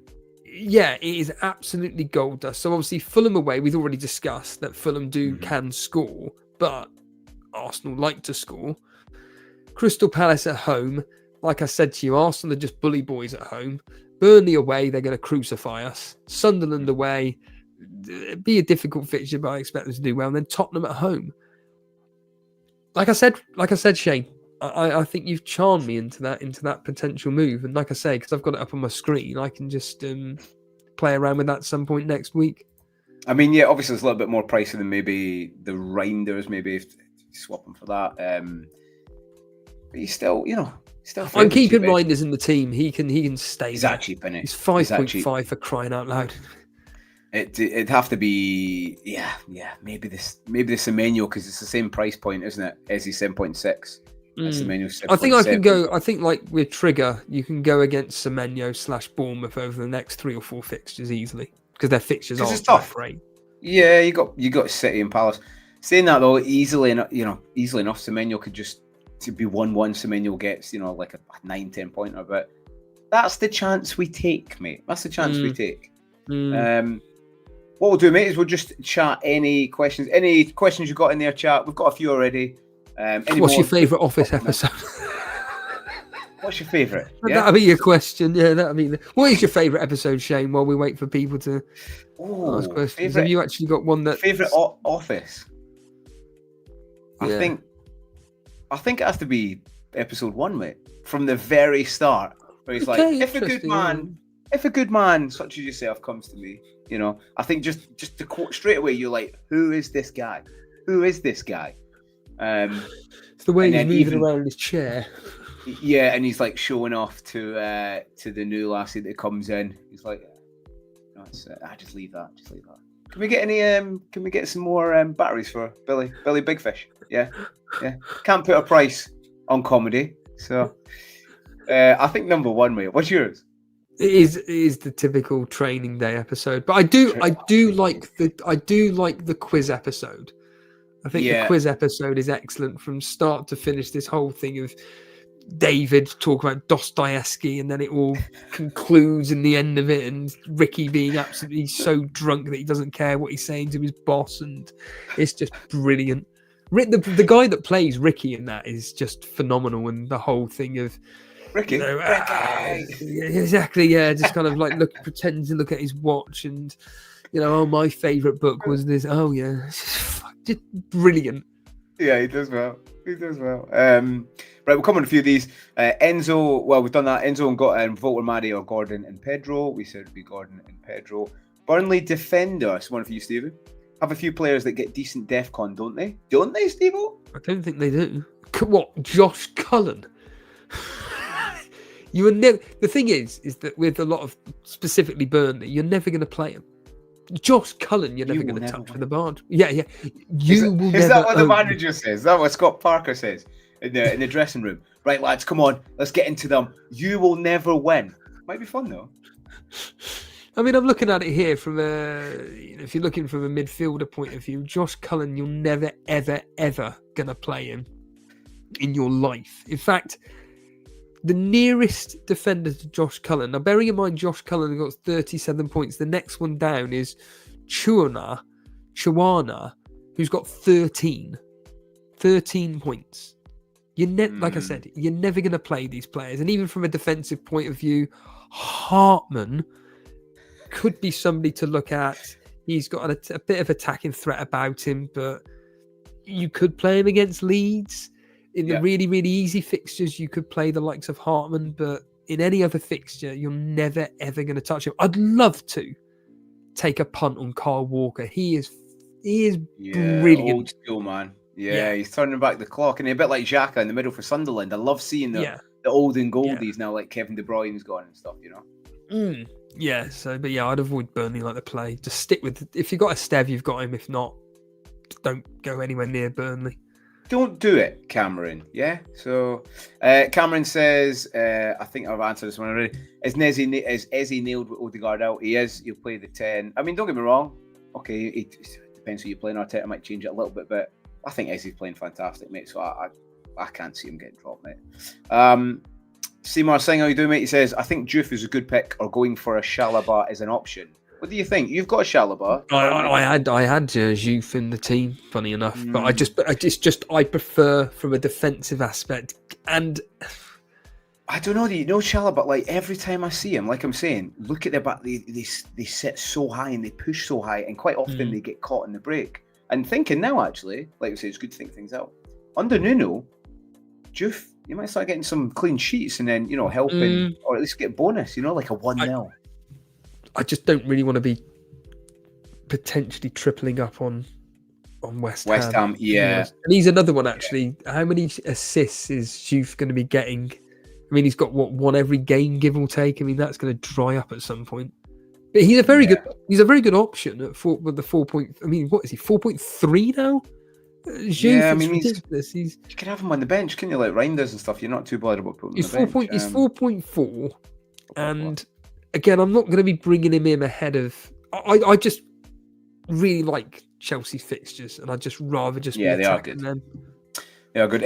Yeah, it is absolutely gold dust. So obviously Fulham away, we've already discussed that Fulham can score, but Arsenal like to score. Crystal Palace at home, like I said to you, Arsenal are just bully boys at home. Burnley away, they're going to crucify us. Sunderland away, it'd be a difficult fixture, but I expect them to do well. And then Tottenham at home. Like I said, Shane, I think you've charmed me into that potential move. And like I say, because I've got it up on my screen, I can just play around with that at some point next week.
I mean, yeah, obviously it's a little bit more pricey than maybe the Reinders, maybe if you swap them for that. But he's still, you know,
I'm keeping Reinders in the team. He can stay.
He's
there.
that cheap, isn't he?
He's 5.5 for crying out loud.
It'd have to be maybe the Semenyo, because it's the same price point, isn't it? Ezzy 7.6. Semenyo 7.7.
I think I can go. I think like with Trigger, you can go against Semenyo / Bournemouth over the next 3 or 4 fixtures easily, because their fixtures aren't tough. Great.
Yeah, you got City and Palace. Saying that though, easily enough, Semenyo could just to be 1-1. Semenyo gets like a 9-10 pointer, but that's the chance we take, mate. That's the chance we take. What we'll do, mate, is we'll just chat any questions you got in there, chat. We've got a few already.
What's your favourite Office episode?
What's your favourite?
Yeah? That'll be your question. Yeah, that'll be. What is your favourite episode, Shane? While we wait for people to ask questions, have you actually got one that
favourite Office? I think it has to be episode 1, mate. From the very start, where he's like, if a good man such as yourself comes to me, I think just to quote straight away, you're like, who is this guy? Who is this guy?
It's the way he's moving around in his chair.
Yeah, and he's like showing off to the new lassie that comes in. He's like, just leave that. Just leave that. Can we get any? Can we get some more batteries for Billy Big Fish? Yeah. Can't put a price on comedy, so I think number 1, mate. What's yours?
It is the typical training day episode, but I do like the quiz episode. I think the quiz episode is excellent from start to finish. This whole thing of David talking about Dostoevsky, and then it all concludes in the end of it, and Ricky being absolutely so drunk that he doesn't care what he's saying to his boss, and it's just brilliant. The guy that plays Ricky in that is just phenomenal, and the whole thing of
Ricky.
Exactly, yeah. Just kind of like pretending to look at his watch, and my favourite book was this. Oh yeah, it's just brilliant.
Yeah, he does well. Right, we'll come on a few of these. Enzo, well, we've done that. Enzo and got vote with Maddie or Gordon and Pedro. We said it'd be Gordon and Pedro. Burnley defender. It's one for you, Stevie. Have a few players that get decent DEFCON, don't they? Don't they, Steve-O?
I don't think they do. What? Josh Cullen? You were never. The thing is that with a lot of specifically Burnley, you're never going to play him. Josh Cullen, you're never going to touch with the board. Yeah. Is
that what the manager says? Is that what Scott Parker says in the dressing room? Right, lads, come on, let's get into them. You will never win. Might be fun though.
I mean, I'm looking at it here from if you're looking from a midfielder point of view, Josh Cullen, you're never, ever, ever going to play him in your life. In fact, the nearest defender to Josh Cullen, now bearing in mind Josh Cullen got 37 points, the next one down is Chuana, who's got 13 points. Like I said, you're never going to play these players. And even from a defensive point of view, Hartman could be somebody to look at. He's got a bit of attacking threat about him, but you could play him against Leeds. In the really, really easy fixtures, you could play the likes of Hartman, but in any other fixture, you're never, ever going to touch him. I'd love to take a punt on Kyle Walker. He is brilliant.
Old school, man. Yeah, he's turning back the clock, and a bit like Xhaka in the middle for Sunderland. I love seeing the old and goldies now, like Kevin De Bruyne's gone and stuff,
Yeah, I'd avoid Burnley like the play. Just stick with, if you've got a Stev, you've got him. If not, don't go anywhere near Burnley.
Don't do it, Cameron. Yeah. So Cameron says, I think I've answered this one already. Is Ezzy nailed with Odegaard out? He is. He'll play the 10. I mean, don't get me wrong. Okay, it depends who you're playing. Arteta might change it a little bit, but I think Ezzy's playing fantastic, mate. So I can't see him getting dropped, mate. Seymour Singh, how you doing, mate? He says, I think Diouf is a good pick, or going for a Chalobah is an option. What do you think? You've got a Chalobah.
I had Diouf in the team, funny enough, but I prefer from a defensive aspect. And
I don't know, Chalobah, like every time I see him, like I'm saying, look at their back, they sit so high and they push so high, and quite often they get caught in the break. And thinking now, actually, like we say, it's good to think things out. Under Nuno, Diouf, you might start getting some clean sheets and then, helping, or at least get bonus, like a 1-0.
I just don't really want to be potentially tripling up on West Ham.
Yeah.
And he's another one, actually. How many assists is Diouf going to be getting? I mean, he's got, one every game, give or take? I mean, that's going to dry up at some point. But he's a very good option at with the 4 point. I mean, what is he? 4.3 now.
Yeah, I mean,
ridiculous.
You can have him on the bench, can you? Like Reinders and stuff. You're not too bothered about putting him on the bench.
He's 4.4, and again, I'm not going to be bringing him in ahead of. I just really like Chelsea's fixtures, and I'd just rather be attacking them.
Yeah, good.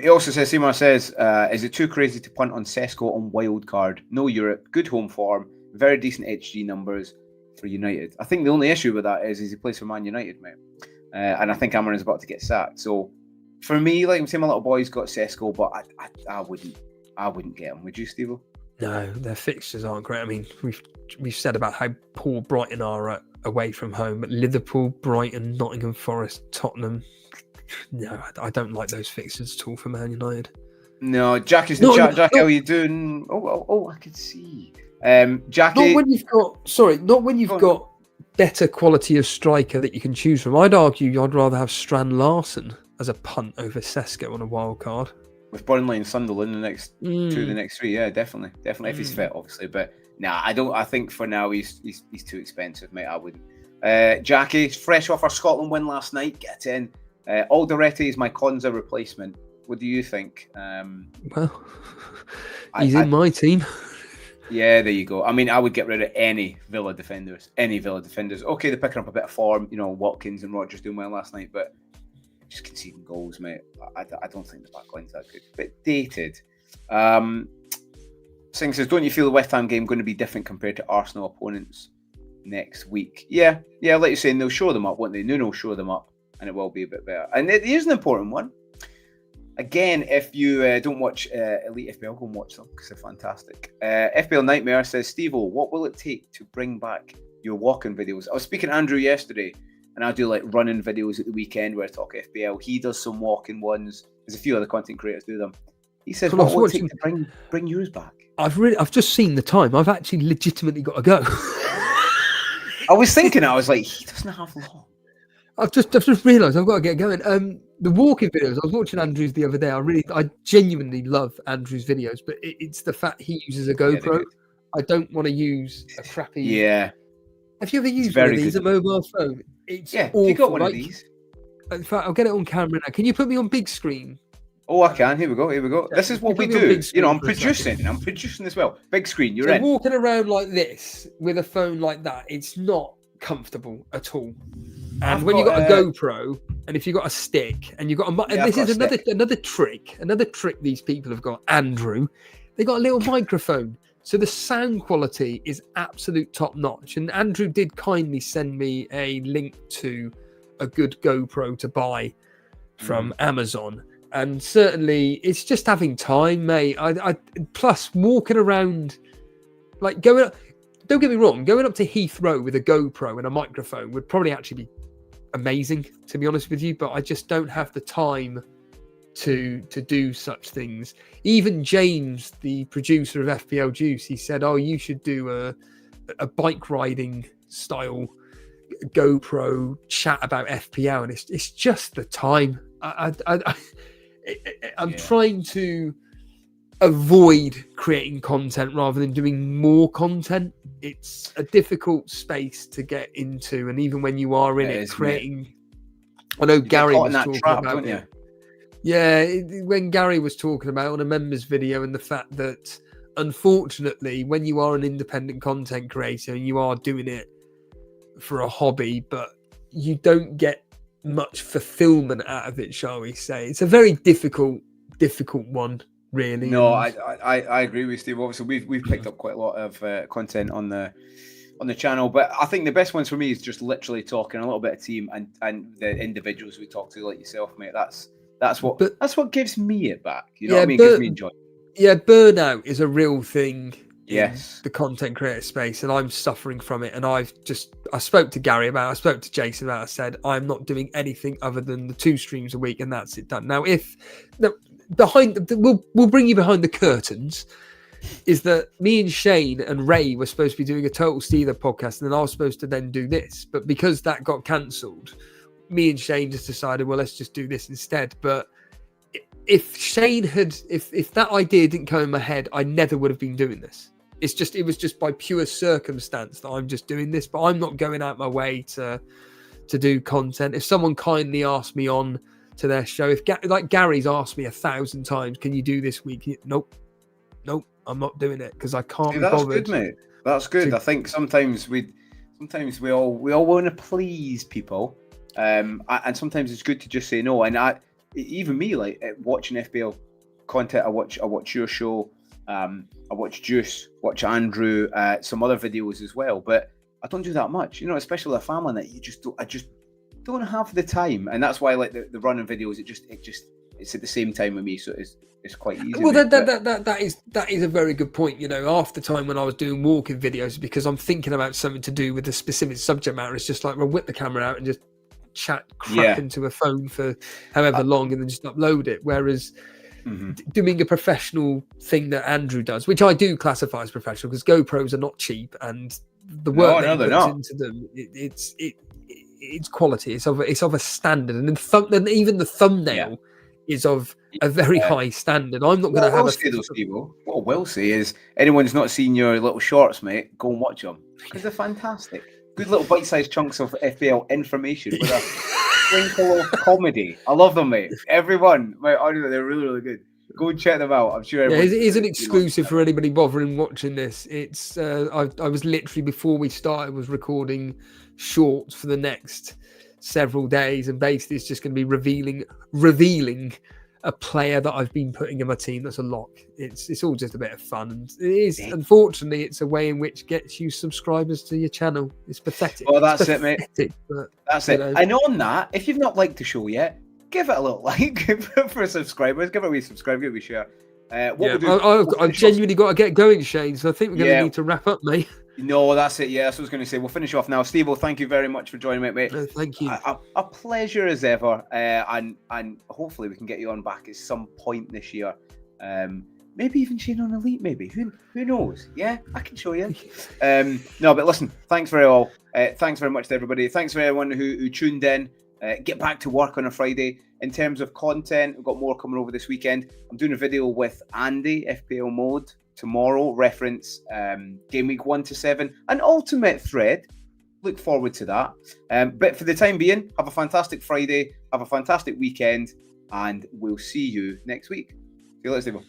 He also says, Seymour says, is it too crazy to punt on Sesko on wild card? No Europe, good home form, very decent HG numbers for United. I think the only issue with that is he plays for Man United, mate. And I think Amarin's about to get sacked. So for me, like I'm saying, my little boy's got Sesko, but I wouldn't get him. Would you, Steve?
No, their fixtures aren't great. I mean, we've said about how poor Brighton are away from home, but Liverpool, Brighton, Nottingham Forest, Tottenham. No, I don't like those fixtures at all for Man United.
No, Jackie's in the chat. Jackie, how are you doing? Oh, I can see. Jackie.
Not when you've got better quality of striker that you can choose from. I'd argue I'd rather have Strand Larson as a punt over Sesko on a wild card.
With Burnley and Sunderland the next the next three, yeah, definitely if he's fit, obviously. But nah, I don't. I think for now he's too expensive, mate. I wouldn't. Jackie, fresh off our Scotland win last night, get in. Alderete is my Konza replacement. What do you think?
Well, he's in my team.
Yeah, there you go. I mean, I would get rid of any Villa defenders. Okay, they're picking up a bit of form. You know, Watkins and Rodgers doing well last night, but just conceding goals, mate. I don't think the back line's that good. Bit dated. Singh says, don't you feel the West Ham game going to be different compared to Arsenal opponents next week? Yeah, like you're saying, they'll show them up, won't they? Nuno will show them up, and it will be a bit better. And it is an important one. Again, if you don't watch Elite FPL, go and watch them because they're fantastic. FPL Nightmare says, Steve-O, what will it take to bring back your walk-in videos? I was speaking to Andrew yesterday, and I do like running videos at the weekend where I talk FPL. He does some walk-in ones. There's a few other content creators do them. He says, what will it take to bring yours back? I've just seen the time. I've actually legitimately got to go. I was thinking, I was like, he doesn't have long. I've just realised I've got to get going. The walking videos, I was watching Andrew's the other day. I genuinely love Andrew's videos, but it's the fact he uses a GoPro. I don't want to use a crappy. Yeah. Have you ever used one of these, a mobile phone? It's awful. You got one of these? In fact, I'll get it on camera now. Can you put me on big screen? Oh, I can. Here we go. Yeah, this is what we do. You know, I'm producing as well. Big screen, you're in. Walking around like this with a phone like that, it's not comfortable at all. And when you've got a GoPro, and if you've got a stick, and you've got a... this is another trick these people have got, Andrew. They got a little microphone. So the sound quality is absolute top notch. And Andrew did kindly send me a link to a good GoPro to buy from Amazon. And certainly it's just having time, mate. I plus walking around, like going up, don't get me wrong, going up to Heathrow with a GoPro and a microphone would probably actually be amazing, to be honest with you, but I just don't have the time to do such things. Even James, the producer of FPL Juice, he said, oh, you should do a bike riding style GoPro chat about FPL, and it's just the time. I'm trying to avoid creating content rather than doing more content. It's a difficult space to get into, and even when you are in it, creating. Mate. I know Gary was talking about it. Yeah, when Gary was talking about on a members video, and the fact that unfortunately, when you are an independent content creator and you are doing it for a hobby, but you don't get much fulfillment out of it, shall we say? It's a very difficult one, really. No, I agree with Steve. Obviously, we've picked up quite a lot of content on the channel, but I think the best ones for me is just literally talking a little bit of team and the individuals we talk to, like yourself, mate. That's what gives me it back. You know what I mean? Gives me enjoyment. Yeah, burnout is a real thing. Yes, the content creator space, and I'm suffering from it. And I spoke to Gary about it, I spoke to Jason about it. I said, I'm not doing anything other than the 2 streams a week, and that's it done. Now, we'll bring you behind the curtains, is that me and Shane and Ray were supposed to be doing a Total Steeler podcast, and then I was supposed to then do this. But because that got cancelled, me and Shane just decided, well, let's just do this instead. But if Shane if that idea didn't come in my head, I never would have been doing this.
it was just by pure circumstance that I'm just doing this, but I'm not going out my way to do content. If someone kindly asked me on to their show, like Gary's asked me 1,000 times, can you do this week? Nope, I'm not doing it because I can't be
that's
bothered.
good, mate. That's good. I think sometimes we all want to please people, and sometimes it's good to just say no. And even me, like watching FPL content, I watch your show, I watch Juice, watch Andrew, some other videos as well, but I don't do that much, especially with a family that I just don't have the time, and that's why like the running videos, it's at the same time with me, so it's quite easy.
Well, that is a very good point. Half the time when I was doing walking videos, because I'm thinking about something to do with a specific subject matter, it's just like I'll whip the camera out and just chat crap into a phone for however long, and then just upload it. Whereas doing a professional thing that Andrew does, which I do classify as professional, because GoPros are not cheap, and the work that he puts into them, it's quality. It's of a standard, and even the thumbnail is of a very high standard. I'm not going to have
what I will say is, anyone's not seen your little shorts, mate, go and watch them, because they're fantastic. Good little bite-sized chunks of FPL information with a sprinkle of comedy. I love them, mate. Everyone, mate, honestly, they're really, really good. Go and check them out. I'm sure
it is an exclusive for anybody bothering watching this. It's I was literally, before we started, was recording shorts for the next several days, and basically it's just going to be revealing a player that I've been putting in my team that's a lock. It's all just a bit of fun, and it is, unfortunately, it's a way in which gets you subscribers to your channel. It's pathetic.
Well, that's it, mate.
But,
that's it. And on that, if you've not liked the show yet, give it a little like for subscribers. Give it a wee subscribe, give it a wee share.
I've genuinely got to get going, Shane, so I think we're going to need to wrap up, mate.
No, that's it. Yeah, that's what I was going to say. We'll finish off now. Steve, thank you very much for joining me, mate.
Thank you.
A pleasure as ever. And hopefully we can get you on back at some point this year. Maybe even Shane on Elite, maybe. Who knows? Yeah, I can show you. No, but listen, thanks very much to everybody. Thanks for everyone who tuned in. Get back to work on a Friday. In terms of content, we've got more coming over this weekend. I'm doing a video with Andy, FPL Mode, tomorrow, reference game week 1 to 7, an ultimate thread. Look forward to that. But for the time being, have a fantastic Friday, have a fantastic weekend, and we'll see you next week. See you later, Steve.